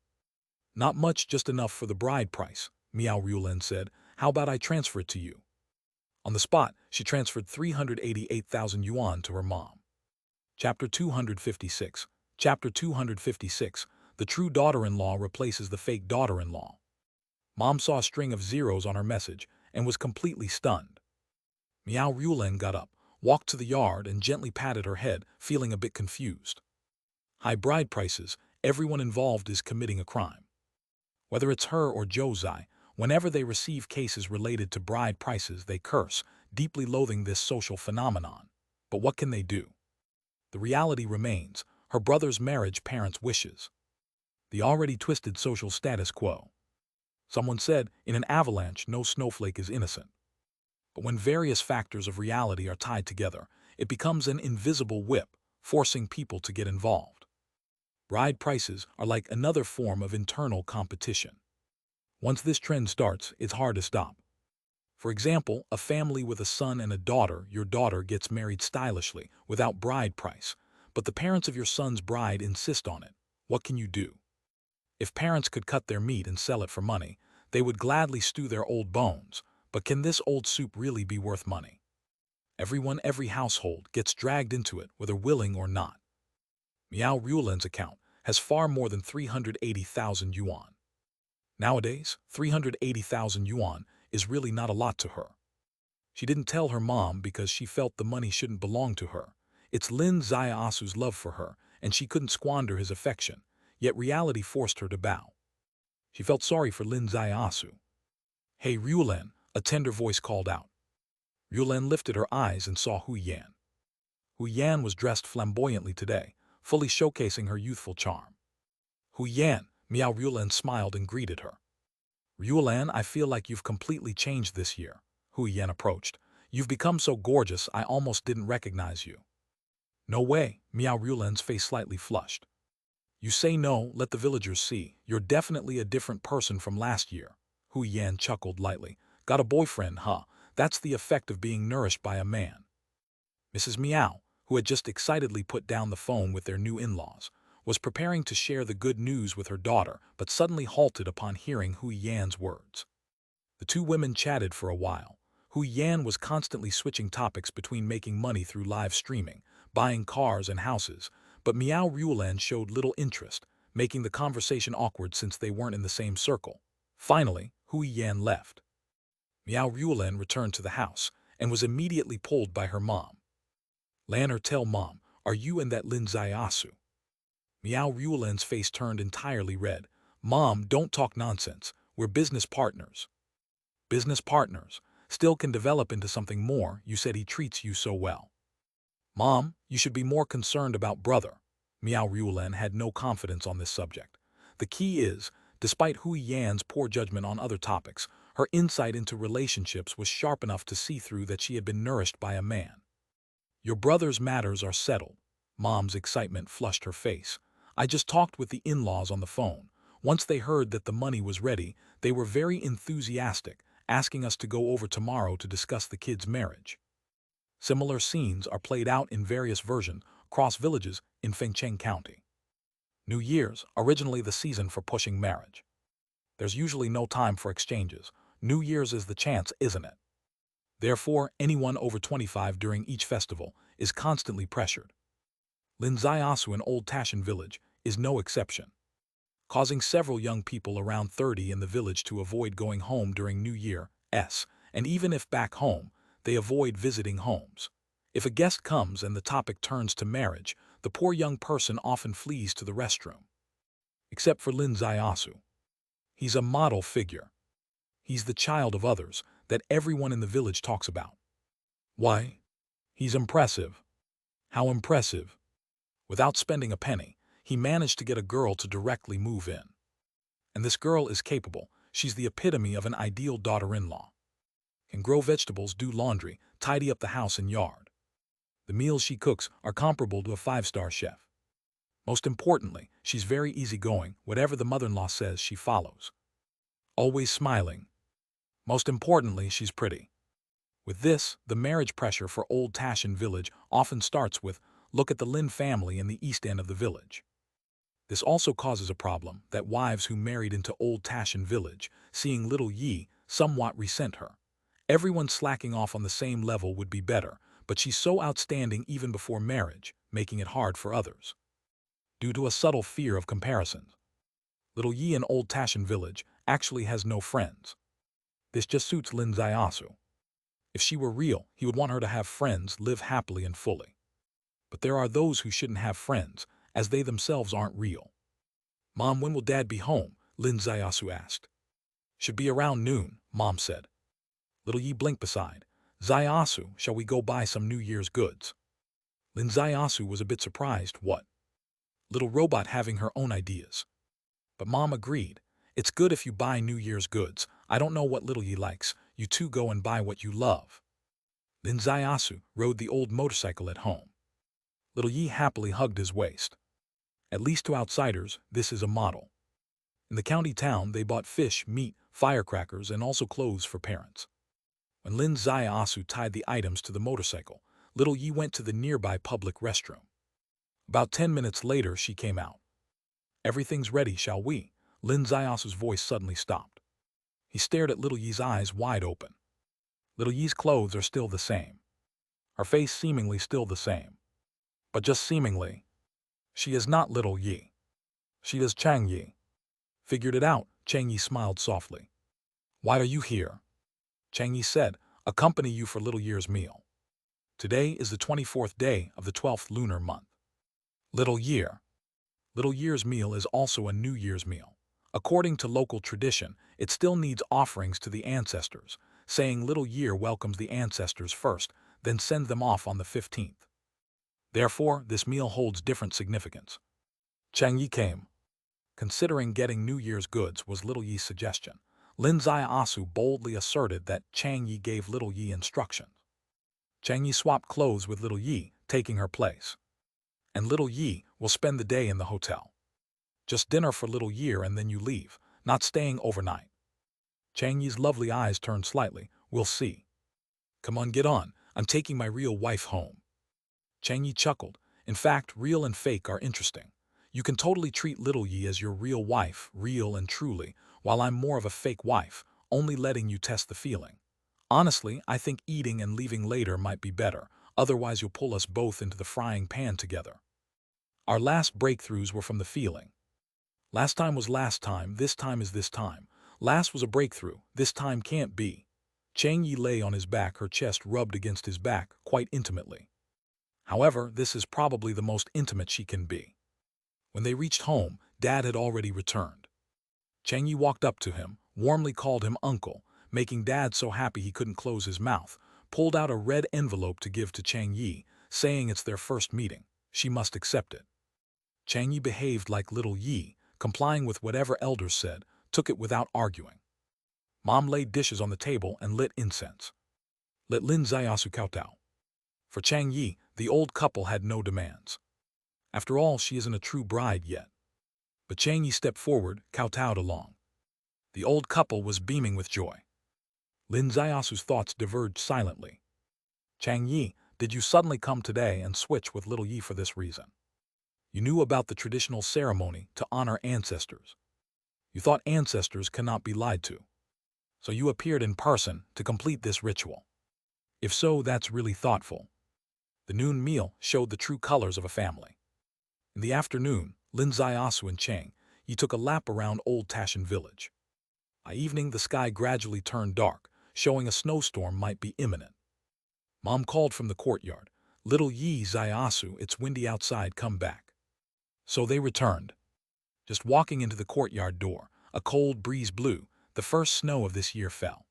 Not much, just enough for the bride price, Miao Rulin said. How about I transfer it to you? On the spot, she transferred 388,000 yuan to her mom. Chapter 256. Chapter 256. The true daughter-in-law replaces the fake daughter-in-law. Mom saw a string of zeros on her message and was completely stunned. Miao Rulin got up, walked to the yard, and gently patted her head, feeling a bit confused. High bride prices, everyone involved is committing a crime. Whether it's her or Zhou Zai, whenever they receive cases related to bride prices, they curse, deeply loathing this social phenomenon. But what can they do? The reality remains, her brother's marriage, parents' wishes. The already twisted social status quo. Someone said, in an avalanche, no snowflake is innocent. But when various factors of reality are tied together, it becomes an invisible whip, forcing people to get involved. Bride prices are like another form of internal competition. Once this trend starts, it's hard to stop. For example, a family with a son and a daughter, your daughter gets married stylishly, without bride price, but the parents of your son's bride insist on it. What can you do? If parents could cut their meat and sell it for money, they would gladly stew their old bones, but can this old soup really be worth money? Every household gets dragged into it, whether willing or not. Miao Rulin's account has far more than 380,000 yuan. Nowadays, 380,000 yuan is really not a lot to her. She didn't tell her mom because she felt the money shouldn't belong to her. It's Lin Ziaosu's love for her, and she couldn't squander his affection, yet reality forced her to bow. She felt sorry for Lin Ziaosu. Hey Rulin, a tender voice called out. Rulin lifted her eyes and saw Hu Yan. Hu Yan was dressed flamboyantly today, fully showcasing her youthful charm. Hu Yan, Miao Rulin smiled and greeted her. Rulin, I feel like you've completely changed this year. Hu Yan approached. You've become so gorgeous I almost didn't recognize you. No way, Miao Rulin's face slightly flushed. You say no, let the villagers see. You're definitely a different person from last year. Hu Yan chuckled lightly. Got a boyfriend, huh? That's the effect of being nourished by a man. Mrs. Miao, who had just excitedly put down the phone with their new in-laws, was preparing to share the good news with her daughter, but suddenly halted upon hearing Hu Yan's words. The two women chatted for a while. Hu Yan was constantly switching topics between making money through live streaming, buying cars and houses, but Miao Rulin showed little interest, making the conversation awkward since they weren't in the same circle. Finally, Hu Yan left. Miao Rulin returned to the house and was immediately pulled by her mom. Lan or tell Mom, are you and that Lin Ziaosu? Miao Rulin's face turned entirely red. Mom, don't talk nonsense. We're business partners. Business partners still can develop into something more. You said he treats you so well. Mom, you should be more concerned about brother. Miao Rulin had no confidence on this subject. The key is, despite Hu Yan's poor judgment on other topics, her insight into relationships was sharp enough to see through that she had been nourished by a man. Your brother's matters are settled. Mom's excitement flushed her face. I just talked with the in-laws on the phone. Once they heard that the money was ready, they were very enthusiastic, asking us to go over tomorrow to discuss the kids' marriage. Similar scenes are played out in various versions across villages in Fengcheng County. New Year's, originally the season for pushing marriage. There's usually no time for exchanges. New Year's is the chance, isn't it? Therefore, anyone over 25 during each festival is constantly pressured. Lin Ziaosu in Old Tashan village is no exception, causing several young people around 30 in the village to avoid going home during New Year's, and even if back home, they avoid visiting homes. If a guest comes and the topic turns to marriage, the poor young person often flees to the restroom. except for Lin Zaiasu. He's a model figure. He's the child of others that everyone in the village talks about. Why? He's impressive. How impressive? Without spending a penny, he managed to get a girl to directly move in. And this girl is capable. She's the epitome of an ideal daughter-in-law. Can grow vegetables, do laundry, tidy up the house and yard. The meals she cooks are comparable to a 5-star chef. Most importantly, she's very easygoing. Whatever the mother-in-law says, she follows. Always smiling. Most importantly, she's pretty. With this, the marriage pressure for Old Tashan village often starts with, look at the Lin family in the east end of the village. This also causes a problem that wives who married into Old Tashan village, seeing little Yi, somewhat resent her. Everyone slacking off on the same level would be better, but she's so outstanding even before marriage, making it hard for others. Due to a subtle fear of comparisons, little Yi in Old Tashan village actually has no friends. This just suits Lin Zaiasu. If she were real, he would want her to have friends, live happily and fully. But there are those who shouldn't have friends, as they themselves aren't real. Mom, when will Dad be home? Lin Zaiasu asked. Should be around noon, Mom said. Little Yi blinked beside. Zaiasu, shall we go buy some New Year's goods? Lin Zaiasu was a bit surprised. What? Little robot having her own ideas. But Mom agreed. It's good if you buy New Year's goods. I don't know what little Yi likes. You two go and buy what you love. Lin Zaiasu rode the old motorcycle at home. Little Yi happily hugged his waist. At least to outsiders, this is a model. In the county town, they bought fish, meat, firecrackers, and also clothes for parents. When Lin Zaiasu tied the items to the motorcycle, little Yi went to the nearby public restroom. About 10 minutes later, she came out. Everything's ready, shall we? Lin Zaiasu's voice suddenly stopped. He stared at little Yi's eyes wide open. Little Yi's clothes are still the same. Her face seemingly still the same. But just seemingly. She is not little Yi. She is Chang Yi. Figured it out, Chang Yi smiled softly. Why are you here? Chang Yi said, accompany you for little Year's meal. Today is the 24th day of the 12th lunar month. Little Year. Little Year's meal is also a New Year's meal. According to local tradition, it still needs offerings to the ancestors, saying Little Year welcomes the ancestors first, then sends them off on the 15th. Therefore, this meal holds different significance. Chang Yi came. Considering getting New Year's goods was little Yi's suggestion, Lin Zaiasu boldly asserted that Chang Yi gave little Yi instructions. Chang Yi swapped clothes with little Yi, taking her place. And little Yi will spend the day in the hotel. Just dinner for little Year and then you leave, not staying overnight. Chang Yi's lovely eyes turned slightly. We'll see. Come on, get on. I'm taking my real wife home. Chang Yi chuckled. In fact, real and fake are interesting. You can totally treat little Yi as your real wife, real and truly, while I'm more of a fake wife, only letting you test the feeling. Honestly, I think eating and leaving later might be better, otherwise you'll pull us both into the frying pan together. Our last breakthroughs were from the feeling. Last time was last time, this time is this time. Last was a breakthrough, this time can't be. Chang Yi lay on his back, her chest rubbed against his back, quite intimately. However, this is probably the most intimate she can be. When they reached home, Dad had already returned. Chang Yi walked up to him, warmly called him uncle, making Dad so happy he couldn't close his mouth, pulled out a red envelope to give to Chang Yi, saying it's their first meeting. She must accept it. Chang Yi behaved like little Yi, complying with whatever elders said, took it without arguing. Mom laid dishes on the table and lit incense. Let Lin Zaiasu kowtow. For Chang Yi, the old couple had no demands. After all, she isn't a true bride yet. But Chang Yi stepped forward, kowtowed along. The old couple was beaming with joy. Lin Zaiasu's thoughts diverged silently. Chang Yi, did you suddenly come today and switch with little Yi for this reason? You knew about the traditional ceremony to honor ancestors. You thought ancestors cannot be lied to. So you appeared in person to complete this ritual. If so, that's really thoughtful. The noon meal showed the true colors of a family. In the afternoon, Lin Zaiasu and Chang Yi took a lap around Old Tashan village. By evening, the sky gradually turned dark, showing a snowstorm might be imminent. Mom called from the courtyard, Little Yi Zaiasu, it's windy outside, come back. So they returned. Just walking into the courtyard door, a cold breeze blew. The first snow of this year fell.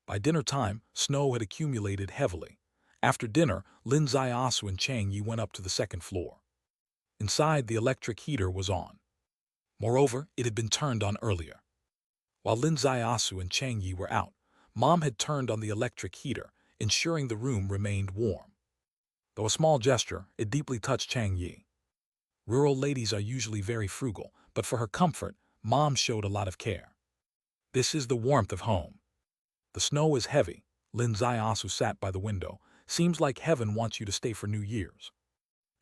By dinner time, snow had accumulated heavily. After dinner, Lin Ziasu and Chang Yi went up to the second floor. Inside, the electric heater was on. Moreover, it had been turned on earlier. While Lin Ziasu and Chang Yi were out, Mom had turned on the electric heater, ensuring the room remained warm. Though a small gesture, it deeply touched Chang Yi. Rural ladies are usually very frugal, but for her comfort, Mom showed a lot of care. This is the warmth of home. The snow is heavy. Lin Ziasu sat by the window. Seems like heaven wants you to stay for New Year's.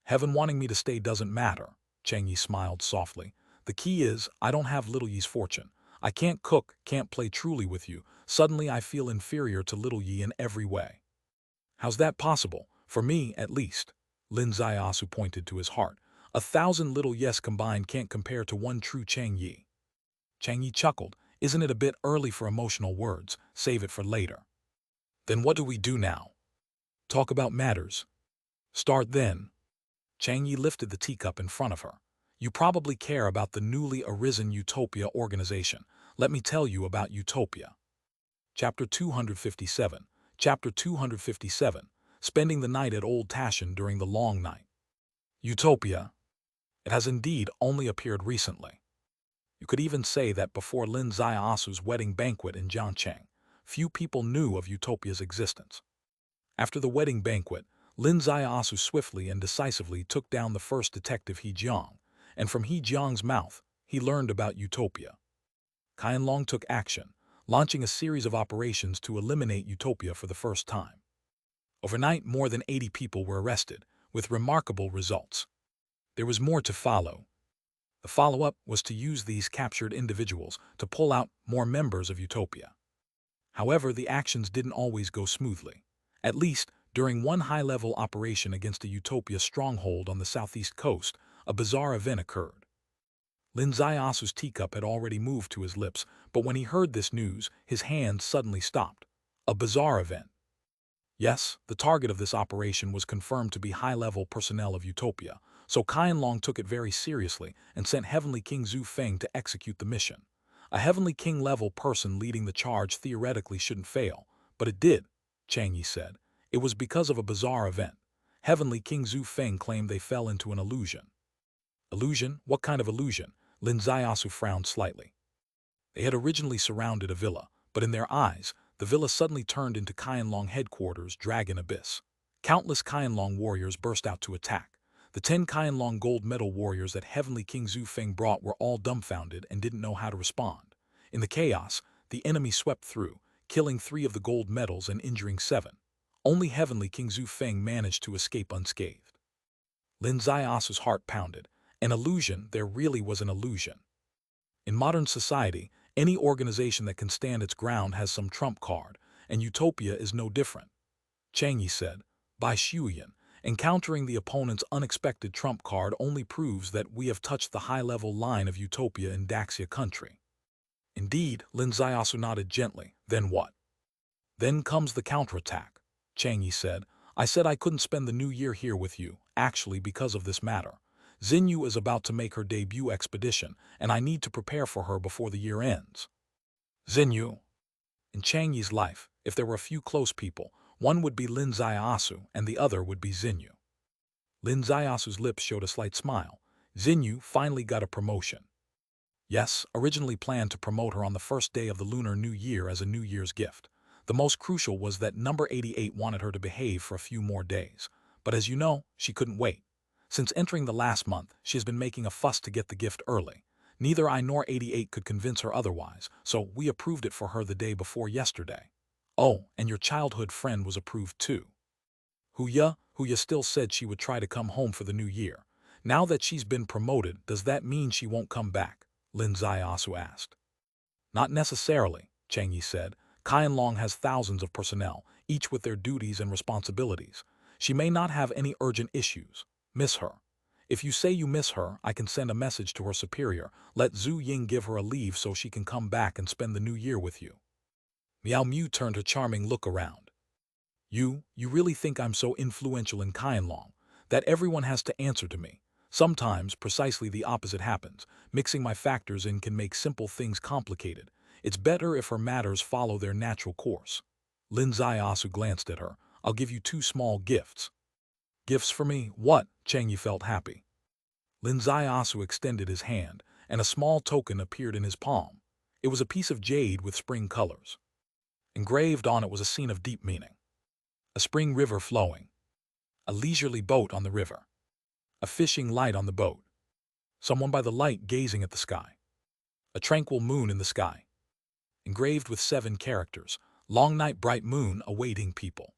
Heaven wanting me to stay doesn't matter, Chang Yi smiled softly. The key is, I don't have Little Yi's fortune. I can't cook, can't play truly with you. Suddenly I feel inferior to Little Yi in every way. How's that possible? For me, at least. Lin Ziasu pointed to his heart. 1,000 little yes combined can't compare to one true Chang Yi. Chang Yi chuckled. Isn't it a bit early for emotional words? Save it for later. Then what do we do now? Talk about matters. Start then. Chang Yi lifted the teacup in front of her. You probably care about the newly arisen Utopia organization. Let me tell you about Utopia. Chapter 257. Chapter 257. Spending the night at Old Tashan during the long night. Utopia. It has indeed only appeared recently. You could even say that before Lin Ziasu's wedding banquet in Jiangcheng, few people knew of Utopia's existence. After the wedding banquet, Lin Ziasu swiftly and decisively took down the first detective He Jiang, and from He Jiang's mouth, he learned about Utopia. Qianlong took action, launching a series of operations to eliminate Utopia for the first time. Overnight, more than 80 people were arrested, with remarkable results. There was more to follow. The follow-up was to use these captured individuals to pull out more members of Utopia. However, the actions didn't always go smoothly. At least, during one high-level operation against a Utopia stronghold on the southeast coast, a bizarre event occurred. Lin Ziasu's teacup had already moved to his lips, but when he heard this news, his hand suddenly stopped. A bizarre event. Yes, the target of this operation was confirmed to be high-level personnel of Utopia, so Qianlong took it very seriously and sent Heavenly King Zhu Feng to execute the mission. A Heavenly King-level person leading the charge theoretically shouldn't fail, but it did, Chang Yi said. It was because of a bizarre event. Heavenly King Zhu Feng claimed they fell into an illusion. Illusion? What kind of illusion? Lin Ziasu frowned slightly. They had originally surrounded a villa, but in their eyes, the villa suddenly turned into Qianlong headquarters, Dragon Abyss. Countless Qianlong warriors burst out to attack. The 10 Qianlong gold medal warriors that Heavenly King Zhu Feng brought were all dumbfounded and didn't know how to respond. In the chaos, the enemy swept through, killing 3 of the gold medals and injuring 7. Only Heavenly King Zhu Feng managed to escape unscathed. Lin Ziasu's heart pounded. An illusion, there really was an illusion. In modern society, any organization that can stand its ground has some trump card, and Utopia is no different. Chang Yi said, by Shuyan, encountering the opponent's unexpected trump card only proves that we have touched the high-level line of Utopia in Daxia country. Indeed, Lin Ziasu nodded gently. Then what? Then comes the counterattack. Chang Yi said, I said I couldn't spend the new year here with you, actually because of this matter. Xinyu is about to make her debut expedition, and I need to prepare for her before the year ends. Xinyu. In Chang Yi's life, if there were a few close people, one would be Lin Ziasu and the other would be Xinyu. Lin Ziasu's lips showed a slight smile. Xinyu finally got a promotion. Yes, originally planned to promote her on the first day of the Lunar New Year as a New Year's gift. The most crucial was that number 88 wanted her to behave for a few more days. But as you know, she couldn't wait. Since entering the last month, she has been making a fuss to get the gift early. Neither I nor 88 could convince her otherwise, so we approved it for her the day before yesterday. Oh, and your childhood friend was approved too. Huya still said she would try to come home for the new year. Now that she's been promoted, does that mean she won't come back? Lin Ziasu asked. Not necessarily, Chang Yi said. Qianlong has thousands of personnel, each with their duties and responsibilities. She may not have any urgent issues. Miss her. If you say you miss her, I can send a message to her superior. Let Zhu Ying give her a leave so she can come back and spend the new year with you. Miao Mu turned her charming look around. You really think I'm so influential in Qianlong that everyone has to answer to me? Sometimes, precisely the opposite happens. Mixing my factors in can make simple things complicated. It's better if her matters follow their natural course. Lin Zaiasu glanced at her. I'll give you 2 small gifts. Gifts for me? What? Chang Yi felt happy. Lin Zaiasu extended his hand, and a small token appeared in his palm. It was a piece of jade with spring colors. Engraved on it was a scene of deep meaning. A spring river flowing. A leisurely boat on the river. A fishing light on the boat. Someone by the light gazing at the sky. A tranquil moon in the sky. Engraved with 7 characters. Long night, bright moon, awaiting people.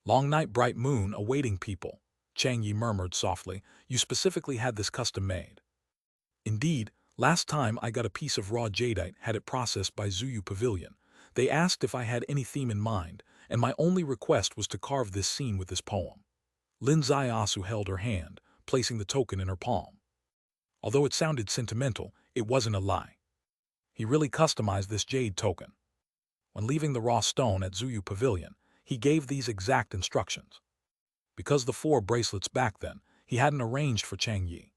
Long night, bright moon, awaiting people. Chang Yi murmured softly. You specifically had this custom made. Indeed, last time I got a piece of raw jadeite, had it processed by Zuyu Pavilion. They asked if I had any theme in mind, and my only request was to carve this scene with this poem. Lin Zaiasu held her hand, placing the token in her palm. Although it sounded sentimental, it wasn't a lie. He really customized this jade token. When leaving the raw stone at Zuyu Pavilion, he gave these exact instructions. Because the 4 bracelets back then, he hadn't arranged for Chang Yi.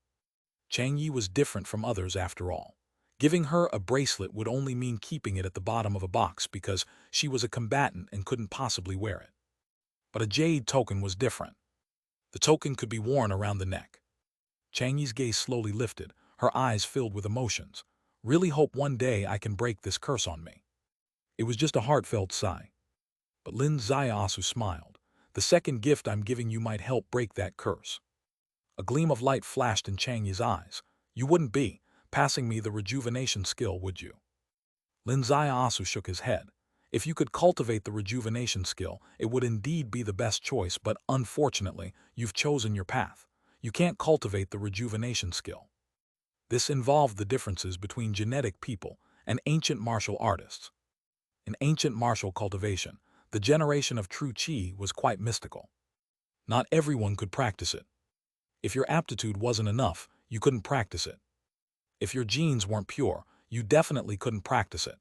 Chang Yi was different from others after all. Giving her a bracelet would only mean keeping it at the bottom of a box because she was a combatant and couldn't possibly wear it. But a jade token was different. The token could be worn around the neck. Chang Yi's gaze slowly lifted, her eyes filled with emotions. Really hope one day I can break this curse on me. It was just a heartfelt sigh. But Lin Zaiasu smiled. The second gift I'm giving you might help break that curse. A gleam of light flashed in Chang Yi's eyes. You wouldn't be passing me the rejuvenation skill, would you? Lin Zaiasu shook his head. If you could cultivate the rejuvenation skill, it would indeed be the best choice, but unfortunately, you've chosen your path. You can't cultivate the rejuvenation skill. This involved the differences between genetic people and ancient martial artists. In ancient martial cultivation, the generation of true qi was quite mystical. Not everyone could practice it. If your aptitude wasn't enough, you couldn't practice it. If your genes weren't pure, you definitely couldn't practice it.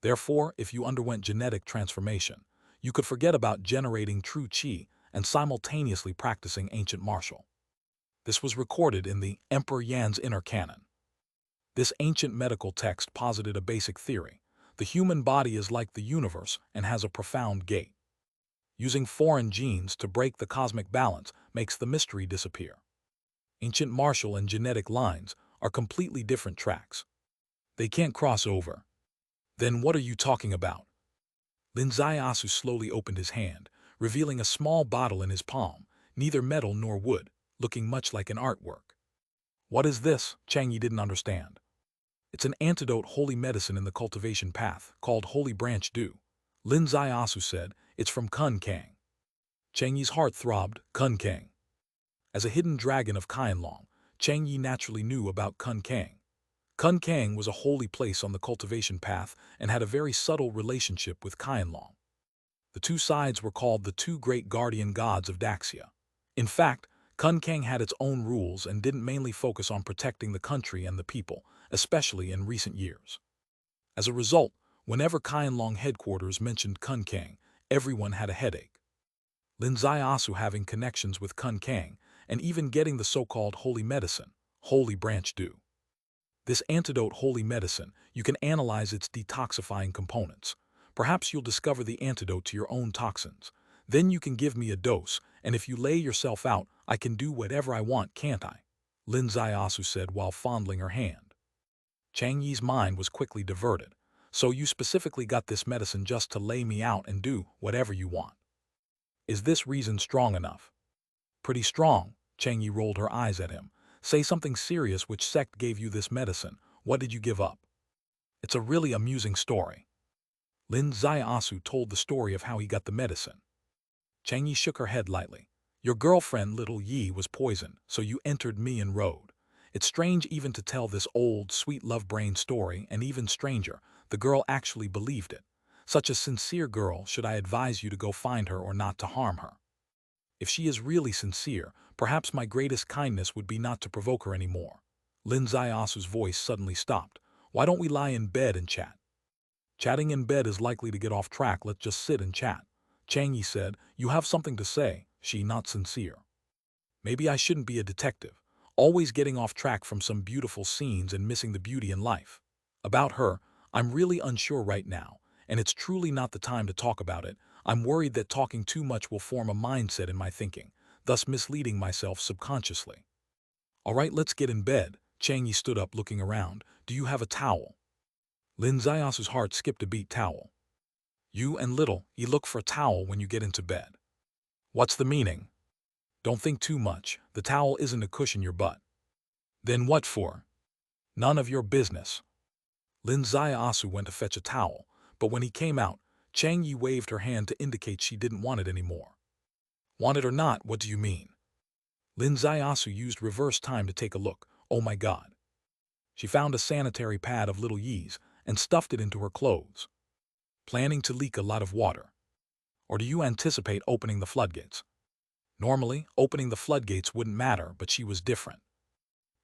Therefore, if you underwent genetic transformation, you could forget about generating true qi and simultaneously practicing ancient martial. This was recorded in the Emperor Yan's Inner Canon. This ancient medical text posited a basic theory. The human body is like the universe and has a profound gate. Using foreign genes to break the cosmic balance makes the mystery disappear. Ancient martial and genetic lines are completely different tracks. They can't cross over. Then what are you talking about? Lin Zaiasu slowly opened his hand, revealing a small bottle in his palm, neither metal nor wood, looking much like an artwork. What is this? Chang Yi didn't understand. It's an antidote holy medicine in the cultivation path, called Holy Branch Dew. Lin Zaiasu said, it's from Kun Kang. Chang Yi's heart throbbed. Kun Kang. As a hidden dragon of Qianlong, Chang Yi naturally knew about Kun Kang. Kun Kang was a holy place on the cultivation path and had a very subtle relationship with Qianlong. The 2 sides were called the 2 great guardian gods of Daxia. In fact, Kun Kang had its own rules and didn't mainly focus on protecting the country and the people, especially in recent years. As a result, whenever Qianlong headquarters mentioned Kun Kang, everyone had a headache. Lin Zaiasu having connections with Kun Kang, and even getting the so-called holy medicine, Holy Branch Dew. This antidote holy medicine, you can analyze its detoxifying components. Perhaps you'll discover the antidote to your own toxins. Then you can give me a dose, and if you lay yourself out, I can do whatever I want, can't I? Lin Zaiasu said while fondling her hand. Chang Yi's mind was quickly diverted. So you specifically got this medicine just to lay me out and do whatever you want. Is this reason strong enough? Pretty strong. Chang Yi rolled her eyes at him. Say something serious. Which sect gave you this medicine? What did you give up? It's a really amusing story. Lin Zaiasu told the story of how he got the medicine. Chang Yi shook her head lightly. Your girlfriend, little Yi, was poisoned, so you entered me and rode. It's strange even to tell this old, sweet love-brain story, and even stranger, the girl actually believed it. Such a sincere girl, should I advise you to go find her or not to harm her? If she is really sincere, perhaps my greatest kindness would be not to provoke her anymore. Lin Zaiasu's voice suddenly stopped. Why don't we lie in bed and chat? Chatting in bed is likely to get off track. Let's just sit and chat. Chang Yi said, you have something to say. She not sincere. Maybe I shouldn't be a detective. always getting off track from some beautiful scenes and missing the beauty in life. About her, I'm really unsure right now, and it's truly not the time to talk about it. I'm worried that talking too much will form a mindset in my thinking, thus misleading myself subconsciously. All right, let's get in bed. Chang Yi stood up looking around. Do you have a towel? Lin Zayasu's heart skipped a beat. Towel. You and Little, you look for a towel when you get into bed. What's the meaning? Don't think too much. The towel isn't to cushion your butt. Then what for? None of your business. Lin Zaiasu went to fetch a towel, but when he came out, Chang Yi waved her hand to indicate she didn't want it anymore. Want it or not, what do you mean? Lin Zaiasu used reverse time to take a look. Oh my god. She found a sanitary pad of Little Yi's and stuffed it into her clothes. Planning to leak a lot of water. Or do you anticipate opening the floodgates? Normally, opening the floodgates wouldn't matter, but she was different.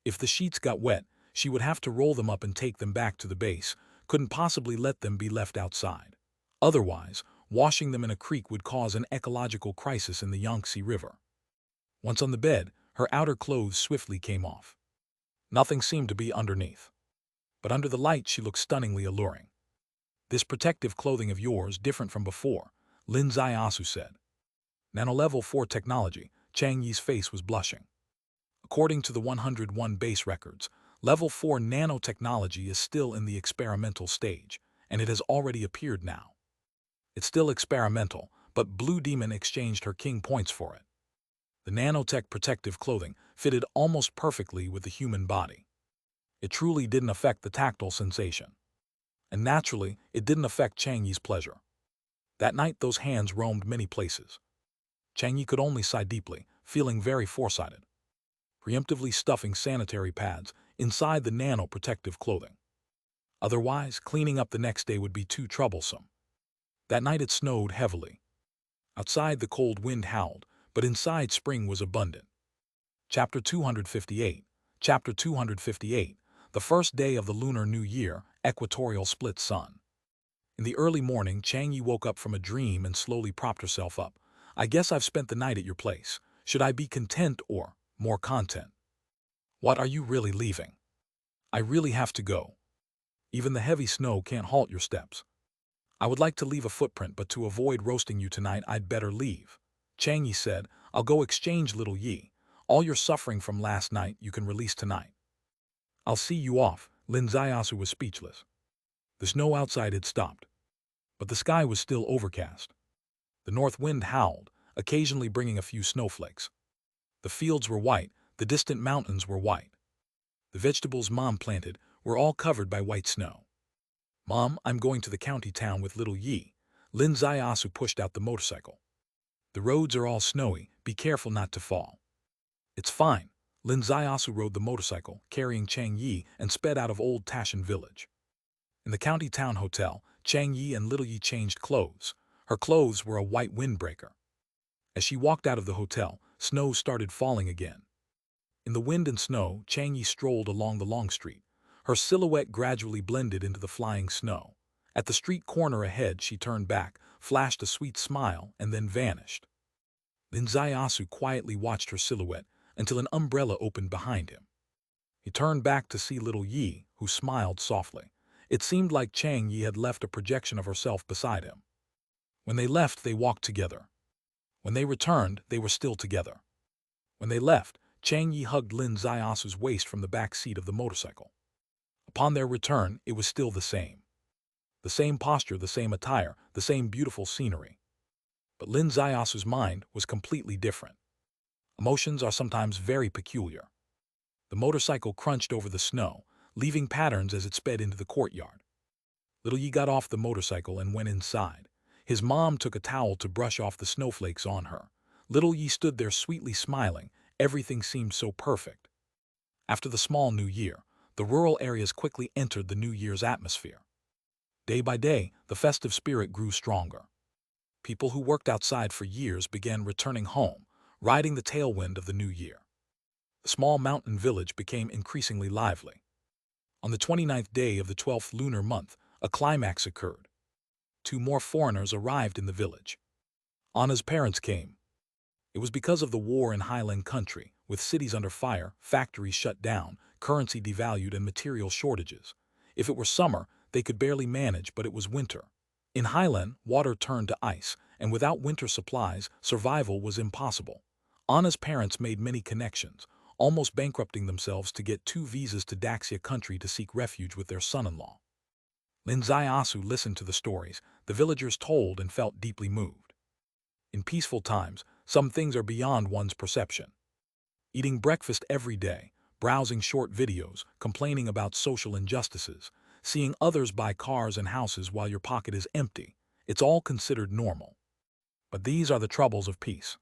If the sheets got wet, she would have to roll them up and take them back to the base, couldn't possibly let them be left outside. Otherwise, washing them in a creek would cause an ecological crisis in the Yangtze River. Once on the bed, her outer clothes swiftly came off. Nothing seemed to be underneath. But under the light she looked stunningly alluring. This protective clothing of yours different from before, Lin Zaiasu said. Nano-level 4 technology, Chang Yi's face was blushing. According to the 101 base records, level 4 nanotechnology is still in the experimental stage, and it has already appeared now. It's still experimental, but Blue Demon exchanged her king points for it. The nanotech protective clothing fitted almost perfectly with the human body. It truly didn't affect the tactile sensation. And naturally, it didn't affect Chang Yi's pleasure. That night those hands roamed many places. Chang Yi could only sigh deeply, feeling very foresighted. Preemptively stuffing sanitary pads inside the nano-protective clothing. Otherwise, cleaning up the next day would be too troublesome. That night it snowed heavily. Outside the cold wind howled, but inside spring was abundant. Chapter 258. Chapter 258. The first day of the Lunar New Year, equatorial split sun. In the early morning, Chang Yi woke up from a dream and slowly propped herself up. I guess I've spent the night at your place. Should I be content or more content? What are you really leaving? I really have to go. Even the heavy snow can't halt your steps. I would like to leave a footprint, but to avoid roasting you tonight, I'd better leave. Chang Yi said, I'll go exchange Little Yi. All your suffering from last night you can release tonight. I'll see you off. Lin Zaiasu was speechless. The snow outside had stopped, but the sky was still overcast. The north wind howled, occasionally bringing a few snowflakes. The fields were white, the distant mountains were white. The vegetables Mom planted were all covered by white snow. Mom, I'm going to the county town with Little Yi. Lin Zaiasu pushed out the motorcycle. The roads are all snowy, be careful not to fall. It's fine. Lin Zaiasu rode the motorcycle, carrying Chang Yi, and sped out of Old Tashan village. In the county town hotel, Chang Yi and Little Yi changed clothes. Her clothes were a white windbreaker. As she walked out of the hotel, snow started falling again. In the wind and snow, Chang Yi strolled along the long street. Her silhouette gradually blended into the flying snow. At the street corner ahead, she turned back, flashed a sweet smile, and then vanished. Lin Zaiasu quietly watched her silhouette until an umbrella opened behind him. He turned back to see Little Yi, who smiled softly. It seemed like Chang Yi had left a projection of herself beside him. When they left, they walked together. When they returned, they were still together. When they left, Chang Yi hugged Lin Zaiasu's waist from the back seat of the motorcycle. Upon their return, it was still the same. The same posture, the same attire, the same beautiful scenery. But Lin Zaiasu's mind was completely different. Emotions are sometimes very peculiar. The motorcycle crunched over the snow, leaving patterns as it sped into the courtyard. Little Yi got off the motorcycle and went inside. His mom took a towel to brush off the snowflakes on her. Little Yi stood there sweetly smiling. Everything seemed so perfect. After the small New Year, the rural areas quickly entered the New Year's atmosphere. Day by day, the festive spirit grew stronger. People who worked outside for years began returning home, riding the tailwind of the new year. The small mountain village became increasingly lively. On the 29th day of the 12th lunar month, a climax occurred. 2 more foreigners arrived in the village. Anna's parents came. It was because of the war in highland country, with cities under fire, factories shut down, currency devalued, and material shortages. If it were summer, they could barely manage, but it was winter. In Highland, water turned to ice, and without winter supplies, survival was impossible. Anna's parents made many connections, almost bankrupting themselves to get 2 visas to Daxia country to seek refuge with their son-in-law. Linzayasu listened to the stories the villagers told and felt deeply moved. In peaceful times, some things are beyond one's perception. Eating breakfast every day, browsing short videos, complaining about social injustices, seeing others buy cars and houses while your pocket is empty, it's all considered normal. But these are the troubles of peace.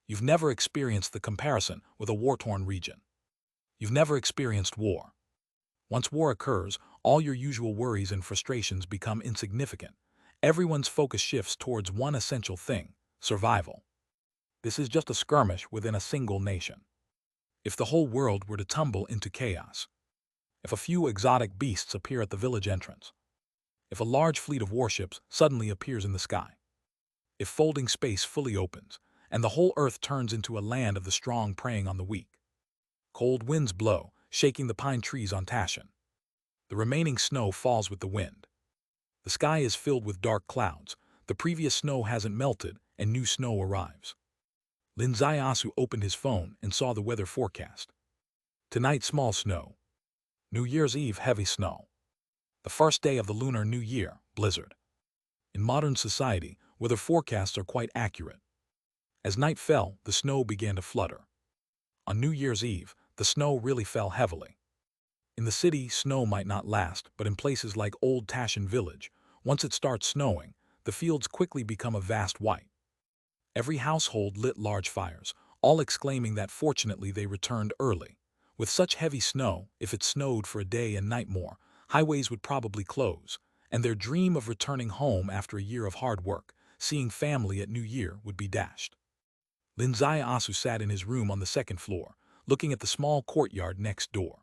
You've never experienced the comparison with a war-torn region. You've never experienced war. Once war occurs, all your usual worries and frustrations become insignificant. Everyone's focus shifts towards one essential thing: survival. This is just a skirmish within a single nation. If the whole world were to tumble into chaos, if a few exotic beasts appear at the village entrance, if a large fleet of warships suddenly appears in the sky, if folding space fully opens, and the whole earth turns into a land of the strong preying on the weak. Cold winds blow, shaking the pine trees on Tashan. The remaining snow falls with the wind. The sky is filled with dark clouds. The previous snow hasn't melted, and new snow arrives. Linzayasu opened his phone and saw the weather forecast. Tonight, small snow. New Year's Eve, heavy snow. The first day of the Lunar New Year, blizzard. In modern society, weather forecasts are quite accurate. As night fell, the snow began to flutter. On New Year's Eve, the snow really fell heavily. In the city, snow might not last, but in places like Old Tashan Village, once it starts snowing, the fields quickly become a vast white. Every household lit large fires, all exclaiming that fortunately they returned early. With such heavy snow, if it snowed for a day and night more, highways would probably close, and their dream of returning home after a year of hard work, seeing family at New Year, would be dashed. Linzayasu sat in his room on the second floor, looking at the small courtyard next door.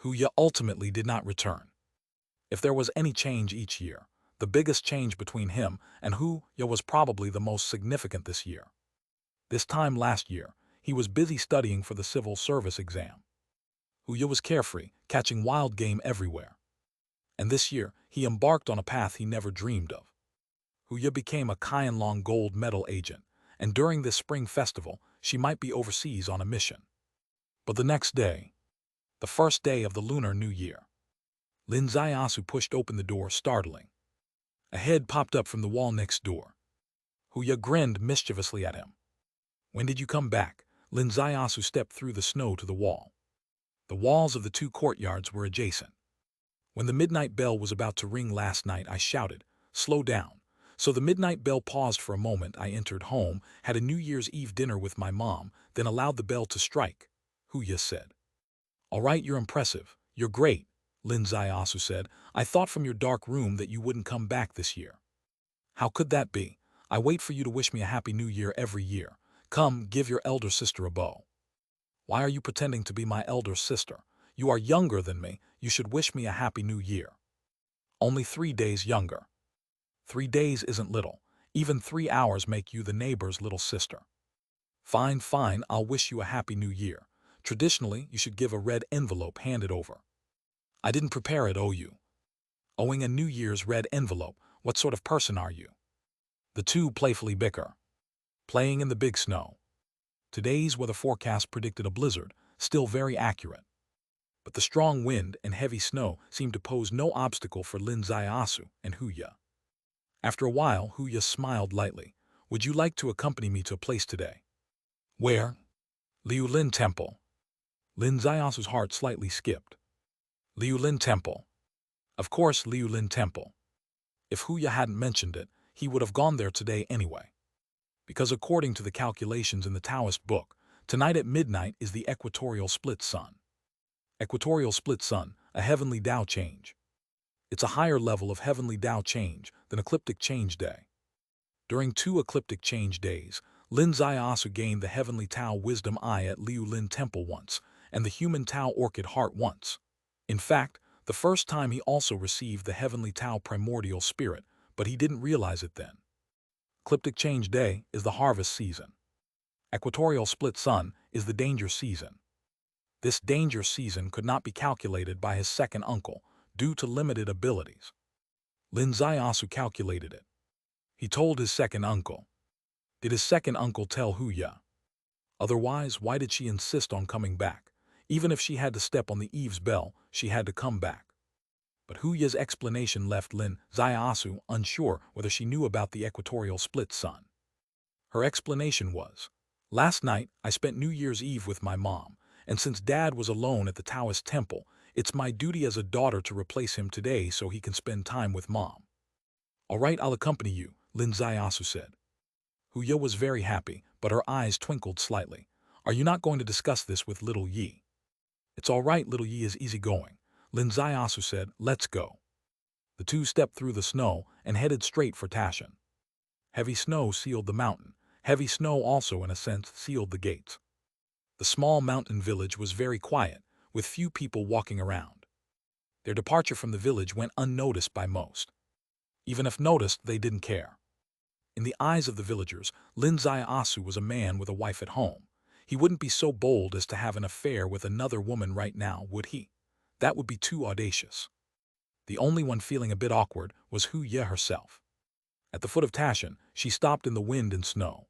Huya ultimately did not return. If there was any change each year, the biggest change between him and Huya was probably the most significant this year. This time last year, he was busy studying for the civil service exam. Huya was carefree, catching wild game everywhere. And this year, he embarked on a path he never dreamed of. Huya became a Qianlong gold medal agent, and during this spring festival, she might be overseas on a mission. But the next day, the first day of the Lunar New Year, Linzayasu pushed open the door, startling. A head popped up from the wall next door. Huya grinned mischievously at him. "When did you come back?" Linzayasu stepped through the snow to the wall. The walls of the two courtyards were adjacent. "When the midnight bell was about to ring last night, I shouted, 'Slow down.' So the midnight bell paused for a moment. I entered home, had a New Year's Eve dinner with my mom, then allowed the bell to strike," Huya said. "All right, you're impressive. You're great," Linzayasu said. "I thought from your dark room that you wouldn't come back this year." "How could that be? I wait for you to wish me a Happy New Year every year. Come, give your elder sister a bow." "Why are you pretending to be my elder sister? You are younger than me. You should wish me a Happy New Year." "Only 3 days younger." 3 days isn't little. Even 3 hours make you the neighbor's little sister. "Fine, fine, I'll wish you a Happy New Year. Traditionally, you should give a red envelope handed over." "I didn't prepare it, you. Owing a New Year's red envelope, what sort of person are you?" The two playfully bicker. Playing in the big snow. Today's weather forecast predicted a blizzard, still very accurate. But the strong wind and heavy snow seemed to pose no obstacle for Linzayasu and Huya. After a while, Huya smiled lightly. "Would you like to accompany me to a place today?" "Where?" "Liulin Temple." Linzayasu's heart slightly skipped. Liulin Temple. Of course, Liulin Temple. If Huya hadn't mentioned it, he would have gone there today anyway. Because according to the calculations in the Taoist book, tonight at midnight is the equatorial split sun. Equatorial split sun, a heavenly Tao change. It's a higher level of heavenly Tao change than ecliptic change day. During 2 ecliptic change days, Linzayasu gained the heavenly Tao wisdom eye at Liulin Temple once, and the human Tao orchid heart once. In fact, the first time he also received the heavenly Tao primordial spirit, but he didn't realize it then. Ecliptic change day is the harvest season. Equatorial split sun is the danger season. This danger season could not be calculated by his second uncle due to limited abilities. Lin Zaiasu calculated it. He told his second uncle. Did his second uncle tell Huya? Otherwise, why did she insist on coming back? Even if she had to step on the Eve's bell, she had to come back. But Huya's explanation left Lin Zaiasu unsure whether she knew about the equatorial split sun. Her explanation was, "Last night, I spent New Year's Eve with my mom, and since Dad was alone at the Taoist temple, it's my duty as a daughter to replace him today so he can spend time with Mom." "All right, I'll accompany you," Lin Zaiasu said. Huya was very happy, but her eyes twinkled slightly. "Are you not going to discuss this with little Yi?" "It's all right, little Yi is easygoing," Lin Zaiasu said. "Let's go." The two stepped through the snow and headed straight for Tashan. Heavy snow sealed the mountain. Heavy snow also, in a sense, sealed the gates. The small mountain village was very quiet, with few people walking around. Their departure from the village went unnoticed by most. Even if noticed, they didn't care. In the eyes of the villagers, Lin Zaiasu was a man with a wife at home. He wouldn't be so bold as to have an affair with another woman right now, would he? That would be too audacious. The only one feeling a bit awkward was Huya herself. At the foot of Tashan, she stopped in the wind and snow.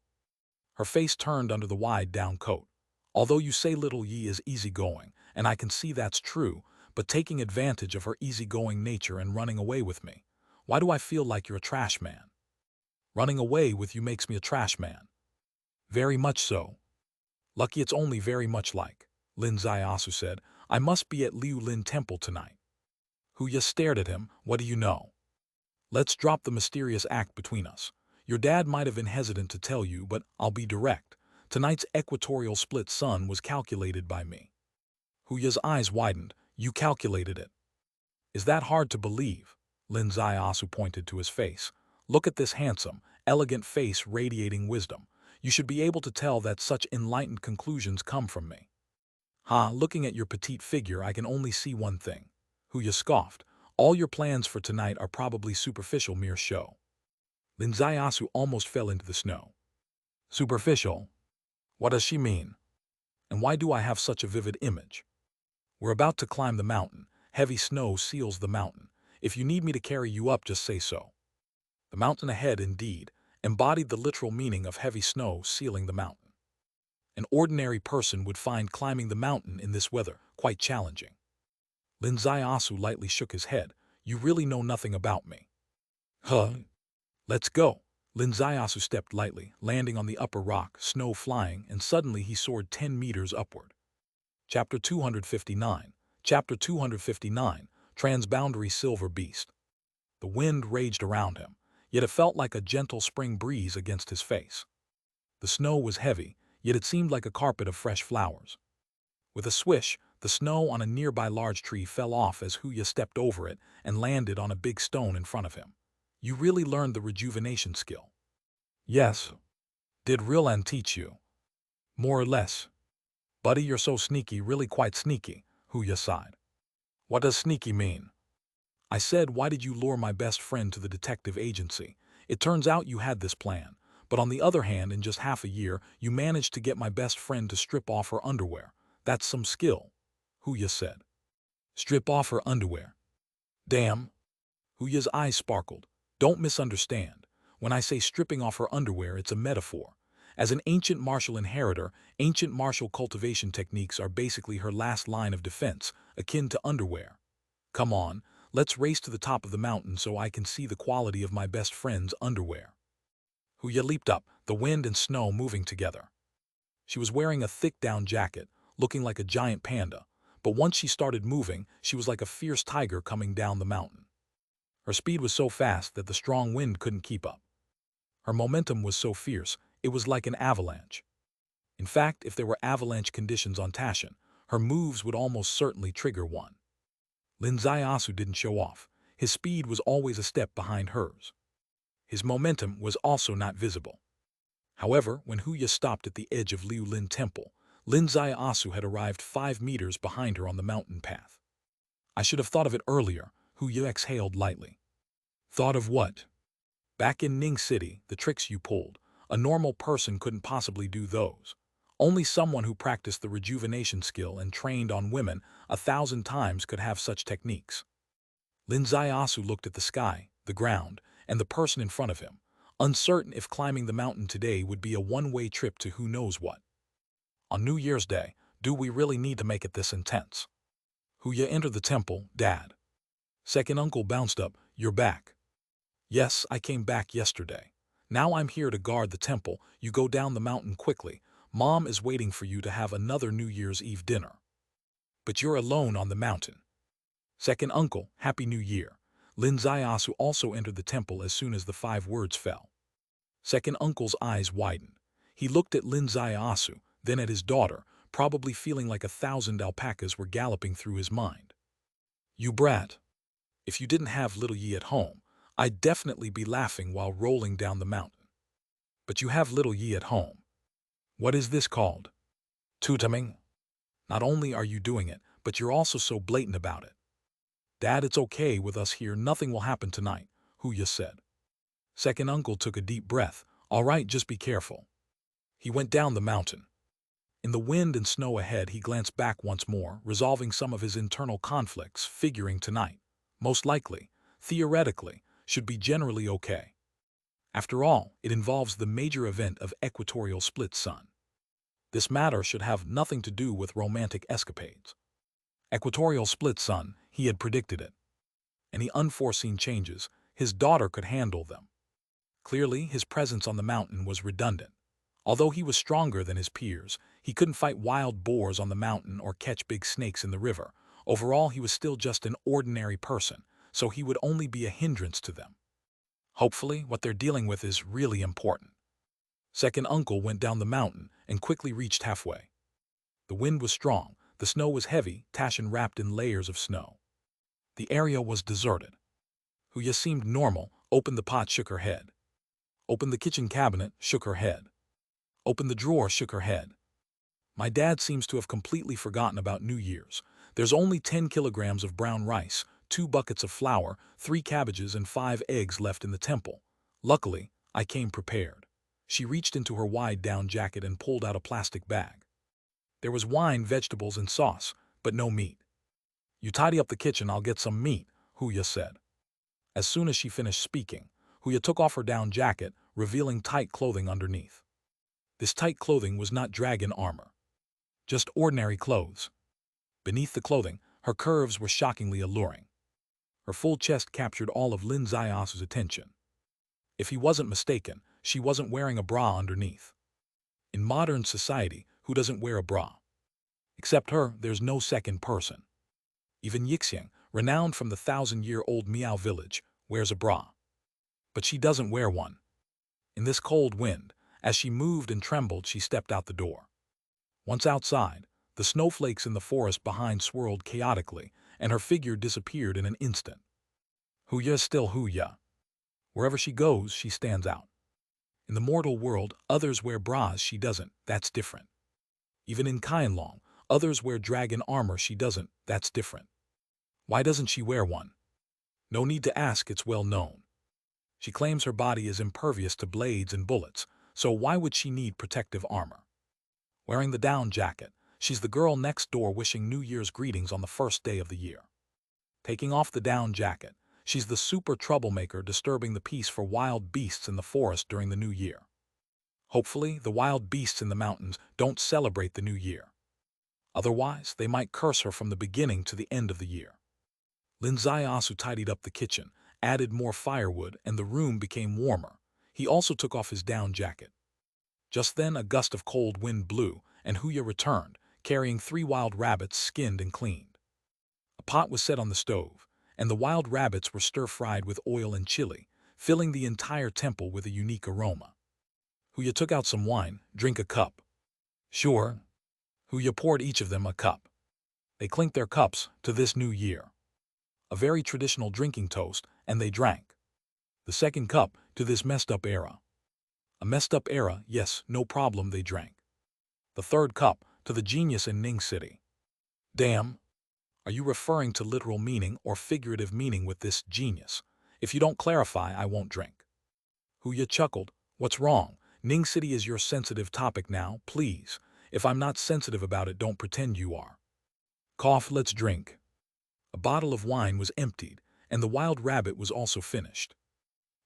Her face turned under the wide-down coat. "Although you say little Yi is easygoing, and I can see that's true, but taking advantage of her easygoing nature and running away with me. Why do I feel like you're a trash man?" "Running away with you makes me a trash man." "Very much so." "Lucky it's only very much like," Lin Zaiasu said. "I must be at Liu Lin Temple tonight." Huya stared at him. "What do you know?" "Let's drop the mysterious act between us. Your dad might have been hesitant to tell you, but I'll be direct. Tonight's equatorial split sun was calculated by me." Huya's eyes widened. "You calculated it?" "Is that hard to believe?" Lin Zaiasu pointed to his face. "Look at this handsome, elegant face radiating wisdom. You should be able to tell that such enlightened conclusions come from me." Looking at your petite figure, I can only see one thing." Huya scoffed. "All your plans for tonight are probably superficial, mere show." Lin Zaiasu almost fell into the snow. "Superficial? What does she mean? And why do I have such a vivid image?" "We're about to climb the mountain. Heavy snow seals the mountain. If you need me to carry you up, just say so." The mountain ahead, indeed, embodied the literal meaning of heavy snow sealing the mountain. An ordinary person would find climbing the mountain in this weather quite challenging. Lin Zaiasu lightly shook his head. "You really know nothing about me." "Let's go." Lin Zaiasu stepped lightly, landing on the upper rock, snow flying, and suddenly he soared 10 meters upward. Chapter 259. Chapter 259, Transboundary Silver Beast. The wind raged around him, yet it felt like a gentle spring breeze against his face. The snow was heavy, yet it seemed like a carpet of fresh flowers. With a swish, the snow on a nearby large tree fell off as Huya stepped over it and landed on a big stone in front of him. "You really learned the rejuvenation skill?" "Yes." "Did Rilan teach you?" "More or less." "Buddy, you're so sneaky, really quite sneaky," Huya sighed. "What does sneaky mean?" "I said, why did you lure my best friend to the detective agency? It turns out you had this plan. But on the other hand, in just half a year, you managed to get my best friend to strip off her underwear. That's some skill," Huya said. "Strip off her underwear?" "Damn." Huya's eyes sparkled. "Don't misunderstand. When I say stripping off her underwear, it's a metaphor. As an ancient martial inheritor, ancient martial cultivation techniques are basically her last line of defense, akin to underwear. Come on, let's race to the top of the mountain so I can see the quality of my best friend's underwear." Huya leaped up, the wind and snow moving together. She was wearing a thick down jacket, looking like a giant panda, but once she started moving, she was like a fierce tiger coming down the mountain. Her speed was so fast that the strong wind couldn't keep up. Her momentum was so fierce, it was like an avalanche. In fact, if there were avalanche conditions on Tashan, her moves would almost certainly trigger one. Lin Zaiasu didn't show off. His speed was always a step behind hers. His momentum was also not visible. However, when Huya stopped at the edge of Liu Lin Temple, Lin Zaiasu had arrived 5 meters behind her on the mountain path. "I should have thought of it earlier," Huya exhaled lightly. "Thought of what?" "Back in Ning City, the tricks you pulled. A normal person couldn't possibly do those. Only someone who practiced the rejuvenation skill and trained on women 1,000 times could have such techniques. Lin Zaiasu looked at the sky, the ground, and the person in front of him, uncertain if climbing the mountain today would be a one-way trip to who knows what. On New Year's Day, do we really need to make it this intense? Huya entered the temple, Dad. Second uncle bounced up, you're back. Yes, I came back yesterday. Now I'm here to guard the temple. You go down the mountain quickly. Mom is waiting for you to have another New Year's Eve dinner. But you're alone on the mountain. Second uncle, Happy New Year. Lin Zaiasu also entered the temple as soon as the 5 words fell. Second uncle's eyes widened. He looked at Lin Zaiasu, then at his daughter, probably feeling like 1,000 alpacas were galloping through his mind. You brat. If you didn't have little Yi at home, I'd definitely be laughing while rolling down the mountain. But you have little Yi at home. What is this called? Tutaming? Not only are you doing it, but you're also so blatant about it. Dad, it's okay with us here, nothing will happen tonight, Huya said. Second uncle took a deep breath. All right, just be careful. He went down the mountain. In the wind and snow ahead, he glanced back once more, resolving some of his internal conflicts, figuring tonight, most likely, theoretically, should be generally okay. After all, it involves the major event of equatorial split sun. This matter should have nothing to do with romantic escapades. Equatorial split sun, he had predicted it. Any unforeseen changes, his daughter could handle them. Clearly, his presence on the mountain was redundant. Although he was stronger than his peers, he couldn't fight wild boars on the mountain or catch big snakes in the river. Overall, he was still just an ordinary person, so he would only be a hindrance to them. Hopefully, what they're dealing with is really important. Second uncle went down the mountain and quickly reached halfway. The wind was strong, the snow was heavy, Tashin wrapped in layers of snow. The area was deserted. Huya seemed normal, opened the pot, shook her head. Opened the kitchen cabinet, shook her head. Opened the drawer, shook her head. My dad seems to have completely forgotten about New Year's. There's only 10 kilograms of brown rice, 2 buckets of flour, 3 cabbages and 5 eggs left in the temple. Luckily, I came prepared. She reached into her wide down jacket and pulled out a plastic bag. There was wine, vegetables, and sauce, but no meat. You tidy up the kitchen, I'll get some meat, Huya said. As soon as she finished speaking, Huya took off her down jacket, revealing tight clothing underneath. This tight clothing was not dragon armor. Just ordinary clothes. Beneath the clothing, her curves were shockingly alluring. Her full chest captured all of Lin Zaiasu's attention. If he wasn't mistaken, she wasn't wearing a bra underneath. In modern society, who doesn't wear a bra? Except her, there's no second person. Even Yixiang, renowned from the 1,000-year-old Miao village, wears a bra. But she doesn't wear one. In this cold wind, as she moved and trembled, she stepped out the door. Once outside, the snowflakes in the forest behind swirled chaotically, and her figure disappeared in an instant. Huya is still Huya. Wherever she goes, she stands out. In the mortal world, others wear bras, she doesn't, that's different. Even in Qianlong, others wear dragon armor, she doesn't, that's different. Why doesn't she wear one? No need to ask, it's well known. She claims her body is impervious to blades and bullets, so why would she need protective armor? Wearing the down jacket, she's the girl next door wishing New Year's greetings on the first day of the year. Taking off the down jacket, she's the super troublemaker disturbing the peace for wild beasts in the forest during the New Year. Hopefully, the wild beasts in the mountains don't celebrate the New Year. Otherwise, they might curse her from the beginning to the end of the year. Lin Zaiasu tidied up the kitchen, added more firewood, and the room became warmer. He also took off his down jacket. Just then, a gust of cold wind blew, and Huya returned, carrying 3 wild rabbits skinned and cleaned. A pot was set on the stove, and the wild rabbits were stir-fried with oil and chili, filling the entire temple with a unique aroma. Huya took out some wine, drink a cup. Sure. Huya poured each of them a cup. They clinked their cups to this new year. A very traditional drinking toast, and they drank. The second cup to this messed up era. A messed up era, yes, no problem, they drank. The third cup to the genius in Ning City. Damn. Are you referring to literal meaning or figurative meaning with this genius? If you don't clarify, I won't drink. Huya chuckled. What's wrong? Ning City is your sensitive topic now, please. If I'm not sensitive about it, don't pretend you are. Cough, let's drink. A bottle of wine was emptied, and the wild rabbit was also finished.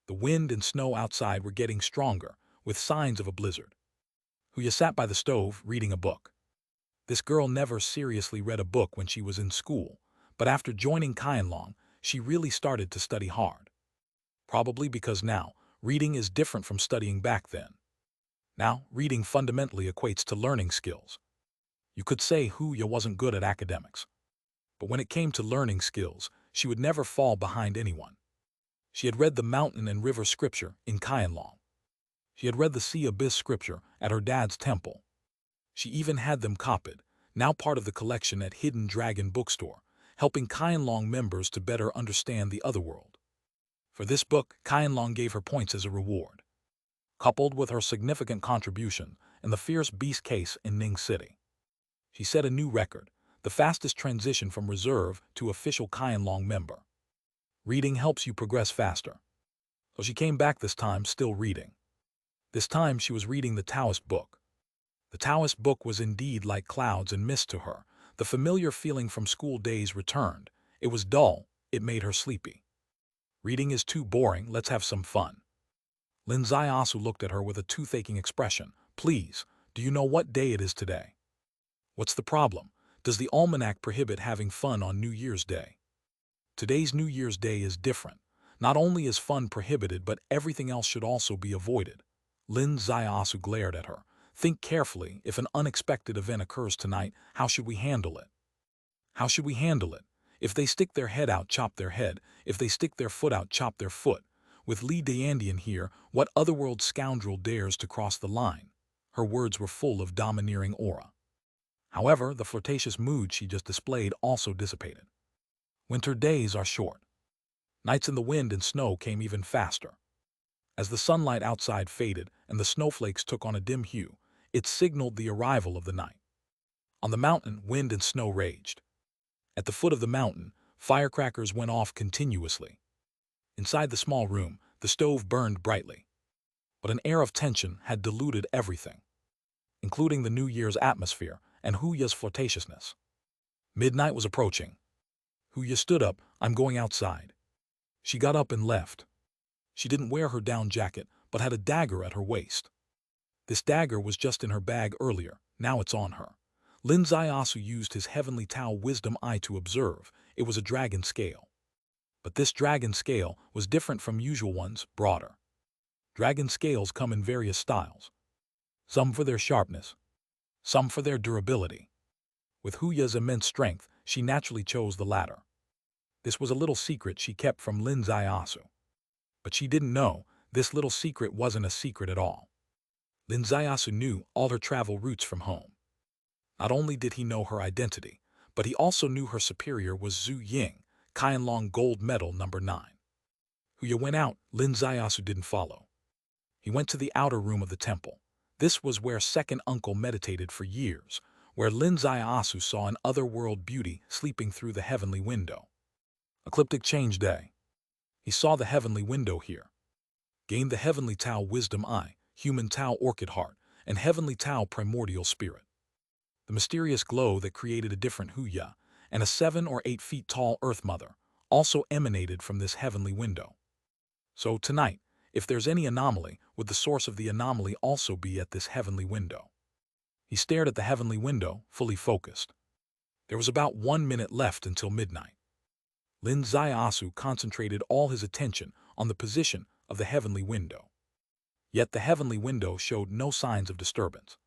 The wind and snow outside were getting stronger, with signs of a blizzard. Huya sat by the stove, reading a book. This girl never seriously read a book when she was in school, but after joining Qianlong, she really started to study hard. Probably because now, reading is different from studying back then. Now, reading fundamentally equates to learning skills. You could say Huya wasn't good at academics, but when it came to learning skills, she would never fall behind anyone. She had read the mountain and river scripture in Qianlong. She had read the sea abyss scripture at her dad's temple. She even had them copied, now part of the collection at Hidden Dragon Bookstore, helping Qianlong members to better understand the otherworld. For this book, Qianlong gave her points as a reward, coupled with her significant contribution in the Fierce Beast case in Ning City. She set a new record, the fastest transition from reserve to official Qianlong member. Reading helps you progress faster. So she came back this time still reading. This time she was reading the Taoist book. The Taoist book was indeed like clouds and mist to her. The familiar feeling from school days returned. It was dull, it made her sleepy. Reading is too boring, let's have some fun. Lin Ziasu looked at her with a toothacheing expression. Please, do you know what day it is today? What's the problem? Does the almanac prohibit having fun on New Year's Day? Today's New Year's Day is different. Not only is fun prohibited, but everything else should also be avoided. Lin Ziasu glared at her. Think carefully. If an unexpected event occurs tonight, how should we handle it? How should we handle it? If they stick their head out, chop their head. If they stick their foot out, chop their foot. With Li Dayandian here, what otherworld scoundrel dares to cross the line? Her words were full of domineering aura. However, the flirtatious mood she just displayed also dissipated. Winter days are short. Nights in the wind and snow came even faster. As the sunlight outside faded and the snowflakes took on a dim hue, it signaled the arrival of the night. On the mountain, wind and snow raged. At the foot of the mountain, firecrackers went off continuously. Inside the small room, the stove burned brightly. But an air of tension had diluted everything, including the New Year's atmosphere and Huya's flirtatiousness. Midnight was approaching. Huya stood up. I'm going outside. She got up and left. She didn't wear her down jacket, but had a dagger at her waist. This dagger was just in her bag earlier, now it's on her. Lin Ziasu used his heavenly Tao wisdom eye to observe. It was a dragon scale. But this dragon scale was different from usual ones, broader. Dragon scales come in various styles. Some for their sharpness, some for their durability. With Huya's immense strength, she naturally chose the latter. This was a little secret she kept from Lin Ziasu. But she didn't know, this little secret wasn't a secret at all. Lin Ziasu knew all her travel routes from home. Not only did he know her identity, but he also knew her superior was Zhu Ying, Qianlong Gold Medal number 9. Huya went out, Lin Ziasu didn't follow. He went to the outer room of the temple. This was where second uncle meditated for years, where Lin Ziasu saw an otherworld beauty sleeping through the heavenly window. Ecliptic change day. He saw the heavenly window here. Gained the heavenly Tao wisdom eye, human Tao orchid heart, and heavenly Tao primordial spirit. The mysterious glow that created a different Huya and a 7 or 8 feet tall Earth Mother also emanated from this heavenly window. So tonight, if there's any anomaly, would the source of the anomaly also be at this heavenly window? He stared at the heavenly window, fully focused. There was about 1 minute left until midnight. Lin Ziasu concentrated all his attention on the position of the heavenly window. Yet the heavenly window showed no signs of disturbance.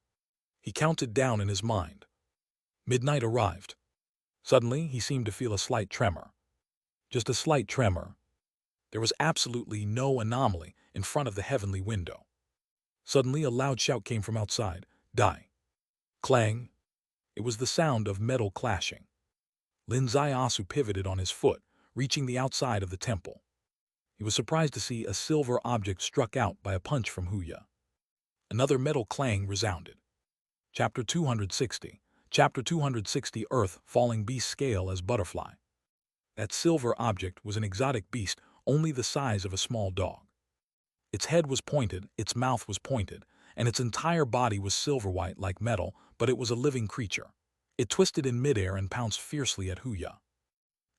He counted down in his mind. Midnight arrived. Suddenly, he seemed to feel a slight tremor. Just a slight tremor. There was absolutely no anomaly in front of the heavenly window. Suddenly, a loud shout came from outside. Die. Clang. It was the sound of metal clashing. Lin Ziasu pivoted on his foot, reaching the outside of the temple. He was surprised to see a silver object struck out by a punch from Huya. Another metal clang resounded. Chapter 260. Chapter 260 Earth Falling Beast Scale as Butterfly. That silver object was an exotic beast only the size of a small dog. Its head was pointed, its mouth was pointed, and its entire body was silver-white like metal, but it was a living creature. It twisted in midair and pounced fiercely at Huya.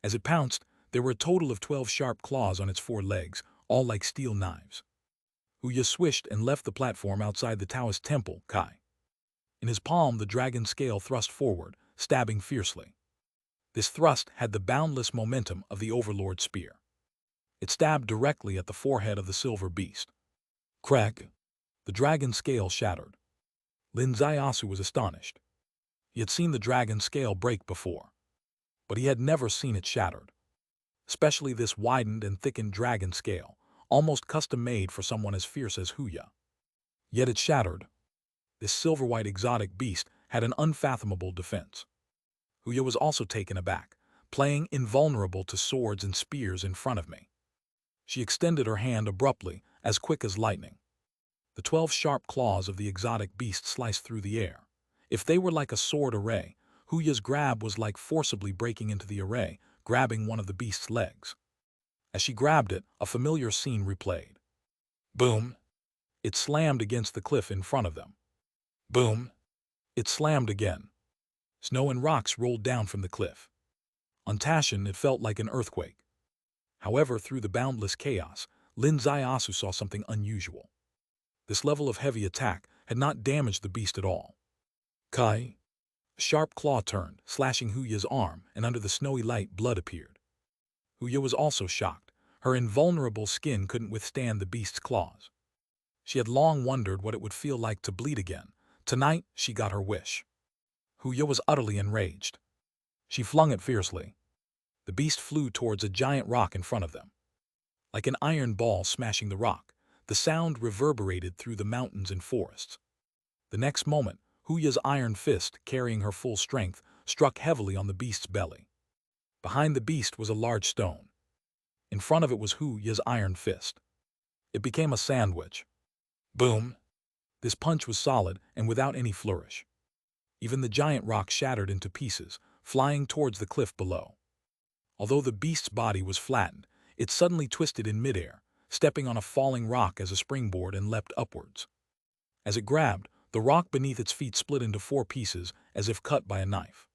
As it pounced, there were a total of 12 sharp claws on its 4 legs, all like steel knives. Huya swished and left the platform outside the Taoist temple, Kai. In his palm, the dragon scale thrust forward, stabbing fiercely. This thrust had the boundless momentum of the Overlord spear. It stabbed directly at the forehead of the silver beast. Crack! The dragon scale shattered. Lin Zaiyasu was astonished. He had seen the dragon scale break before, but he had never seen it shattered. Especially this widened and thickened dragon scale, almost custom-made for someone as fierce as Huya. Yet it shattered. This silver-white exotic beast had an unfathomable defense. Huya was also taken aback, playing invulnerable to swords and spears in front of me. She extended her hand abruptly, as quick as lightning. The 12 sharp claws of the exotic beast sliced through the air. If they were like a sword array, Huya's grab was like forcibly breaking into the array, grabbing one of the beast's legs. As she grabbed it, a familiar scene replayed. Boom! It slammed against the cliff in front of them. Boom! It slammed again. Snow and rocks rolled down from the cliff. On Tashin, it felt like an earthquake. However, through the boundless chaos, Lin Zaiyasu saw something unusual. This level of heavy attack had not damaged the beast at all. Kai! A sharp claw turned, slashing Huya's arm, and under the snowy light, blood appeared. Huya was also shocked. Her invulnerable skin couldn't withstand the beast's claws. She had long wondered what it would feel like to bleed again. Tonight, she got her wish. Huya was utterly enraged. She flung it fiercely. The beast flew towards a giant rock in front of them. Like an iron ball smashing the rock, the sound reverberated through the mountains and forests. The next moment, Huya's iron fist, carrying her full strength, struck heavily on the beast's belly. Behind the beast was a large stone. In front of it was Huya's iron fist. It became a sandwich. Boom! This punch was solid and without any flourish. Even the giant rock shattered into pieces, flying towards the cliff below. Although the beast's body was flattened, it suddenly twisted in midair, stepping on a falling rock as a springboard and leapt upwards. As it grabbed, the rock beneath its feet split into 4 pieces as if cut by a knife.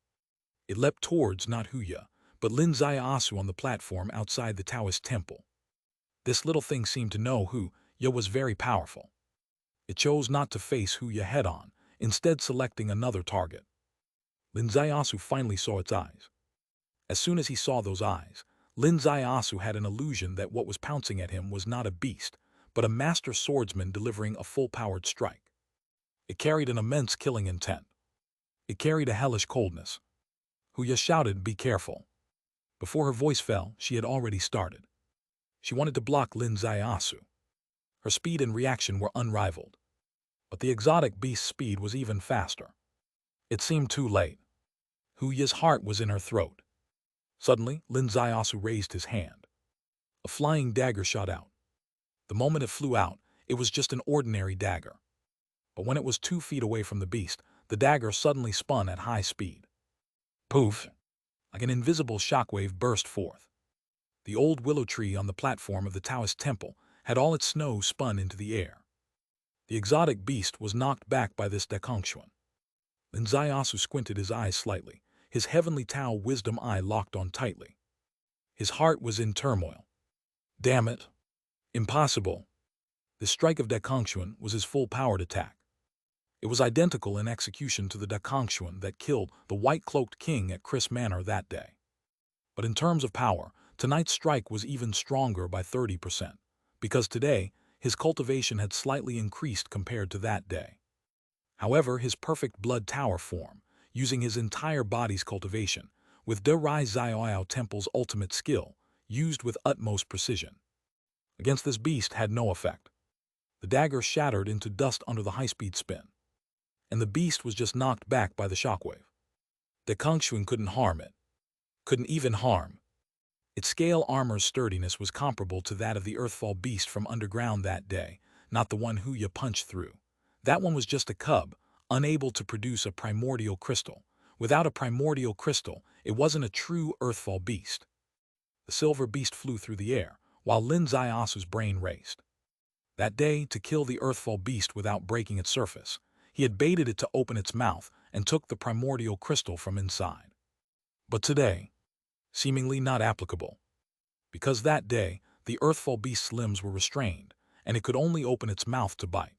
It leapt towards not Huya, but Lin Zaiyasu on the platform outside the Taoist temple. This little thing seemed to know Huya was very powerful. It chose not to face Huya head-on, instead selecting another target. Lin Zaiyasu finally saw its eyes. As soon as he saw those eyes, Lin Zaiyasu had an illusion that what was pouncing at him was not a beast, but a master swordsman delivering a full-powered strike. It carried an immense killing intent. It carried a hellish coldness. Huya shouted, "Be careful." Before her voice fell, she had already started. She wanted to block Lin Zaiyasu. Her speed and reaction were unrivaled. But the exotic beast's speed was even faster. It seemed too late. Huya's heart was in her throat. Suddenly, Lin Zaiyasu raised his hand. A flying dagger shot out. The moment it flew out, it was just an ordinary dagger. But when it was 2 feet away from the beast, the dagger suddenly spun at high speed. Poof! Like an invisible shockwave burst forth. The old willow tree on the platform of the Taoist temple had all its snow spun into the air. The exotic beast was knocked back by this deconction. Lin Zaiyasu squinted his eyes slightly, his heavenly Tao wisdom eye locked on tightly. His heart was in turmoil. Damn it! Impossible! The strike of deconction was his full-powered attack. It was identical in execution to the deconction that killed the white-cloaked king at Chris Manor that day. But in terms of power, tonight's strike was even stronger by 30%, because today, his cultivation had slightly increased compared to that day. However, his perfect blood tower form, using his entire body's cultivation, with De Rai Xiaoyao Temple's ultimate skill, used with utmost precision, against this beast had no effect. The dagger shattered into dust under the high-speed spin, and the beast was just knocked back by the shockwave. Deconction couldn't harm it. Couldn't even harm. Its scale armor's sturdiness was comparable to that of the Earthfall beast from underground that day, not the one Huya punched through. That one was just a cub, unable to produce a primordial crystal. Without a primordial crystal, it wasn't a true Earthfall beast. The silver beast flew through the air, while Lin Zaiasu's brain raced. That day, to kill the earthfall beast without breaking its surface, he had baited it to open its mouth and took the primordial crystal from inside. But today, seemingly not applicable, because that day, the earthfall beast's limbs were restrained, and it could only open its mouth to bite.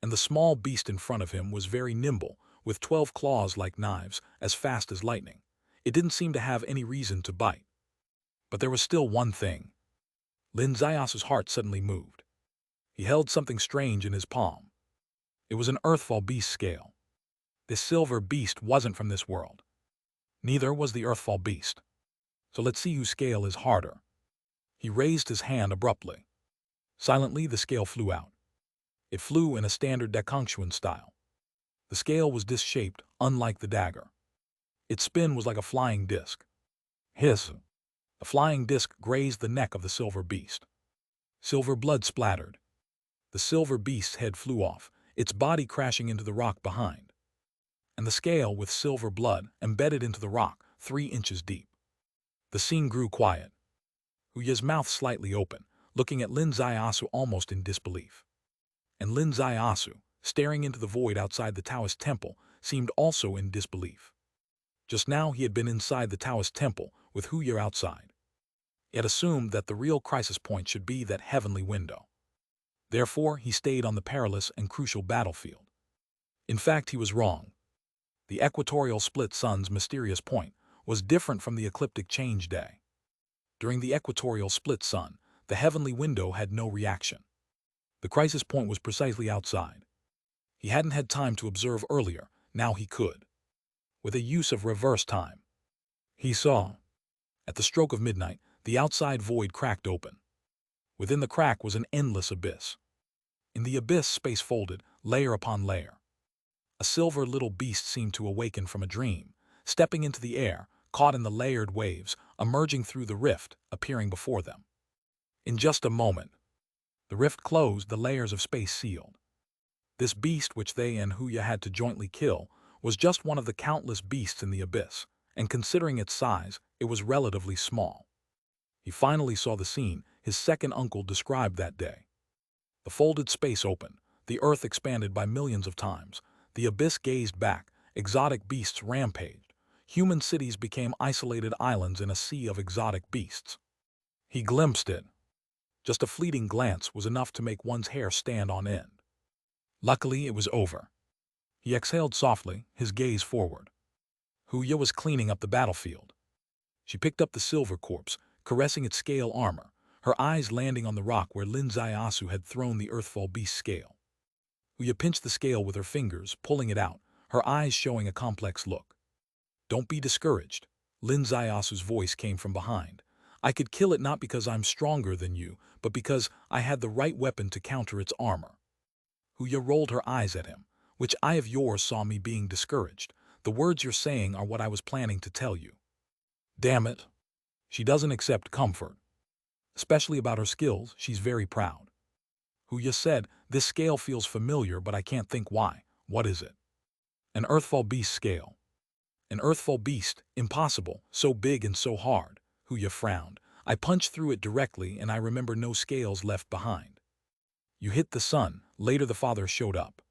And the small beast in front of him was very nimble, with 12 claws like knives, as fast as lightning. It didn't seem to have any reason to bite. But there was still one thing. Linzayasu's heart suddenly moved. He held something strange in his palm. It was an earthfall beast scale. This silver beast wasn't from this world. Neither was the earthfall beast. So let's see whose scale is harder. He raised his hand abruptly. Silently, the scale flew out. It flew in a standard deconction style. The scale was disc-shaped, unlike the dagger. Its spin was like a flying disc. Hiss! The flying disc grazed the neck of the silver beast. Silver blood splattered. The silver beast's head flew off, its body crashing into the rock behind. And the scale with silver blood embedded into the rock, 3 inches deep. The scene grew quiet. Huya's mouth slightly open, looking at Linzayasu almost in disbelief. And Linzayasu, staring into the void outside the Taoist temple, seemed also in disbelief. Just now he had been inside the Taoist temple, with Huya outside. He had assumed that the real crisis point should be that heavenly window. Therefore, he stayed on the perilous and crucial battlefield. In fact, he was wrong. The equatorial split sun's mysterious point was different from the ecliptic change day. During the equatorial split sun, the heavenly window had no reaction. The crisis point was precisely outside. He hadn't had time to observe earlier, now he could. With a use of reverse time, he saw. At the stroke of midnight, the outside void cracked open. Within the crack was an endless abyss. In the abyss, space folded, layer upon layer. A silver little beast seemed to awaken from a dream, stepping into the air, caught in the layered waves, emerging through the rift, appearing before them. In just a moment, the rift closed, the layers of space sealed. This beast, which they and Huya had to jointly kill, was just one of the countless beasts in the abyss, and considering its size, it was relatively small. He finally saw the scene his second uncle described that day. The folded space opened, the earth expanded by millions of times, the abyss gazed back, exotic beasts rampaged, human cities became isolated islands in a sea of exotic beasts. He glimpsed it. Just a fleeting glance was enough to make one's hair stand on end. Luckily, it was over. He exhaled softly, his gaze forward. Huya was cleaning up the battlefield. She picked up the silver corpse, caressing its scale armor, her eyes landing on the rock where Linzayasu had thrown the earthfall beast scale. Huya pinched the scale with her fingers, pulling it out, her eyes showing a complex look. "Don't be discouraged," Linzayasu's voice came from behind. "I could kill it not because I'm stronger than you, but because I had the right weapon to counter its armor." Huya rolled her eyes at him. "Which eye of yours saw me being discouraged? The words you're saying are what I was planning to tell you." Damn it. She doesn't accept comfort. Especially about her skills, she's very proud. Huya said, "This scale feels familiar, but I can't think why. What is it?" "An earthfall beast scale." "An earthfall beast? Impossible, so big and so hard." Huya frowned. "I punched through it directly and I remember no scales left behind." "You hit the sun." Later the father showed up.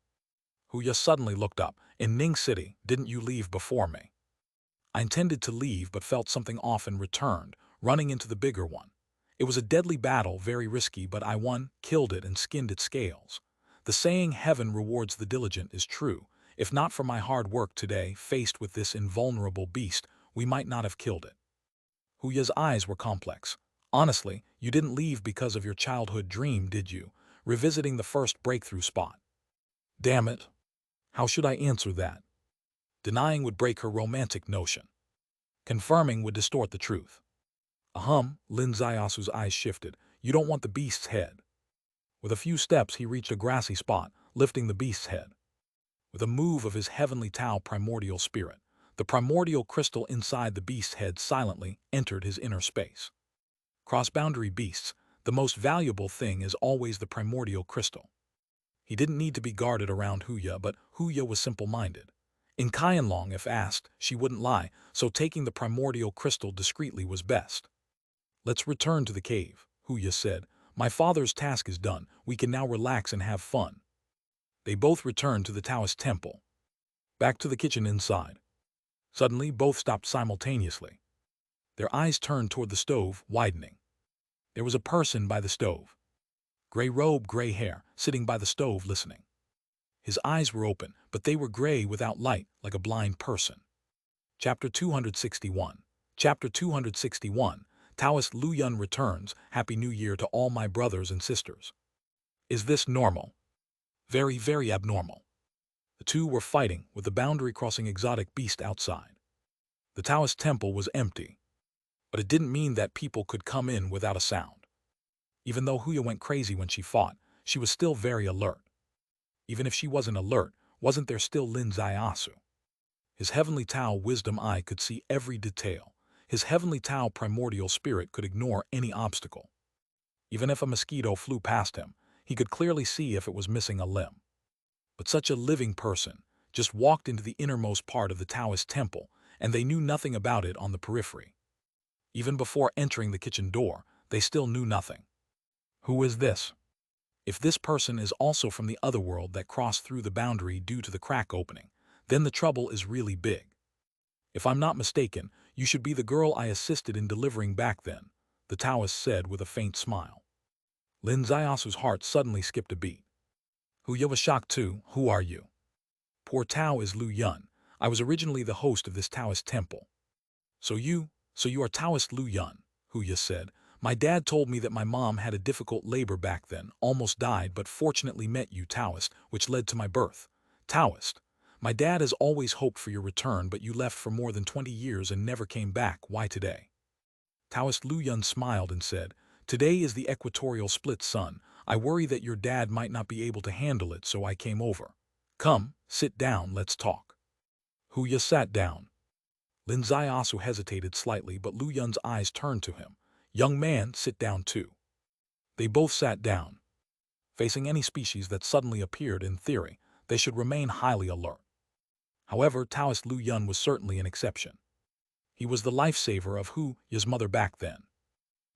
Huya suddenly looked up. "In Ning City, didn't you leave before me?" "I intended to leave but felt something off and returned, running into the bigger one. It was a deadly battle, very risky, but I won, killed it, and skinned its scales. The saying, 'Heaven rewards the diligent,' is true. If not for my hard work today, faced with this invulnerable beast, we might not have killed it." Huya's eyes were complex. "Honestly, you didn't leave because of your childhood dream, did you? Revisiting the first breakthrough spot." Damn it. How should I answer that? Denying would break her romantic notion. Confirming would distort the truth. Linzayasu's eyes shifted. "You don't want the beast's head." With a few steps, he reached a grassy spot, lifting the beast's head. With a move of his heavenly Tao primordial spirit, the primordial crystal inside the beast's head silently entered his inner space. Cross-boundary beasts, the most valuable thing is always the primordial crystal. He didn't need to be guarded around Huya, but Huya was simple-minded. In Qianlong, if asked, she wouldn't lie, so taking the primordial crystal discreetly was best. "Let's return to the cave," Huya said, My father's task is done. We can now relax and have fun. They both returned to the Taoist temple. Back to the kitchen inside. Suddenly, both stopped simultaneously. Their eyes turned toward the stove, widening. There was a person by the stove. Gray robe, gray hair, sitting by the stove listening. His eyes were open, but they were gray without light, like a blind person. Chapter 261. Chapter 261. Taoist Lu Yun returns. Happy New Year to all my brothers and sisters. Is this normal? Very, very abnormal. The two were fighting, with the boundary-crossing exotic beast outside. The Taoist temple was empty, but it didn't mean that people could come in without a sound. Even though Huya went crazy when she fought, she was still very alert. Even if she wasn't alert, wasn't there still Lin Zaiasu? His heavenly Tao wisdom eye could see every detail. His heavenly Tao primordial spirit could ignore any obstacle. Even if a mosquito flew past him, he could clearly see if it was missing a limb. But such a living person just walked into the innermost part of the Taoist temple, and they knew nothing about it on the periphery. Even before entering the kitchen door, they still knew nothing. Who is this? If this person is also from the other world that crossed through the boundary due to the crack opening, then the trouble is really big. If I'm not mistaken, you should be the girl I assisted in delivering back then, the Taoist said with a faint smile. Lin Zaiasu's heart suddenly skipped a beat. Huya was shocked too. Who are you? Poor Tao is Lu Yun. I was originally the host of this Taoist temple. So you are Taoist Lu Yun, Huya said. My dad told me that my mom had a difficult labor back then, almost died, but fortunately met you, Taoist, which led to my birth. Taoist, my dad has always hoped for your return, but you left for more than 20 years and never came back. Why today? Taoist Lu Yun smiled and said, Today is the equatorial split sun. I worry that your dad might not be able to handle it, so I came over. Come, sit down, let's talk. Huya sat down. Lin Zaiasu hesitated slightly, but Lu Yun's eyes turned to him. Young man, sit down too. They both sat down. Facing any species that suddenly appeared, in theory, they should remain highly alert. However, Taoist Lu Yun was certainly an exception. He was the lifesaver of Huya's mother back then.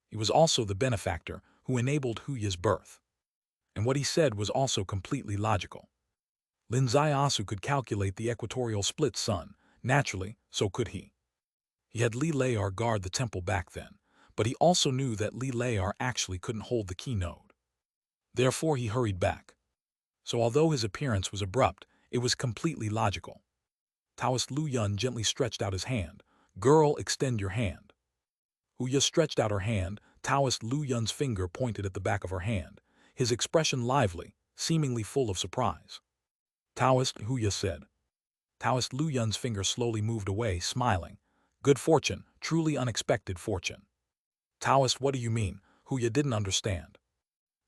He was also the benefactor who enabled Huya's birth. And what he said was also completely logical. Lin Zaiasu could calculate the equatorial split sun. Naturally, so could he. He had Li Layar guard the temple back then, but he also knew that Li Layar actually couldn't hold the key node. Therefore, he hurried back. So although his appearance was abrupt, it was completely logical. Taoist Lu Yun gently stretched out his hand. Girl, extend your hand. Huya stretched out her hand. Taoist Lu Yun's finger pointed at the back of her hand, his expression lively, seemingly full of surprise. Taoist, Huya said. Taoist Lu Yun's finger slowly moved away, smiling. Good fortune, truly unexpected fortune. Taoist, what do you mean? Huya didn't understand.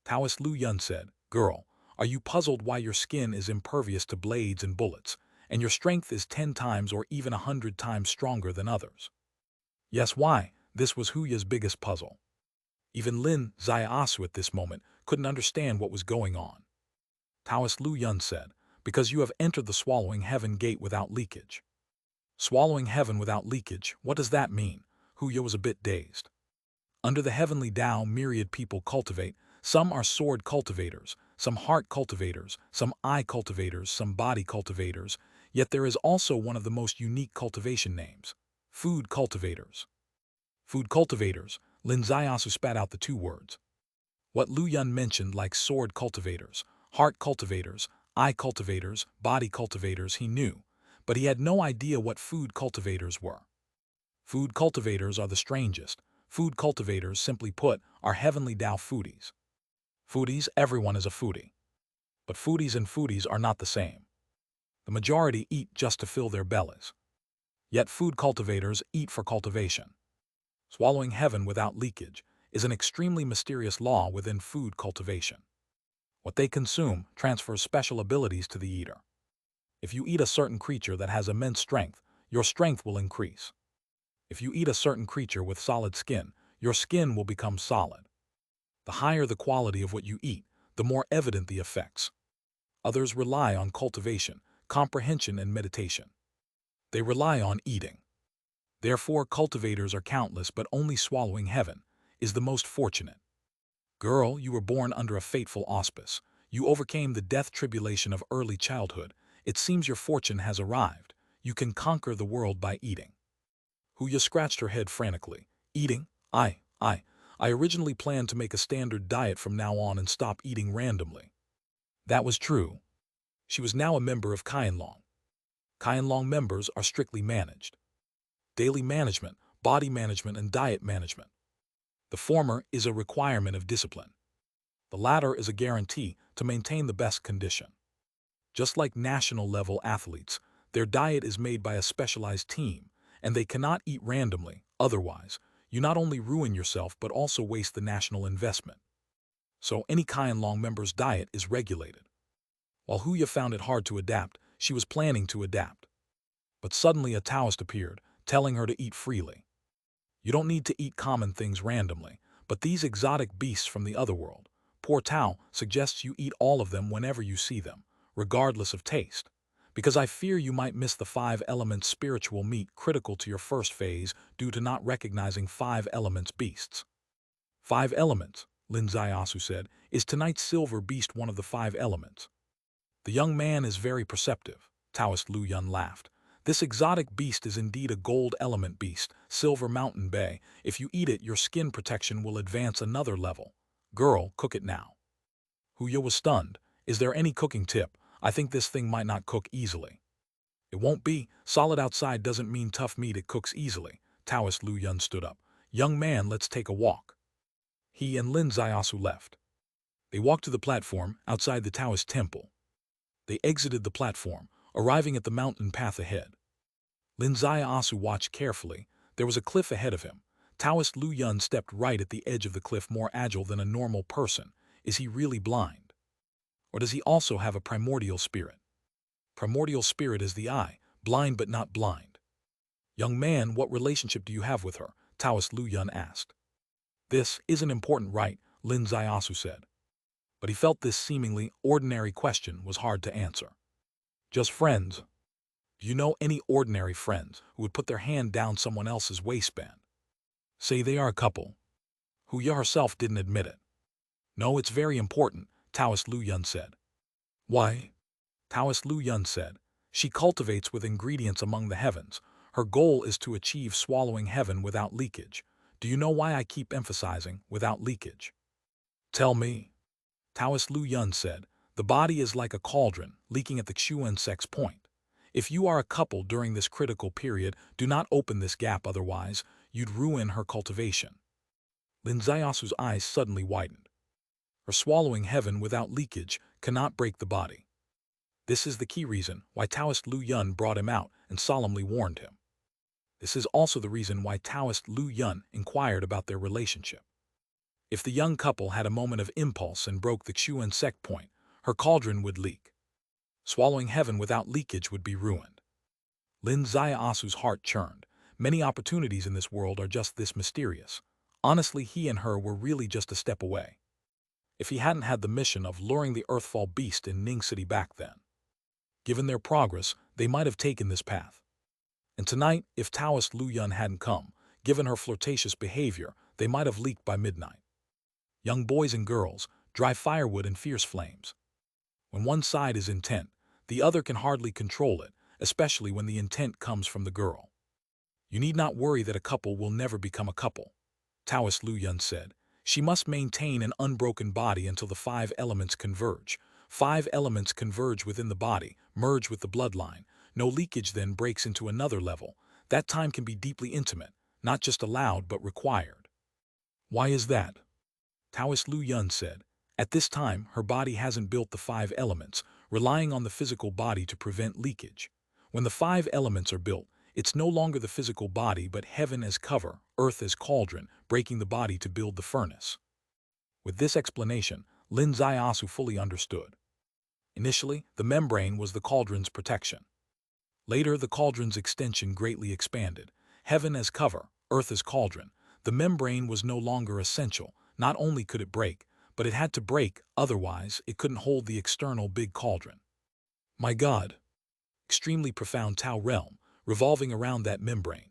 Taoist Lu Yun said, Girl, are you puzzled why your skin is impervious to blades and bullets, and your strength is 10 times or even 100 times stronger than others? Yes, why? This was Huya's biggest puzzle. Even Lin Zaiasu at this moment couldn't understand what was going on. Taoist Lu Yun said, Because you have entered the swallowing heaven gate without leakage. Swallowing heaven without leakage, what does that mean? Huya was a bit dazed. Under the heavenly Tao, myriad people cultivate. Some are sword cultivators, some heart cultivators, some eye cultivators, some body cultivators, yet there is also one of the most unique cultivation names, food cultivators. Food cultivators, Lin Zaiasu spat out the two words. What Lu Yun mentioned like sword cultivators, heart cultivators, eye cultivators, body cultivators he knew, but he had no idea what food cultivators were. Food cultivators are the strangest. Food cultivators, simply put, are heavenly Tao foodies. Foodies, everyone is a foodie. But foodies and foodies are not the same. The majority eat just to fill their bellies. Yet food cultivators eat for cultivation. Swallowing heaven without leakage is an extremely mysterious law within food cultivation. What they consume transfers special abilities to the eater. If you eat a certain creature that has immense strength, your strength will increase. If you eat a certain creature with solid skin, your skin will become solid. The higher the quality of what you eat, the more evident the effects. Others rely on cultivation, comprehension, and meditation. They rely on eating. Therefore, cultivators are countless, but only swallowing heaven is the most fortunate. Girl, you were born under a fateful auspice. You overcame the death tribulation of early childhood. It seems your fortune has arrived. You can conquer the world by eating. Huya scratched her head frantically. Eating? I originally planned to make a standard diet from now on and stop eating randomly. That was true. She was now a member of Qianlong. Qianlong members are strictly managed. Daily management, body management, and diet management. The former is a requirement of discipline. The latter is a guarantee to maintain the best condition. Just like national-level athletes, their diet is made by a specialized team, and they cannot eat randomly. Otherwise, you not only ruin yourself but also waste the national investment. So any Qianlong member's diet is regulated. While Huya found it hard to adapt, she was planning to adapt. But suddenly a Taoist appeared, telling her to eat freely. You don't need to eat common things randomly, but these exotic beasts from the other world. Poor Tao suggests you eat all of them whenever you see them, regardless of taste, because I fear you might miss the 5 elements spiritual meat critical to your first phase due to not recognizing 5 elements beasts. 5 elements, Lin Ziasu said, is tonight's silver beast one of the 5 elements? The young man is very perceptive, Taoist Lu Yun laughed. This exotic beast is indeed a gold element beast, Silver Mountain Bay. If you eat it, your skin protection will advance another level. Girl, cook it now. Huya was stunned. Is there any cooking tip? I think this thing might not cook easily. It won't be. Solid outside doesn't mean tough meat. It cooks easily. Taoist Lu Yun stood up. Young man, let's take a walk. He and Lin Ziasu left. They walked to the platform outside the Taoist temple. They exited the platform, arriving at the mountain path ahead. Lin Ziasu watched carefully. There was a cliff ahead of him. Taoist Lu Yun stepped right at the edge of the cliff, more agile than a normal person. Is he really blind? Or does he also have a primordial spirit? Primordial spirit is the eye, blind but not blind. Young man, what relationship do you have with her? Taoist Lu Yun asked. This isn't important, right? Lin Ziasu said. But he felt this seemingly ordinary question was hard to answer. Just friends. Do you know any ordinary friends who would put their hand down someone else's waistband? Say they are a couple. Huya herself didn't admit it. No, it's very important, Taoist Lu Yun said. Why? Taoist Lu Yun said. She cultivates with ingredients among the heavens. Her goal is to achieve swallowing heaven without leakage. Do you know why I keep emphasizing without leakage? Tell me. Taoist Lu Yun said. The body is like a cauldron, leaking at the Xuan sex point. If you are a couple during this critical period, do not open this gap, otherwise you'd ruin her cultivation. Lin Ziasu's eyes suddenly widened. Her swallowing heaven without leakage cannot break the body. This is the key reason why Taoist Lu Yun brought him out and solemnly warned him. This is also the reason why Taoist Lu Yun inquired about their relationship. If the young couple had a moment of impulse and broke the Xuan sec point, her cauldron would leak. Swallowing heaven without leakage would be ruined. Lin Ziasu's heart churned. Many opportunities in this world are just this mysterious. Honestly, he and her were really just a step away. If he hadn't had the mission of luring the Earthfall beast in Ning City back then. Given their progress, they might have taken this path. And tonight, if Taoist Lu Yun hadn't come, given her flirtatious behavior, they might have leaked by midnight. Young boys and girls, dry firewood and fierce flames. When one side is intent, the other can hardly control it, especially when the intent comes from the girl. You need not worry that a couple will never become a couple, Taoist Lu Yun said. She must maintain an unbroken body until the 5 elements converge. 5 elements converge within the body, merge with the bloodline. No leakage then breaks into another level. That time can be deeply intimate, not just allowed but required. Why is that? Taoist Lu Yun said. At this time, her body hasn't built the 5 elements, relying on the physical body to prevent leakage. When the 5 elements are built, it's no longer the physical body but heaven as cover, earth as cauldron, breaking the body to build the furnace. With this explanation, Lin Ziasu fully understood. Initially, the membrane was the cauldron's protection. Later, the cauldron's extension greatly expanded. Heaven as cover, earth as cauldron. The membrane was no longer essential. Not only could it break, but it had to break, otherwise it couldn't hold the external big cauldron. My God! Extremely profound Tao realm, revolving around that membrane.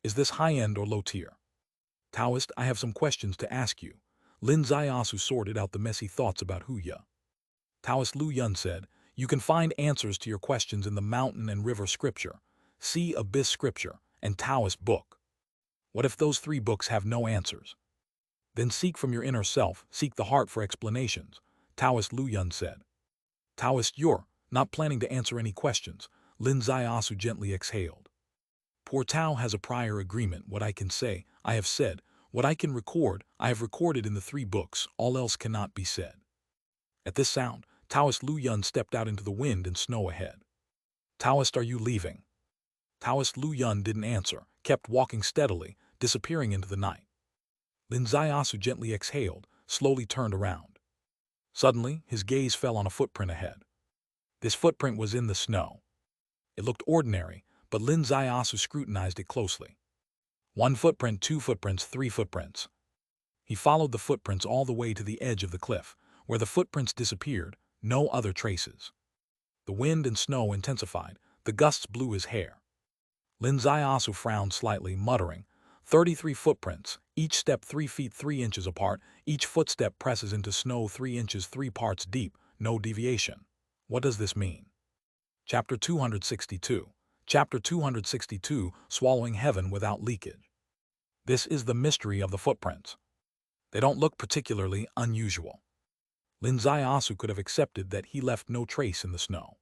Is this high-end or low-tier? Taoist, I have some questions to ask you. Lin Ziasu sorted out the messy thoughts about Huya. Taoist Lu Yun said, "You can find answers to your questions in the mountain and river scripture, sea abyss scripture, and Taoist book. What if those three books have no answers? Then seek from your inner self, seek the heart for explanations," Taoist Lu Yun said. "Taoist, you're not planning to answer any questions," Lin Ziasu gently exhaled. "Poor Tao has a prior agreement. What I can say, I have said. What I can record, I have recorded in the three books. All else cannot be said." At this sound, Taoist Lu Yun stepped out into the wind and snow ahead. "Taoist, are you leaving?" Taoist Lu Yun didn't answer, kept walking steadily, disappearing into the night. Lin Ziasu gently exhaled, slowly turned around. Suddenly, his gaze fell on a footprint ahead. This footprint was in the snow. It looked ordinary, but Lin Ziasu scrutinized it closely. One footprint, two footprints, three footprints. He followed the footprints all the way to the edge of the cliff. Where the footprints disappeared, no other traces. The wind and snow intensified. The gusts blew his hair. Lin Ziasu frowned slightly, muttering, 33 footprints, each step 3 feet 3 inches apart, each footstep presses into snow 3 inches 3 parts deep, no deviation. What does this mean? Chapter 262. Chapter 262, Swallowing Heaven Without Leakage. This is the mystery of the footprints. They don't look particularly unusual. Lin Ziasu could have accepted that he left no trace in the snow.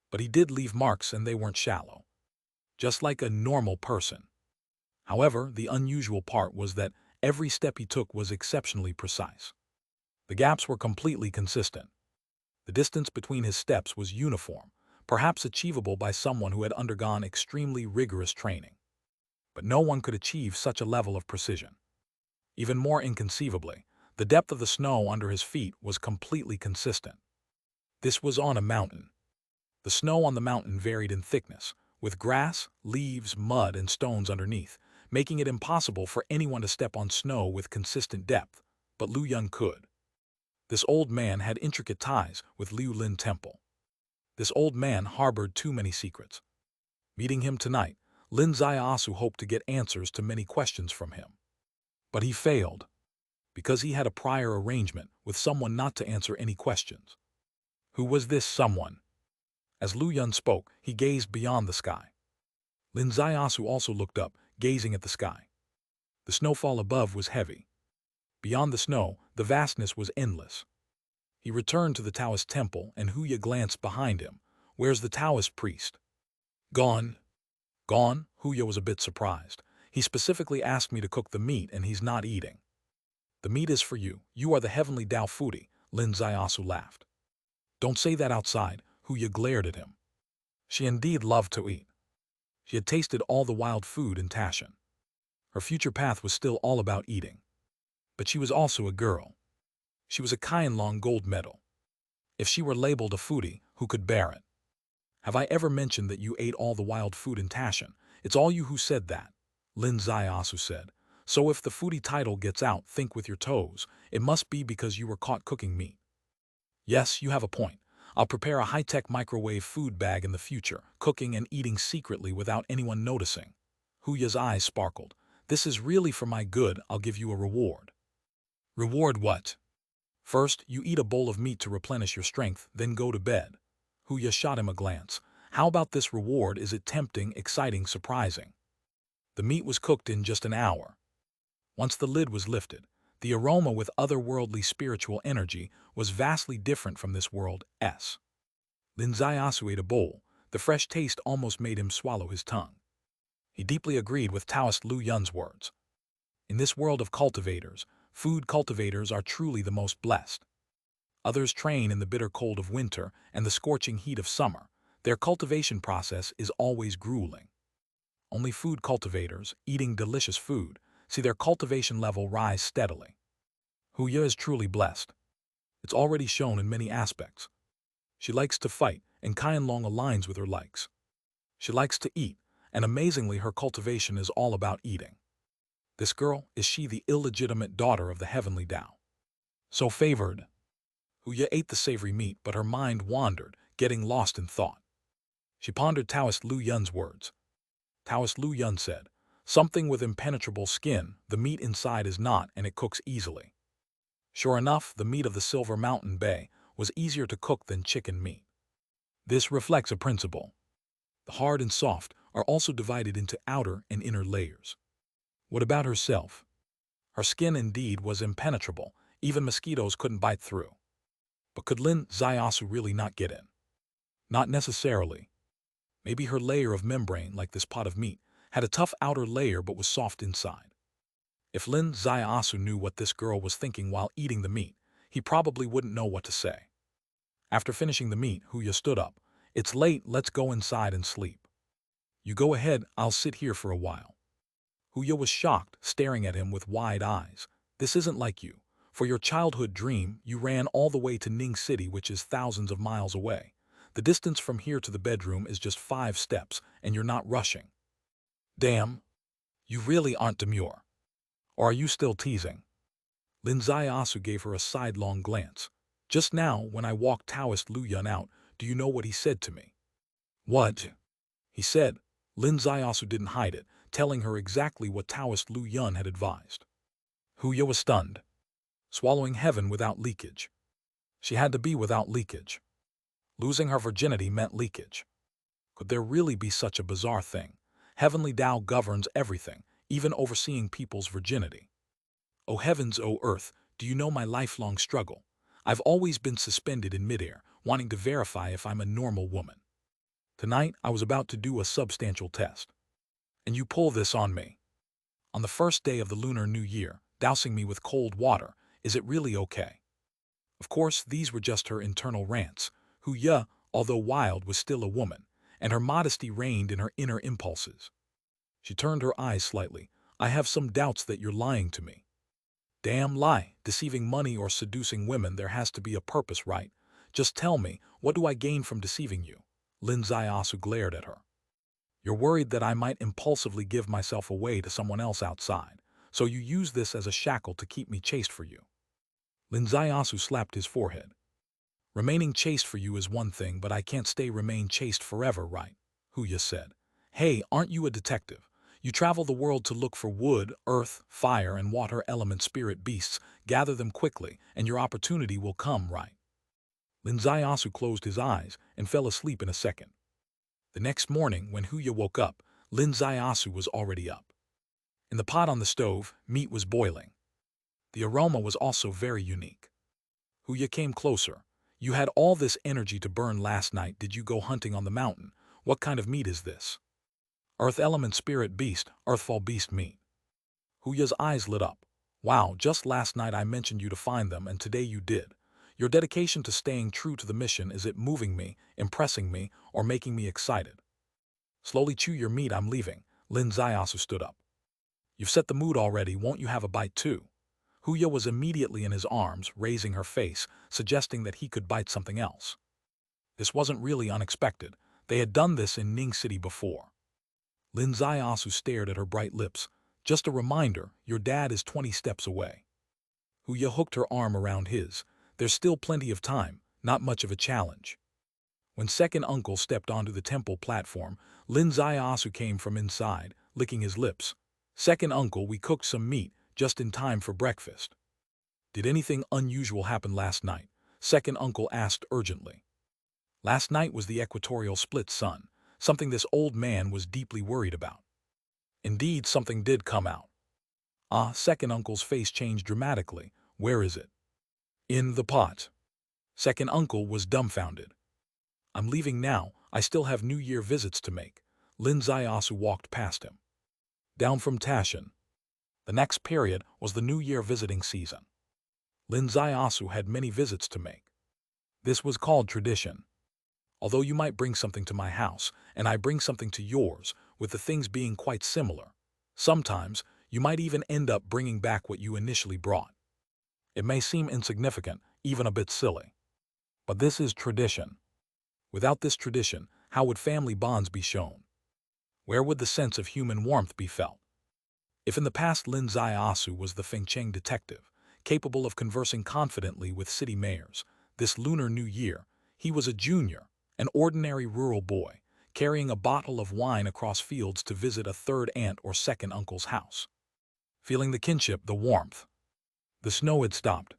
But he did leave marks, and they weren't shallow. Just like a normal person. However, the unusual part was that every step he took was exceptionally precise. The gaps were completely consistent. The distance between his steps was uniform, perhaps achievable by someone who had undergone extremely rigorous training. But no one could achieve such a level of precision. Even more inconceivably, the depth of the snow under his feet was completely consistent. This was on a mountain. The snow on the mountain varied in thickness, with grass, leaves, mud, and stones underneath, making it impossible for anyone to step on snow with consistent depth, but Lu Yun could. This old man had intricate ties with Liu Lin Temple. This old man harbored too many secrets. Meeting him tonight, Lin Ziasu hoped to get answers to many questions from him. But he failed, because he had a prior arrangement with someone not to answer any questions. Who was this someone? As Lu Yun spoke, he gazed beyond the sky. Lin Ziasu also looked up, gazing at the sky. The snowfall above was heavy. Beyond the snow, the vastness was endless. He returned to the Taoist temple, and Huya glanced behind him. "Where's the Taoist priest?" "Gone." "Gone?" Huya was a bit surprised. "He specifically asked me to cook the meat, and he's not eating." "The meat is for you. You are the heavenly Tao foodie," Lin Ziasu laughed. "Don't say that outside," Huya glared at him. She indeed loved to eat. She had tasted all the wild food in Tashan. Her future path was still all about eating. But she was also a girl. She was a Qianlong gold medal. If she were labeled a foodie, who could bear it? "Have I ever mentioned that you ate all the wild food in Tashan? It's all you who said that," Lin Ziasu said. "So if the foodie title gets out, think with your toes. It must be because you were caught cooking meat." "Yes, you have a point. I'll prepare a high-tech microwave food bag in the future, cooking and eating secretly without anyone noticing." Huya's eyes sparkled. "This is really for my good. I'll give you a reward." "Reward what?" "First, you eat a bowl of meat to replenish your strength, then go to bed." Huya shot him a glance. "How about this reward? Is it tempting, exciting, surprising?" The meat was cooked in just an hour. Once the lid was lifted, the aroma with otherworldly spiritual energy was vastly different from this world's. Lin Ziasu ate a bowl. The fresh taste almost made him swallow his tongue. He deeply agreed with Taoist Lu Yun's words. In this world of cultivators, food cultivators are truly the most blessed. Others train in the bitter cold of winter and the scorching heat of summer. Their cultivation process is always grueling. Only food cultivators, eating delicious food, see their cultivation level rise steadily. Huya is truly blessed. It's already shown in many aspects. She likes to fight, and Qianlong aligns with her likes. She likes to eat, and amazingly her cultivation is all about eating. This girl, is she the illegitimate daughter of the heavenly Tao? So favored. Huya ate the savory meat, but her mind wandered, getting lost in thought. She pondered Taoist Lu Yun's words. Taoist Lu Yun said, "Something with impenetrable skin, the meat inside is not, and it cooks easily." Sure enough, the meat of the Silver Mountain Bay was easier to cook than chicken meat. This reflects a principle. The hard and soft are also divided into outer and inner layers. What about herself? Her skin indeed was impenetrable, even mosquitoes couldn't bite through. But could Lin Zaiasu really not get in? Not necessarily. Maybe her layer of membrane, like this pot of meat, had a tough outer layer but was soft inside. If Lin Zaiasu knew what this girl was thinking while eating the meat, he probably wouldn't know what to say. After finishing the meat, Huya stood up. It's late, let's go inside and sleep. You go ahead, I'll sit here for a while. Huya was shocked, staring at him with wide eyes. This isn't like you. For your childhood dream, you ran all the way to Ning City, which is thousands of miles away. The distance from here to the bedroom is just 5 steps, and you're not rushing. Damn, you really aren't demure. Or are you still teasing? Lin Zaiasu gave her a sidelong glance. Just now, when I walked Taoist Lu Yun out, do you know what he said to me? What? He said. Lin Zaiasu didn't hide it, telling her exactly what Taoist Lu Yun had advised. Huya was stunned. Swallowing heaven without leakage. She had to be without leakage. Losing her virginity meant leakage. Could there really be such a bizarre thing? Heavenly Tao governs everything, even overseeing people's virginity. O heavens, O earth, do you know my lifelong struggle? I've always been suspended in midair, wanting to verify if I'm a normal woman. Tonight, I was about to do a substantial test. And you pull this on me. On the first day of the Lunar New Year, dousing me with cold water, is it really okay? Of course, these were just her internal rants. Huya, although wild, was still a woman, and her modesty reigned in her inner impulses. She turned her eyes slightly. I have some doubts that you're lying to me. Damn lie, deceiving money or seducing women, there has to be a purpose, right? Just tell me, what do I gain from deceiving you? Lin Zaiasu glared at her. You're worried that I might impulsively give myself away to someone else outside, so you use this as a shackle to keep me chaste for you. Lin Zaiasu slapped his forehead. Remaining chaste for you is one thing, but I can't remain chaste forever, right? Huya said. Hey, aren't you a detective? You travel the world to look for wood, earth, fire, and water element spirit beasts, gather them quickly, and your opportunity will come, right? Lin Zaiasu closed his eyes and fell asleep in a second. The next morning, when Huya woke up, Lin Zaiasu was already up. In the pot on the stove, meat was boiling. The aroma was also very unique. Huya came closer. You had all this energy to burn last night. Did you go hunting on the mountain? What kind of meat is this? Earth element spirit beast, earthfall beast meat. Huya's eyes lit up. Wow, just last night I mentioned you to find them, and today you did. Your dedication to staying true to the mission, is it moving me, impressing me, or making me excited? Slowly chew your meat, I'm leaving. Lin Zaiasu stood up. You've set the mood already, won't you have a bite too? Huya was immediately in his arms, raising her face, suggesting that he could bite something else. This wasn't really unexpected. They had done this in Ning City before. Lin Zaiasu stared at her bright lips. Just a reminder, your dad is 20 steps away. Huya hooked her arm around his. There's still plenty of time, not much of a challenge. When second uncle stepped onto the temple platform, Lin Zaiasu came from inside, licking his lips. Second uncle, we cooked some meat, just in time for breakfast. Did anything unusual happen last night? Second uncle asked urgently. Last night was the equatorial split sun, something this old man was deeply worried about. Indeed, something did come out. Second uncle's face changed dramatically. Where is it? In the pot. Second uncle was dumbfounded. I'm leaving now, I still have New Year visits to make. Lin Zaiasu walked past him. Down from Tashin. The next period was the New Year visiting season. Lin Zaiasu had many visits to make. This was called tradition. Although you might bring something to my house, and I bring something to yours, with the things being quite similar, sometimes you might even end up bringing back what you initially brought. It may seem insignificant, even a bit silly. But this is tradition. Without this tradition, how would family bonds be shown? Where would the sense of human warmth be felt? If in the past Lin Zaiasu was the Fengcheng detective, capable of conversing confidently with city mayors, this Lunar New Year, he was a junior, an ordinary rural boy, carrying a bottle of wine across fields to visit a third aunt or second uncle's house. Feeling the kinship, the warmth. The snow had stopped.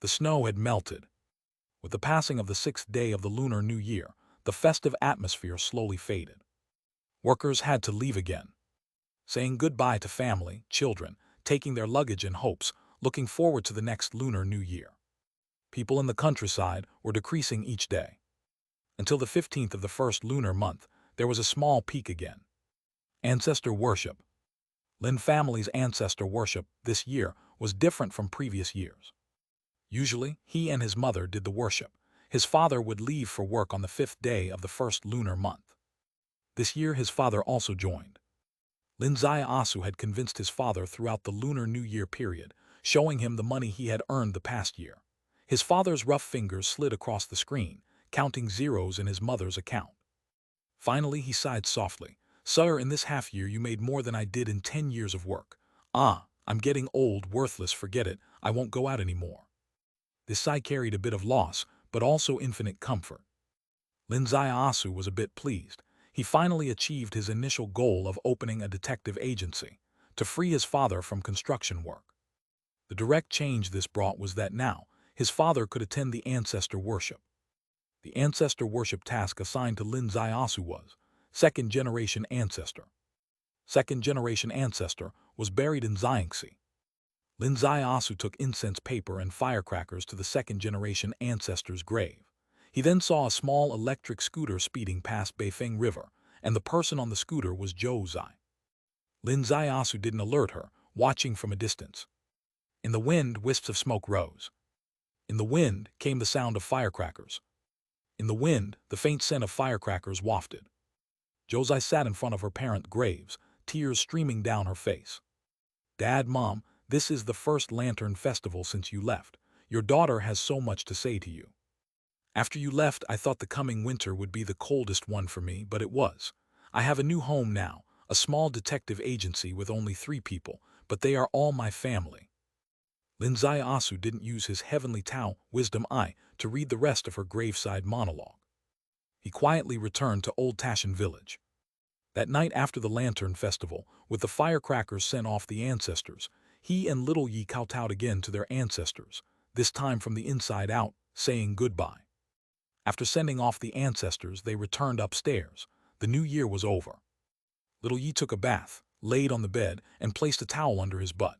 The snow had melted. With the passing of the 6th day of the Lunar New Year, the festive atmosphere slowly faded. Workers had to leave again, saying goodbye to family, children, taking their luggage and hopes, looking forward to the next Lunar New Year. People in the countryside were decreasing each day. Until the 15th of the first lunar month, there was a small peak again. Ancestor worship. Lin family's ancestor worship this year was different from previous years. Usually, he and his mother did the worship. His father would leave for work on the 5th day of the first lunar month. This year, his father also joined. Lin Asu had convinced his father throughout the Lunar New Year period, showing him the money he had earned the past year. His father's rough fingers slid across the screen, counting zeros in his mother's account. Finally, he sighed softly. "Sir, in this half year you made more than I did in 10 years of work. Ah, I'm getting old, worthless, forget it, I won't go out anymore." This sigh carried a bit of loss, but also infinite comfort. Lin Asu was a bit pleased. He finally achieved his initial goal of opening a detective agency to free his father from construction work. The direct change this brought was that now, his father could attend the ancestor worship. The ancestor worship task assigned to Lin Asu was second-generation ancestor. Second-generation ancestor was buried in Xiangxi. Lin Asu took incense paper and firecrackers to the second-generation ancestor's grave. He then saw a small electric scooter speeding past Beifeng River, and the person on the scooter was Zhou Zai. Lin Asu didn't alert her, watching from a distance. In the wind, wisps of smoke rose. In the wind came the sound of firecrackers. In the wind, the faint scent of firecrackers wafted. Zhou sat in front of her parent graves, tears streaming down her face. "Dad, Mom, this is the first lantern festival since you left. Your daughter has so much to say to you. After you left, I thought the coming winter would be the coldest one for me, but it was. I have a new home now, a small detective agency with only 3 people, but they are all my family." Lin Asu didn't use his heavenly Tao wisdom eye to read the rest of her graveside monologue. He quietly returned to Old Tashan village. That night after the Lantern Festival, with the firecrackers sent off the ancestors, he and Little Yi kowtowed again to their ancestors, this time from the inside out, saying goodbye. After sending off the ancestors, they returned upstairs. The new year was over. Little Yi took a bath, laid on the bed, and placed a towel under his butt.